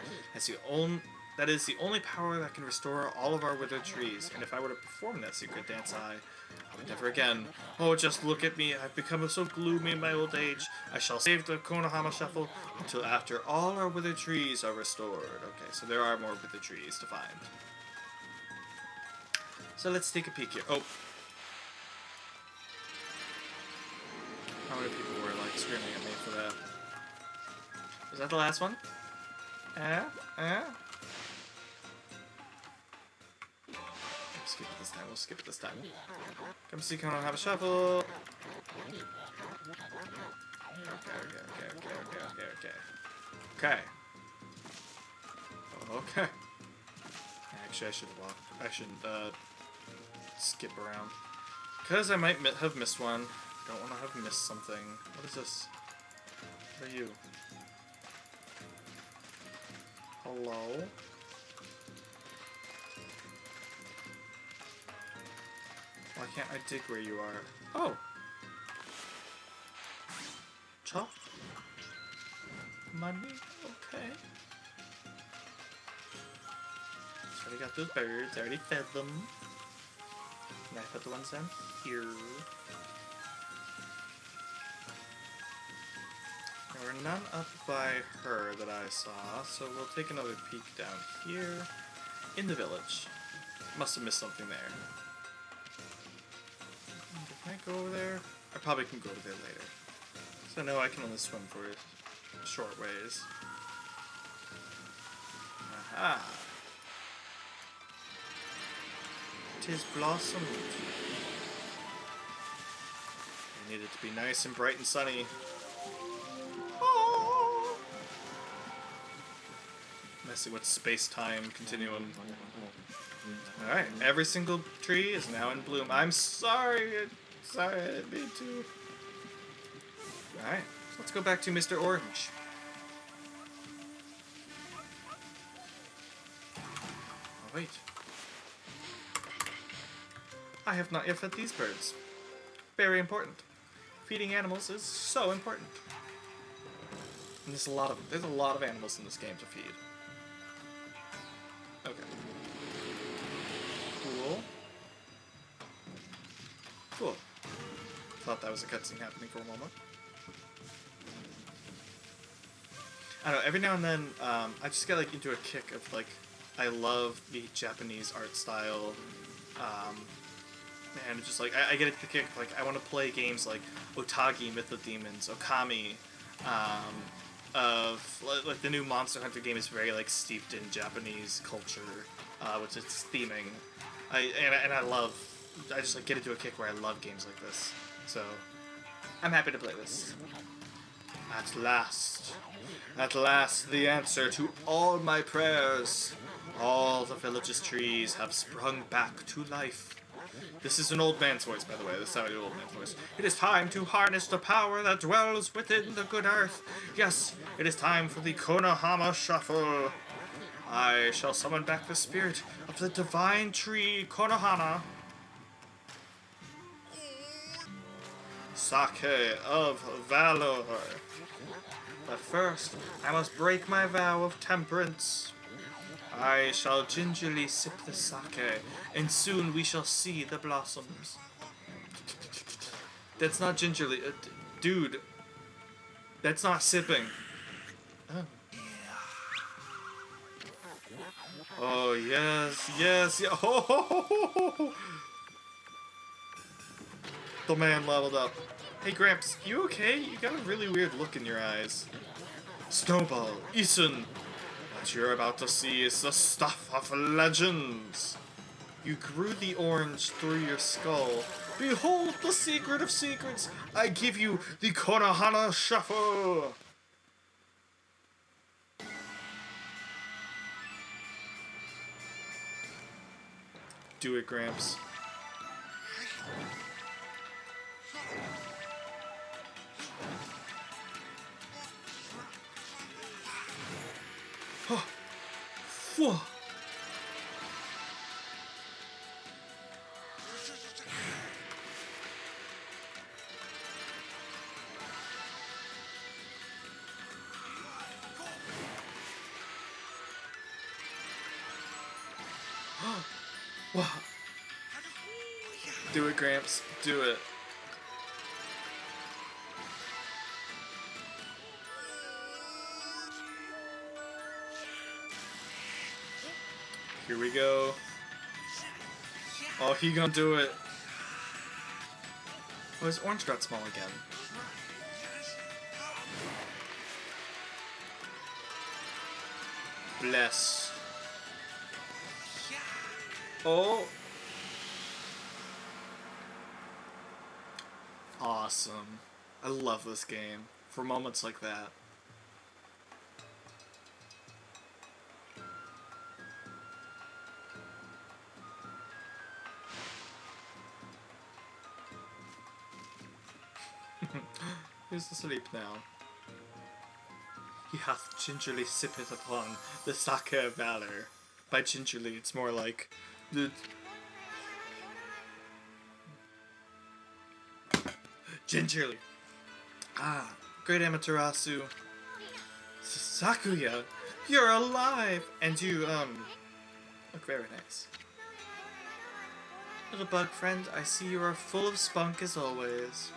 That is the only power that can restore all of our withered trees. And if I were to perform that secret dance, I would never again. Oh, just look at me. I've become so gloomy in my old age. I shall save the Konohama Shuffle until after all our withered trees are restored. Okay, so there are more withered trees to find. So let's take a peek here. Oh. How many people were like screaming at me for that? Was that the last one? We'll skip it this time. We'll skip it this time. Come see Konohama Shuffle. Okay. Okay. Actually, I should walk. I shouldn't skip around. Because I might have missed one. Don't want to have missed something. What is this? What are you? Hello? Why can't I dig where you are? Oh! Chop? Money? Okay. So I already got those birds. I already fed them. And I put the ones down here. There were none up by her that I saw, so we'll take another peek down here in the village. Must have missed something there. Can I go over there? I probably can go over there later. So no, I can only swim for short ways. Aha! 'Tis blossomed. I need it to be nice and bright and sunny. Oh! Messing with space-time continuum. Alright, every single tree is now in bloom. I'm sorry, I didn't mean to. Alright, so let's go back to Mr. Orange. Oh, wait. I have not yet fed these birds. Very important. Feeding animals is so important. And there's a lot of animals in this game to feed. Okay. Cool. Cool. Thought that was a cutscene happening for a moment. I don't know, every now and then, I just get like into a kick of like, I love the Japanese art style, and just like, I get into the kick of like, I want to play games like Otagi, Myth of Demons, Okami, of, like the new Monster Hunter game is very like steeped in Japanese culture, with its theming, I just like get into a kick where I love games like this, so I'm happy to play this. At last, the answer to all my prayers. All the village's trees have sprung back to life. This is an old man's voice, by the way. This is how I do old man's voice. It is time to harness the power that dwells within the good earth. Yes, it is time for the Konohama Shuffle. I shall summon back the spirit of the divine tree Konohana. Sake of valor. But first, I must break my vow of temperance. I shall gingerly sip the sake, and soon we shall see the blossoms. That's not gingerly. Dude. That's not sipping. Oh. Oh, yes, yes, yeah. Oh, ho, ho, ho, ho. The man leveled up. Hey, Gramps, you okay? You got a really weird look in your eyes. Snowball, S.E.N, what you're about to see is the stuff of legends. You grew the orange through your skull. Behold the secret of secrets. I give you the Konohama Shuffle. Do it, Gramps. Whoa. Wow. Do it, Gramps. Do it. Here we go. Oh, he gonna do it. Oh, his orange got small again. Bless. Oh. Awesome. I love this game for moments like that. He's asleep now. he hath gingerly sippeth upon the sake of valor. By gingerly, it's more like the gingerly. Ah, great Amaterasu. Sakuya, you're alive! And you, look very nice. Little bug friend, I see you are full of spunk as always.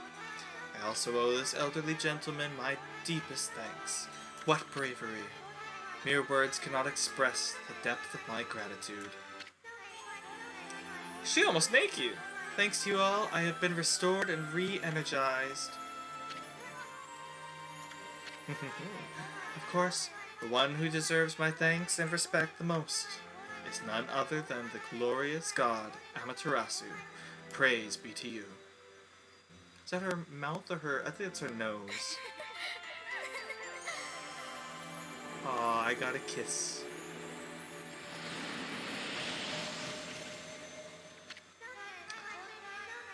I also owe this elderly gentleman my deepest thanks. What bravery! Mere words cannot express the depth of my gratitude. She almost naked! Thanks to you all, I have been restored and re-energized. Of course, the one who deserves my thanks and respect the most is none other than the glorious god Amaterasu. Praise be to you. Is that her mouth or her... I think it's her nose. Aw, I got a kiss.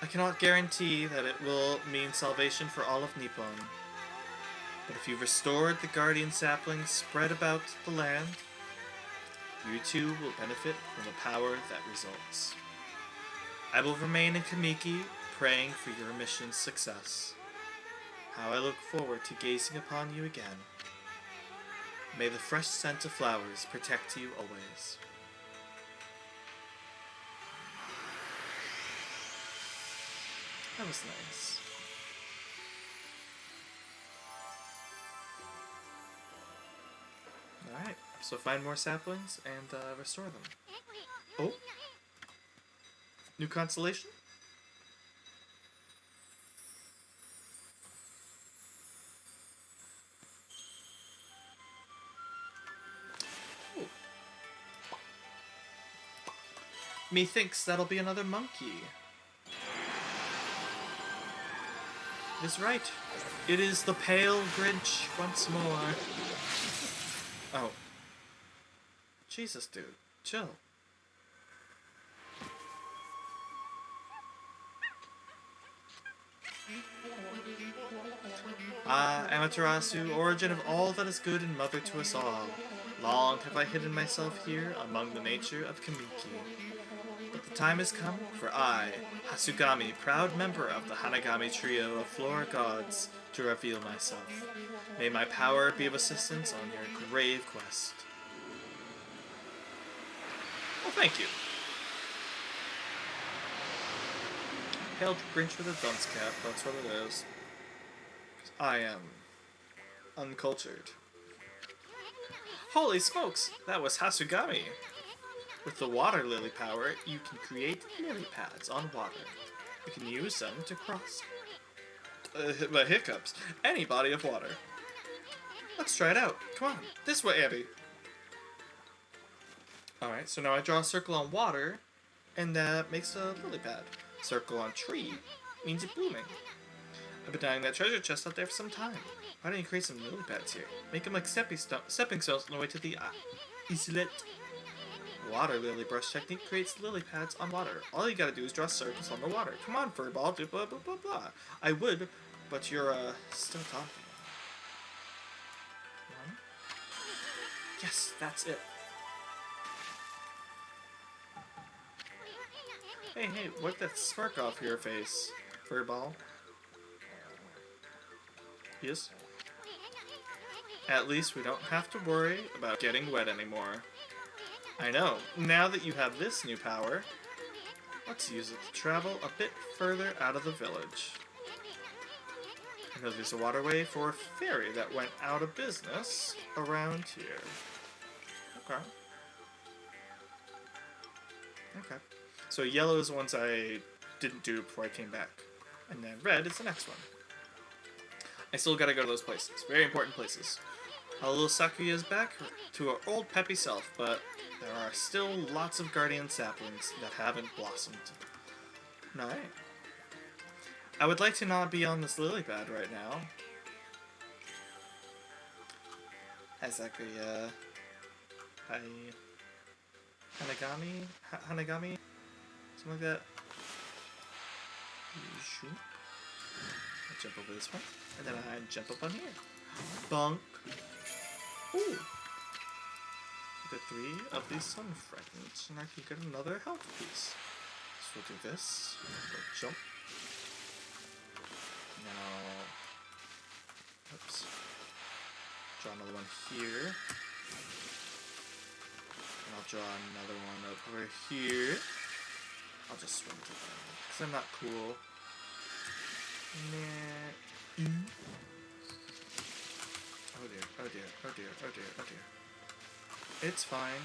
I cannot guarantee that it will mean salvation for all of Nippon. But if you've restored the guardian saplings spread about the land, you too will benefit from the power that results. I will remain in Kamiki, praying for your mission's success. How I look forward to gazing upon you again. May the fresh scent of flowers protect you always. That was nice. Alright, so find more saplings and restore them. Oh! New constellation? Ooh. Methinks that'll be another monkey. That's right. It is the pale Grinch once more. Oh. Jesus, dude. Chill. Ah, Amaterasu, origin of all that is good and mother to us all. Long have I hidden myself here among the nature of Kamiki. But the time has come for I, Hasugami, proud member of the Hanagami trio of flora gods, to reveal myself. May my power be of assistance on your grave quest. Well, thank you. Hailed Grinch with a dunce cap, that's what it is. I am uncultured. Holy smokes, that was Hasugami! With the water lily power, you can create lily pads on water. You can use them to cross the hiccups, any body of water. Let's try it out. Come on, this way, Abby. Alright, so now I draw a circle on water, and that makes a lily pad. Circle on tree means it's blooming. I've been eyeing that treasure chest out there for some time. Why don't you create some lily pads here? Make them like stepping stones on the way to the islet. Water lily brush technique creates lily pads on water. All you gotta do is draw circles on the water. Come on, furball, do blah blah blah blah. I would, but you're still talking. One. Yes, that's it. Hey, wipe that smirk off your face, furball. Yes? At least we don't have to worry about getting wet anymore. I know, now that you have this new power, let's use it to travel a bit further out of the village. I know there's a waterway for a ferry that went out of business around here. Okay. Okay. So yellow is the ones I didn't do before I came back. And then red is the next one. I still gotta go to those places. Very important places. Our little Sakuya is back to her old peppy self, but there are still lots of guardian saplings that haven't blossomed. Alright. I would like to not be on this lily pad right now. Hi, Sakuya. Hi. Hanagami? Something like that. I jump over this one, and then I jump up on here. Bonk. Ooh! Get 3 of these sun fragments, and I can get another health piece. So we'll do this. We'll jump. And then I'll... Oops. Draw another one here. And I'll draw another one over here. I'll just swim to them, because I'm not cool. Nah. Oh dear, oh dear, oh dear, oh dear, oh dear. It's fine.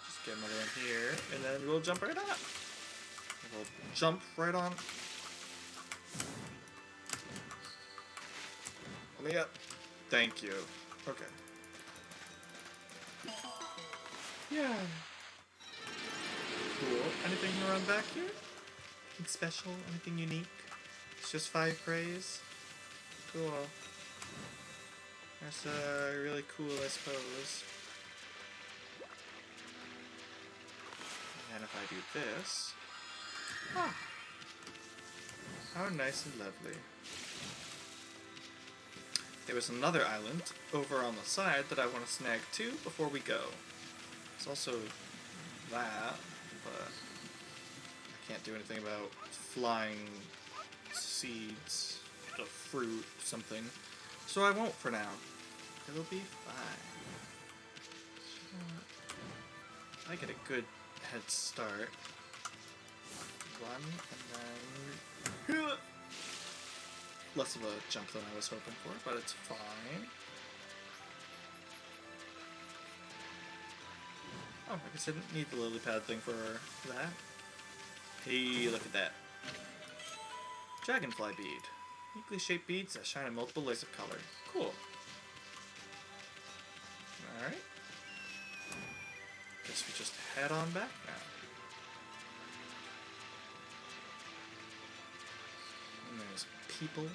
Just get another one here, and then we'll jump right on. We'll jump right on. Let me up. Thank you. Okay. Yeah. Cool. Anything around back here? Anything special? Anything unique? It's just 5 praise. Cool. That's really cool, I suppose. And if I do this... Ah! How nice and lovely. There was another island over on the side that I want to snag too before we go. There's also that, but I can't do anything about flying seeds, a fruit, something. So I won't for now. It'll be fine. I get a good head start. 1, and then... Less of a jump than I was hoping for, but it's fine. Oh, I guess I didn't need the lily pad thing for that. Hey, look at that. Dragonfly bead. Uniquely shaped beads that shine in multiple layers of color. Cool. Alright. Guess we just head on back now. And there's people.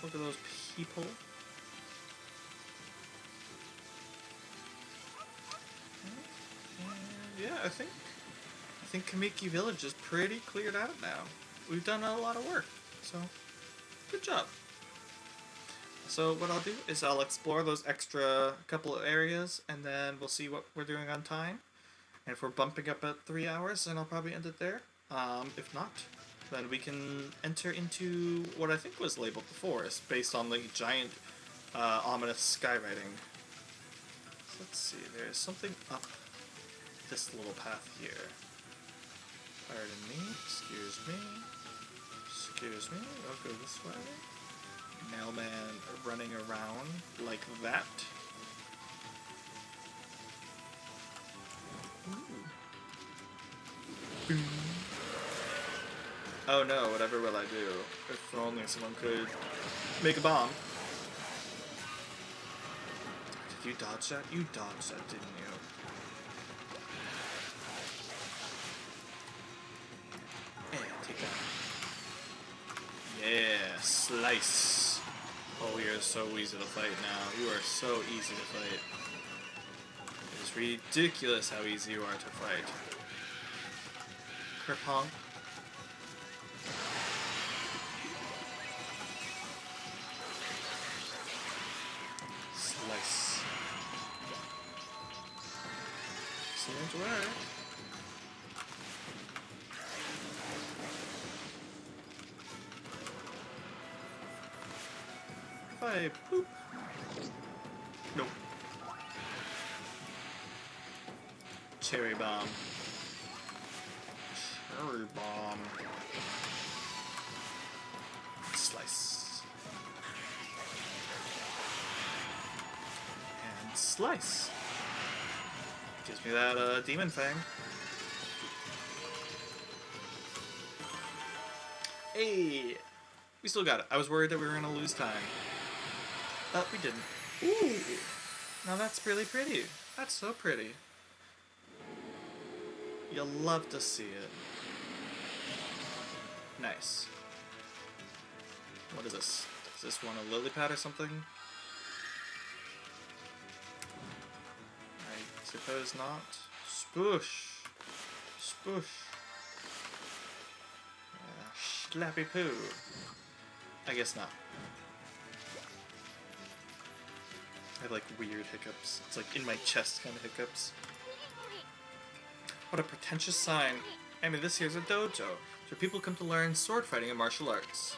Look at those people. Yeah, I think Kamiki Village is pretty cleared out now. We've done a lot of work, so good job. So what I'll do is I'll explore those extra couple of areas, and then we'll see what we're doing on time. And if we're bumping up at 3 hours, then I'll probably end it there. If not, then we can enter into what I think was labeled the forest, based on the giant, ominous skywriting. So let's see, there's something up this little path here. Pardon me, excuse me, excuse me, I'll go this way. Mailman running around like that. Ooh. Boom. Oh no, whatever will I do? If only someone could make a bomb. Did you dodge that? You dodged that, didn't you? Yeah, take that. Yeah, slice. Oh, you're so easy to fight now. You are so easy to fight. It is ridiculous how easy you are to fight. Kerpong. Slice. Seems to work. If I poop. Nope. Cherry bomb. Cherry bomb. Slice. And slice. Gives me that demon fang. Hey! We still got it. I was worried that we were gonna lose time. But we didn't. Ooh! Now that's really pretty. That's so pretty. You'll love to see it. Nice. What is this? Is this one a lily pad or something? I suppose not. Spoosh! Spoosh! Slappy poo. I guess not. have like weird hiccups. It's like in my chest kind of hiccups. What a pretentious sign. I mean, this here's a dojo, where people come to learn sword fighting and martial arts.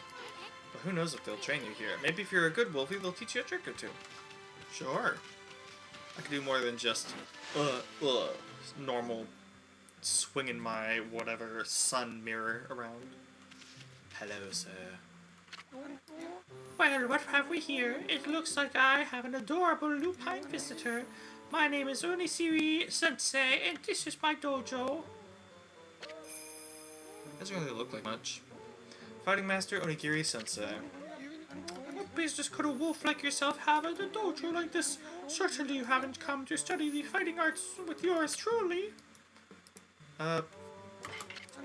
But who knows if they'll train you here. Maybe if you're a good wolfie, they'll teach you a trick or two. Sure. I can do more than just, normal swinging my whatever sun mirror around. Hello, sir. Well, what have we here? It looks like I have an adorable lupine visitor. My name is Onisiri Sensei, and this is my dojo. Doesn't really look like much. Fighting Master Onigiri Sensei. What business could a wolf like yourself have at a dojo like this? Certainly you haven't come to study the fighting arts with yours truly.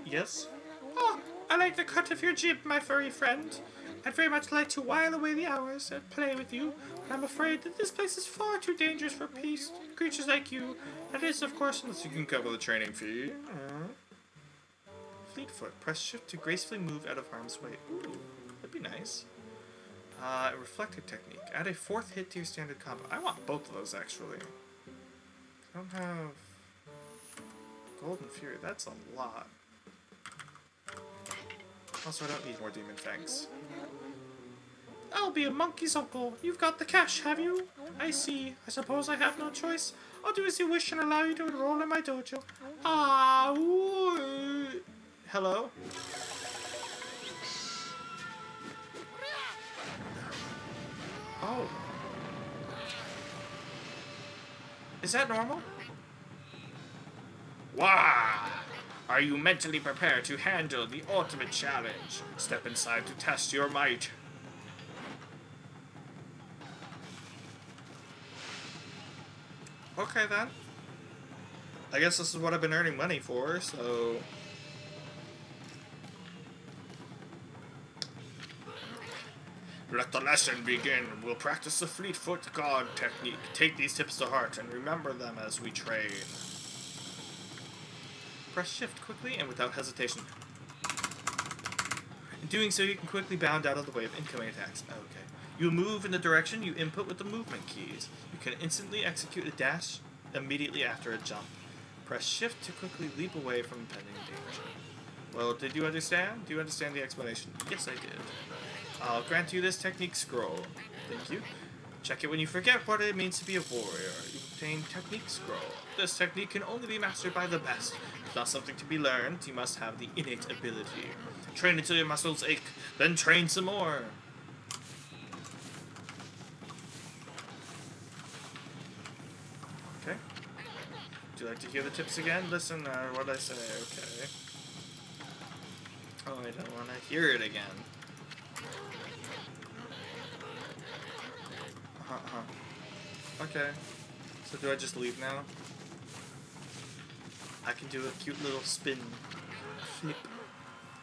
Yes? Oh, I like the cut of your jib, my furry friend. I'd very much like to while away the hours and play with you, but I'm afraid that this place is far too dangerous for creatures like you. That is, of course, unless You can cover the training fee. Fleetfoot. Press shift to gracefully move out of harm's way. Ooh, that'd be nice. Reflector technique. Add a 4th hit to your standard combo. I want both of those, actually. I don't have Golden Fury. That's a lot. Also, I don't need more Demon Fangs. I'll be a monkey's uncle. You've got the cash, have you? I see. I suppose I have no choice. I'll do as you wish and allow you to enroll in my dojo. Ah, ooh. Hello? Oh. Is that normal? Wow! Are you mentally prepared to handle the ultimate challenge? Step inside to test your might. Okay then. I guess this is what I've been earning money for, so... Let the lesson begin. We'll practice the Fleetfoot Guard technique. Take these tips to heart and remember them as we train. Press shift quickly and without hesitation. In doing so, you can quickly bound out of the way of incoming attacks. Okay. You move in the direction you input with the movement keys. You can instantly execute a dash immediately after a jump. Press shift to quickly leap away from impending danger. Well, did you understand? Do you understand the explanation? Yes, I did. I'll grant you this technique scroll. Thank you. Check it when you forget what it means to be a warrior. You obtain technique scroll. This technique can only be mastered by the best. It's not something to be learned. You must have the innate ability. Train until your muscles ache, then train some more. Okay. Would you like to hear the tips again? Listen, what did I say? Okay. Oh, I don't want to hear it again. Okay. So do I just leave now? I can do a cute little spin. Flip.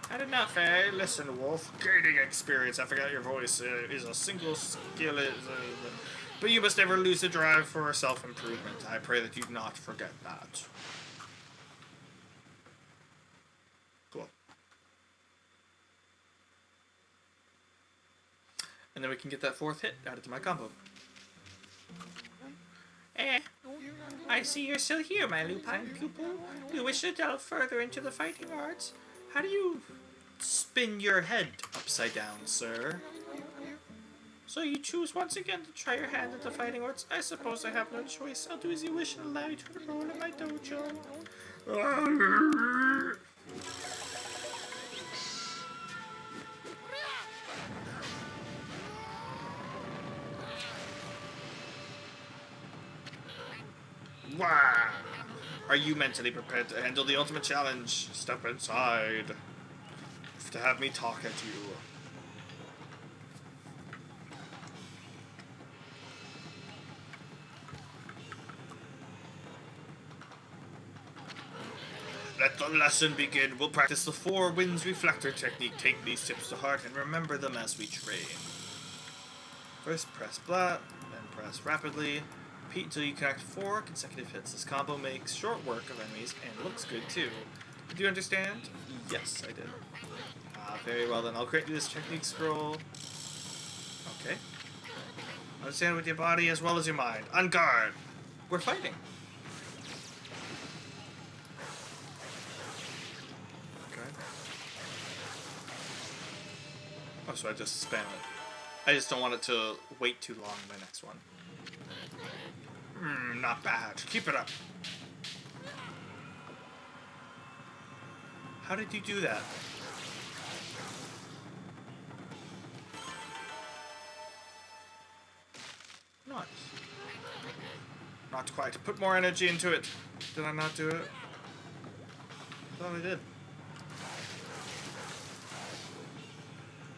Had enough, eh? Listen, Wolf. Gaining experience, I forgot your voice, is a single skill. But you must never lose the drive for self-improvement. I pray that you not forget that. Cool. And then we can get that 4th hit added to my combo. I see you're still here, my lupine pupil. Do you wish to delve further into the fighting arts? How do you spin your head upside down, sir? So you choose once again to try your hand at the fighting arts? I suppose I have no choice. I'll do as you wish and allow you to enroll in my dojo. Wow! Are you mentally prepared to handle the ultimate challenge? Step inside. To have me talk at you. Let the lesson begin. We'll practice the 4 winds reflector technique. Take these tips to heart and remember them as we train. First press blat, then press rapidly. Repeat until you connect 4 consecutive hits. This combo makes short work of enemies and looks good too. Do you understand? Yes, I did. Very well then. I'll create you this technique scroll. Okay. Understand with your body as well as your mind. On guard! We're fighting. Okay. Oh, so I just spam it. I just don't want it to wait too long in the next one. Not bad. Keep it up. How did you do that? Nice. Not quite. Put more energy into it. Did I not do it? I thought I did.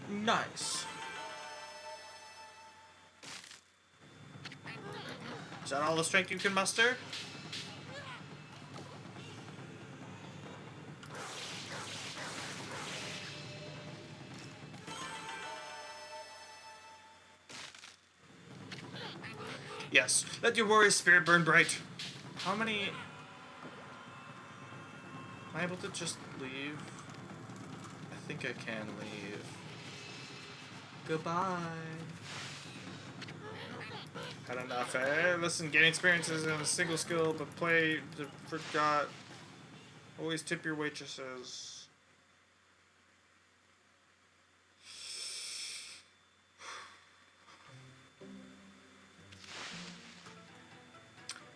Nice. Is that all the strength you can muster? Yes, let your warrior spirit burn bright. How many... Am I able to just leave? I think I can leave. Goodbye. Had enough, eh? Listen, gain experiences in a single skill, but play... Forgot. Always tip your waitresses.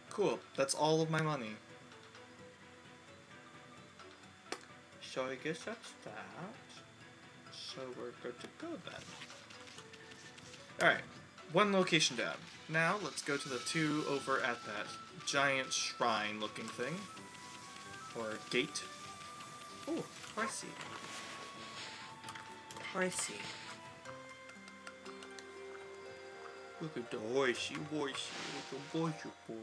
Cool. That's all of my money. So I guess that's that. So we're good to go then. Alright. One location down. Now let's go to the two over at that giant shrine looking thing. Or gate. Oh, pricey. Pricey. Look at the horsey, look at the horsey boy.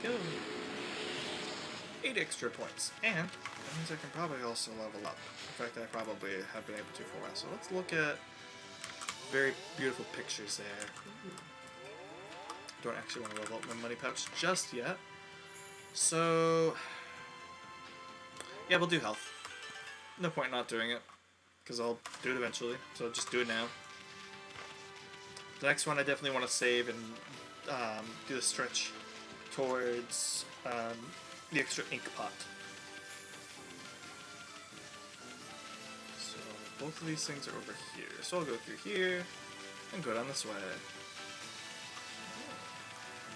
There we go. 8 extra points. And that means I can probably also level up. In fact, I probably have been able to for a while. So let's look at very beautiful pictures there. Don't actually want to level up my money pouch just yet. So... yeah, we'll do health. No point not doing it, because I'll do it eventually, so just do it now. The next one I definitely want to save and do the stretch towards the extra ink pot. So both of these things are over here, so I'll go through here and go down this way.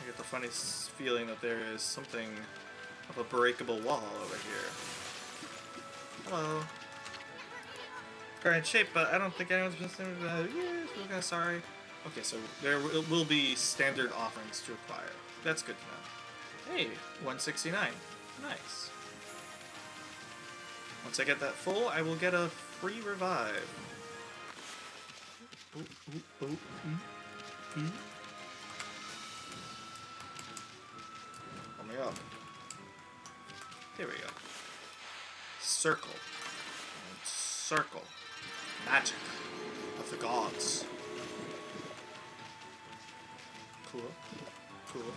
I get the funny feeling that there is something of a breakable wall over here. Hello. Alright, shape, but I don't think anyone's listening to that. Yes, we're kind of sorry. Okay, so there will be standard offerings to acquire. That's good to know. Hey, 169. Nice. Once I get that full, I will get a free revive. Ooh, ooh, ooh, Let me up. There we go. Circle. And circle. Magic of the gods. Cool. Cool.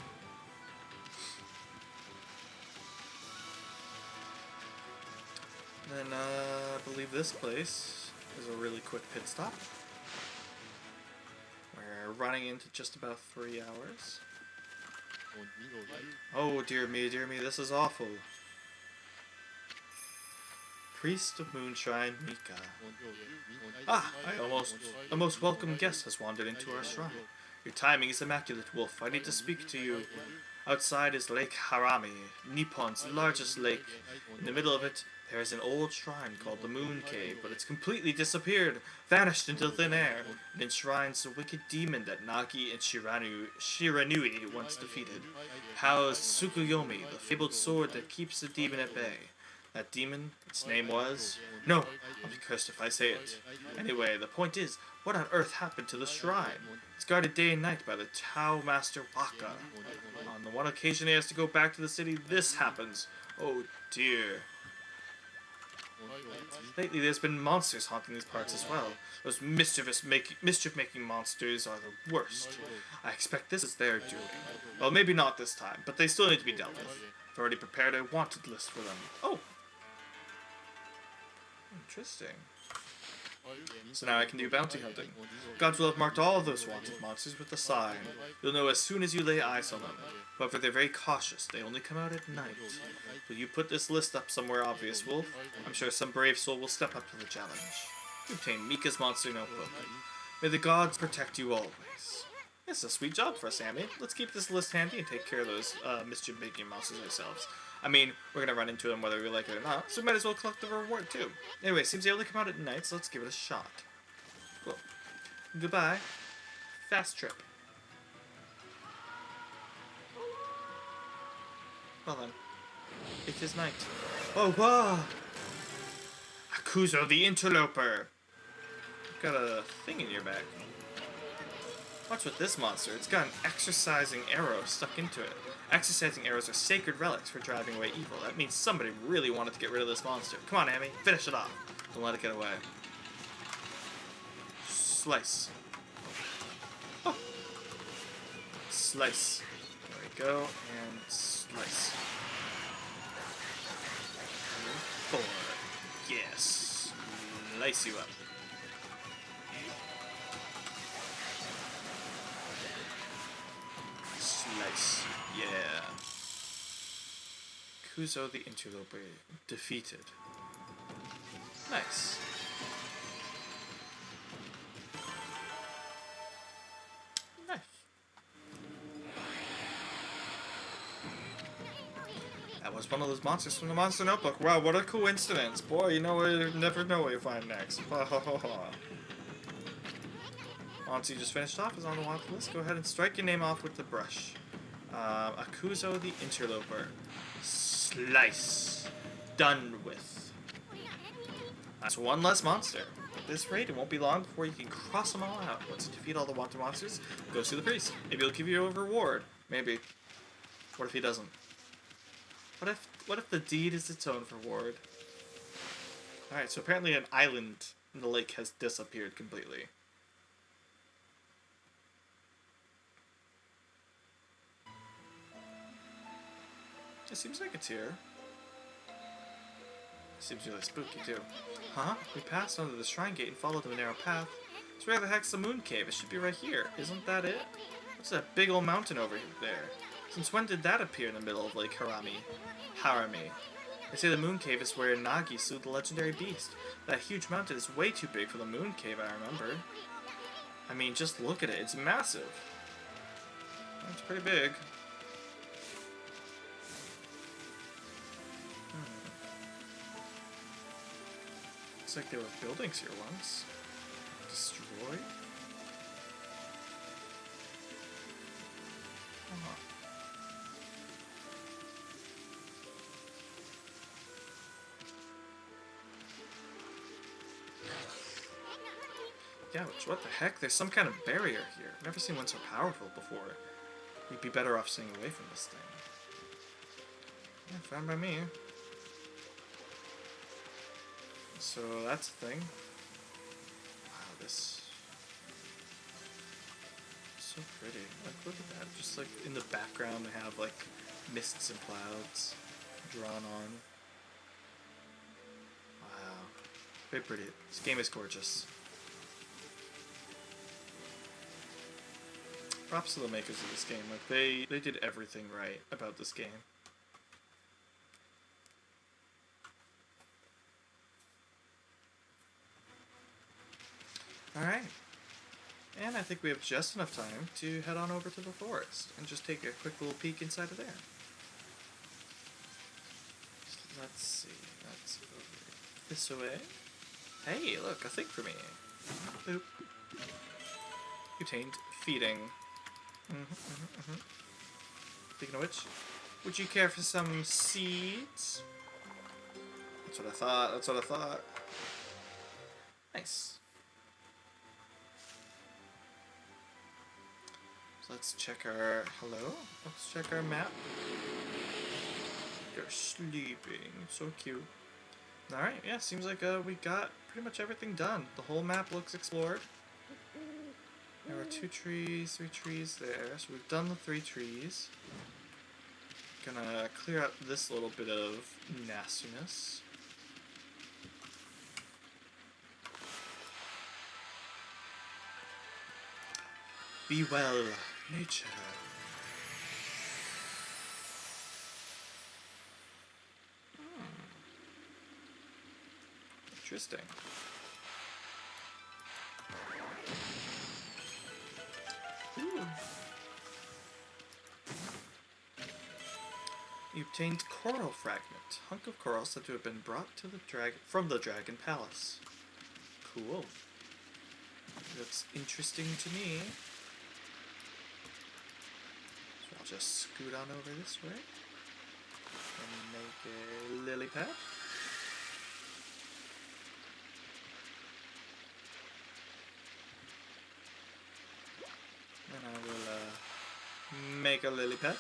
Then, I believe this place is a really quick pit stop. We're running into just about 3 hours. Oh, dear me, this is awful. Priest of Moonshine, Mika. Ah, a most welcome guest has wandered into our shrine. Your timing is immaculate, Wolf. I need to speak to you. Outside is Lake Harami, Nippon's largest lake. In the middle of it, there is an old shrine called the Moon Cave, but it's completely disappeared, vanished into thin air. It enshrines a wicked demon that Nagi and Shiranui once defeated. Housed Tsukuyomi, the fabled sword that keeps the demon at bay. That demon, its name was... No, I'll be cursed if I say it. Anyway, the point is, what on earth happened to the shrine? It's guarded day and night by the Tao Master Waka. On the one occasion he has to go back to the city, this happens. Oh dear. Lately there's been monsters haunting these parts as well. Those mischief-making monsters are the worst. I expect this is their doing. Well, maybe not this time, but they still need to be dealt with. I've already prepared a wanted list for them. Oh, Interesting. So now I can do bounty hunting. Gods will have marked all of those wanted monsters with a sign. You'll know as soon as you lay eyes on them. However, they're very cautious. They only come out at night. Will you put this list up somewhere obvious, Wolf? I'm sure some brave soul will step up to the challenge. You obtain Mika's monster notebook. May the gods protect you always. It's a sweet job for us, Sammy. Let's keep this list handy and take care of those mischief-making monsters ourselves. I mean, we're gonna run into them whether we like it or not, so we might as well collect the reward too. Anyway, seems they only come out at night, so let's give it a shot. Cool. Goodbye. Fast trip. Well then. It is night. Oh, wow! Akuzo the Interloper! You've got a thing in your back. What's with this monster? It's got an exercising arrow stuck into it. Exercising arrows are sacred relics for driving away evil. That means somebody really wanted to get rid of this monster. Come on, Amy. Finish it off. Don't let it get away. Slice. Oh. Slice. There we go. And slice. 4. Yes. Slice you up. Slice. Yeah. Kuzo the Interloper defeated. Nice. Nice. That was one of those monsters from the Monster Notebook. Wow, what a coincidence. Boy, you never know what you find next. Once you just finished off is on the watch list. Go ahead and strike your name off with the brush. Akuzo the Interloper. Slice. Done with. That's one less monster. At this rate, it won't be long before you can cross them all out. Once you defeat all the wanted monsters, go see the priest. Maybe he'll give you a reward. Maybe. What if he doesn't? What if the deed is its own reward? Alright, so apparently an island in the lake has disappeared completely. It seems like it's here. It seems really spooky too. Huh? We passed under the shrine gate and followed the narrow path. So where the heck's the moon cave? It should be right here. Isn't that it? What's that big old mountain over there? Since when did that appear in the middle of Lake Harami? They say the moon cave is where Nagi slew the legendary beast. That huge mountain is way too big for the moon cave, I remember. I mean, just look at it. It's massive. It's pretty big. Looks like there were buildings here once. Destroyed? Huh. Yeah, what the heck? There's some kind of barrier here. I've never seen one so powerful before. We'd be better off staying away from this thing. Yeah, fine by me. So that's the thing. Wow, this so pretty. Like, look at that. Just like in the background, they have like mists and clouds drawn on. Wow, very pretty. This game is gorgeous. Props to the makers of this game. Like they did everything right about this game. Alright, and I think we have just enough time to head on over to the forest and just take a quick little peek inside of there. Let's see, that's over this way. Hey, look, a thing for me. Boop. Obtained feeding. Speaking of which, would you care for some seeds? That's what I thought, Nice. Let's check our... Hello? Let's check our map. They're sleeping. So cute. Alright, yeah, seems like we got pretty much everything done. The whole map looks explored. There are 2 trees, 3 trees there. So we've done the 3 trees. Gonna clear out this little bit of nastiness. Be well, nature. Interesting. Ooh. You obtained coral fragment. Hunk of coral said to have been brought to the from the Dragon Palace. Cool. Looks interesting to me. So I'll just scoot on over this way and make a lily pad. And I will make a lily pad.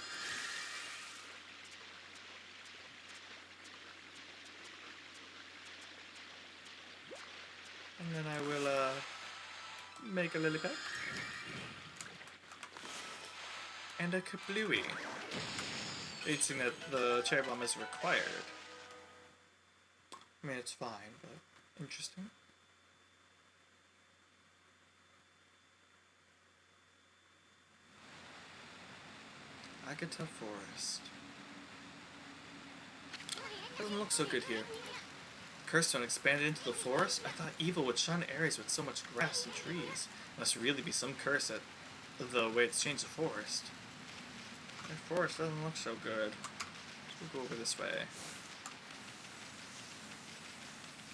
And then I will make a lily pad. And a kablooey. It's in that the cherry bomb is required. I mean, it's fine, but interesting. Agata Forest. Doesn't look so good here. Curse stone expanded into the forest? I thought evil would shun areas with so much grass and trees. Must really be some curse at the way it's changed the forest. The forest doesn't look so good. We'll go over this way.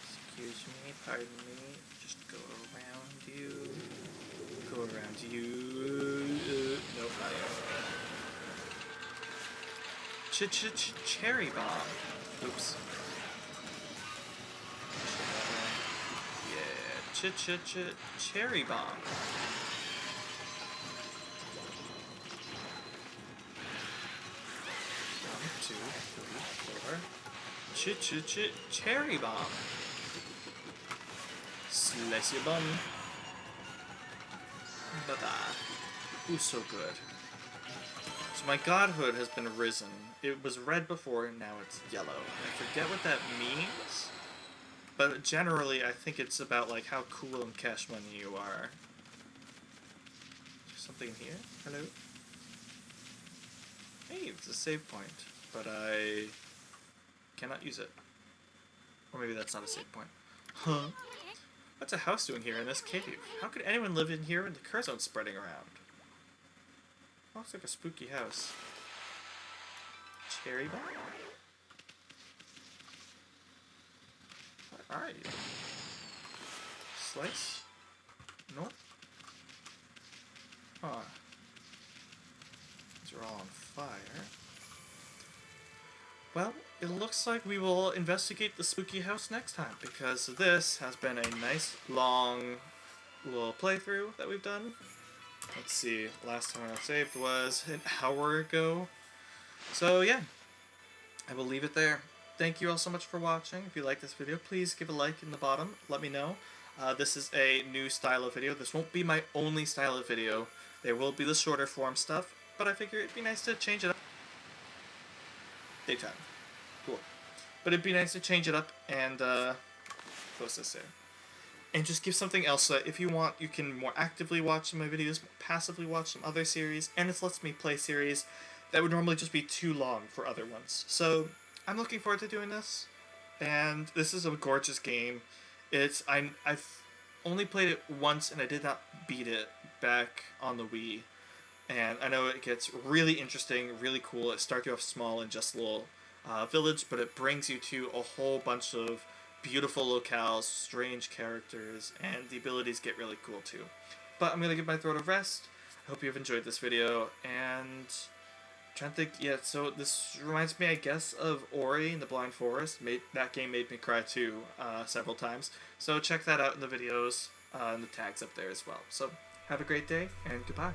Excuse me, pardon me. Just go around you. Go around you. Nope, not you. Cherry bomb. Oops. Cherry bomb. 1, 2, 3, 4. Cherry bomb. Slice your bun. Bye-bye. Ooh, so good. So my godhood has been risen. It was red before, and now it's yellow. I forget what that means, but generally I think it's about like how cool and cash money you are. Is there something here? Hello? Hey, it's a save point, but I cannot use it. Or maybe that's not a save point. Huh? What's a house doing here in this cave? How could anyone live in here when the curse zone's spreading around? Looks like a spooky house. Cherry bomb? What are you? Slice? Nope. Huh. These are all on fire. Well, it looks like we will investigate the spooky house next time, because this has been a nice, long, little playthrough that we've done. Let's see, last time I saved was an hour ago. So yeah, I will leave it there. Thank you all so much for watching. If you like this video, please give a like in the bottom. Let me know. This is a new style of video. This won't be my only style of video. There will be the shorter form stuff, but I figure it'd be nice to change it up. Daytime. Cool. But it'd be nice to change it up and, what's this say? And just give something else so that if you want, you can more actively watch some of my videos, more passively watch some other series, and it lets me play series that would normally just be too long for other ones. So, I'm looking forward to doing this, and this is a gorgeous game. I've only played it once, and I did not beat it back on the Wii. And I know it gets really interesting, really cool. It starts you off small in just a little village, but it brings you to a whole bunch of beautiful locales, strange characters, and the abilities get really cool too. But I'm going to give my throat a rest. I hope you have enjoyed this video, and I'm trying to think, yeah, so this reminds me, I guess, of Ori and the Blind Forest. That game made me cry too, several times. So check that out in the videos, and the tags up there as well. So have a great day, and goodbye.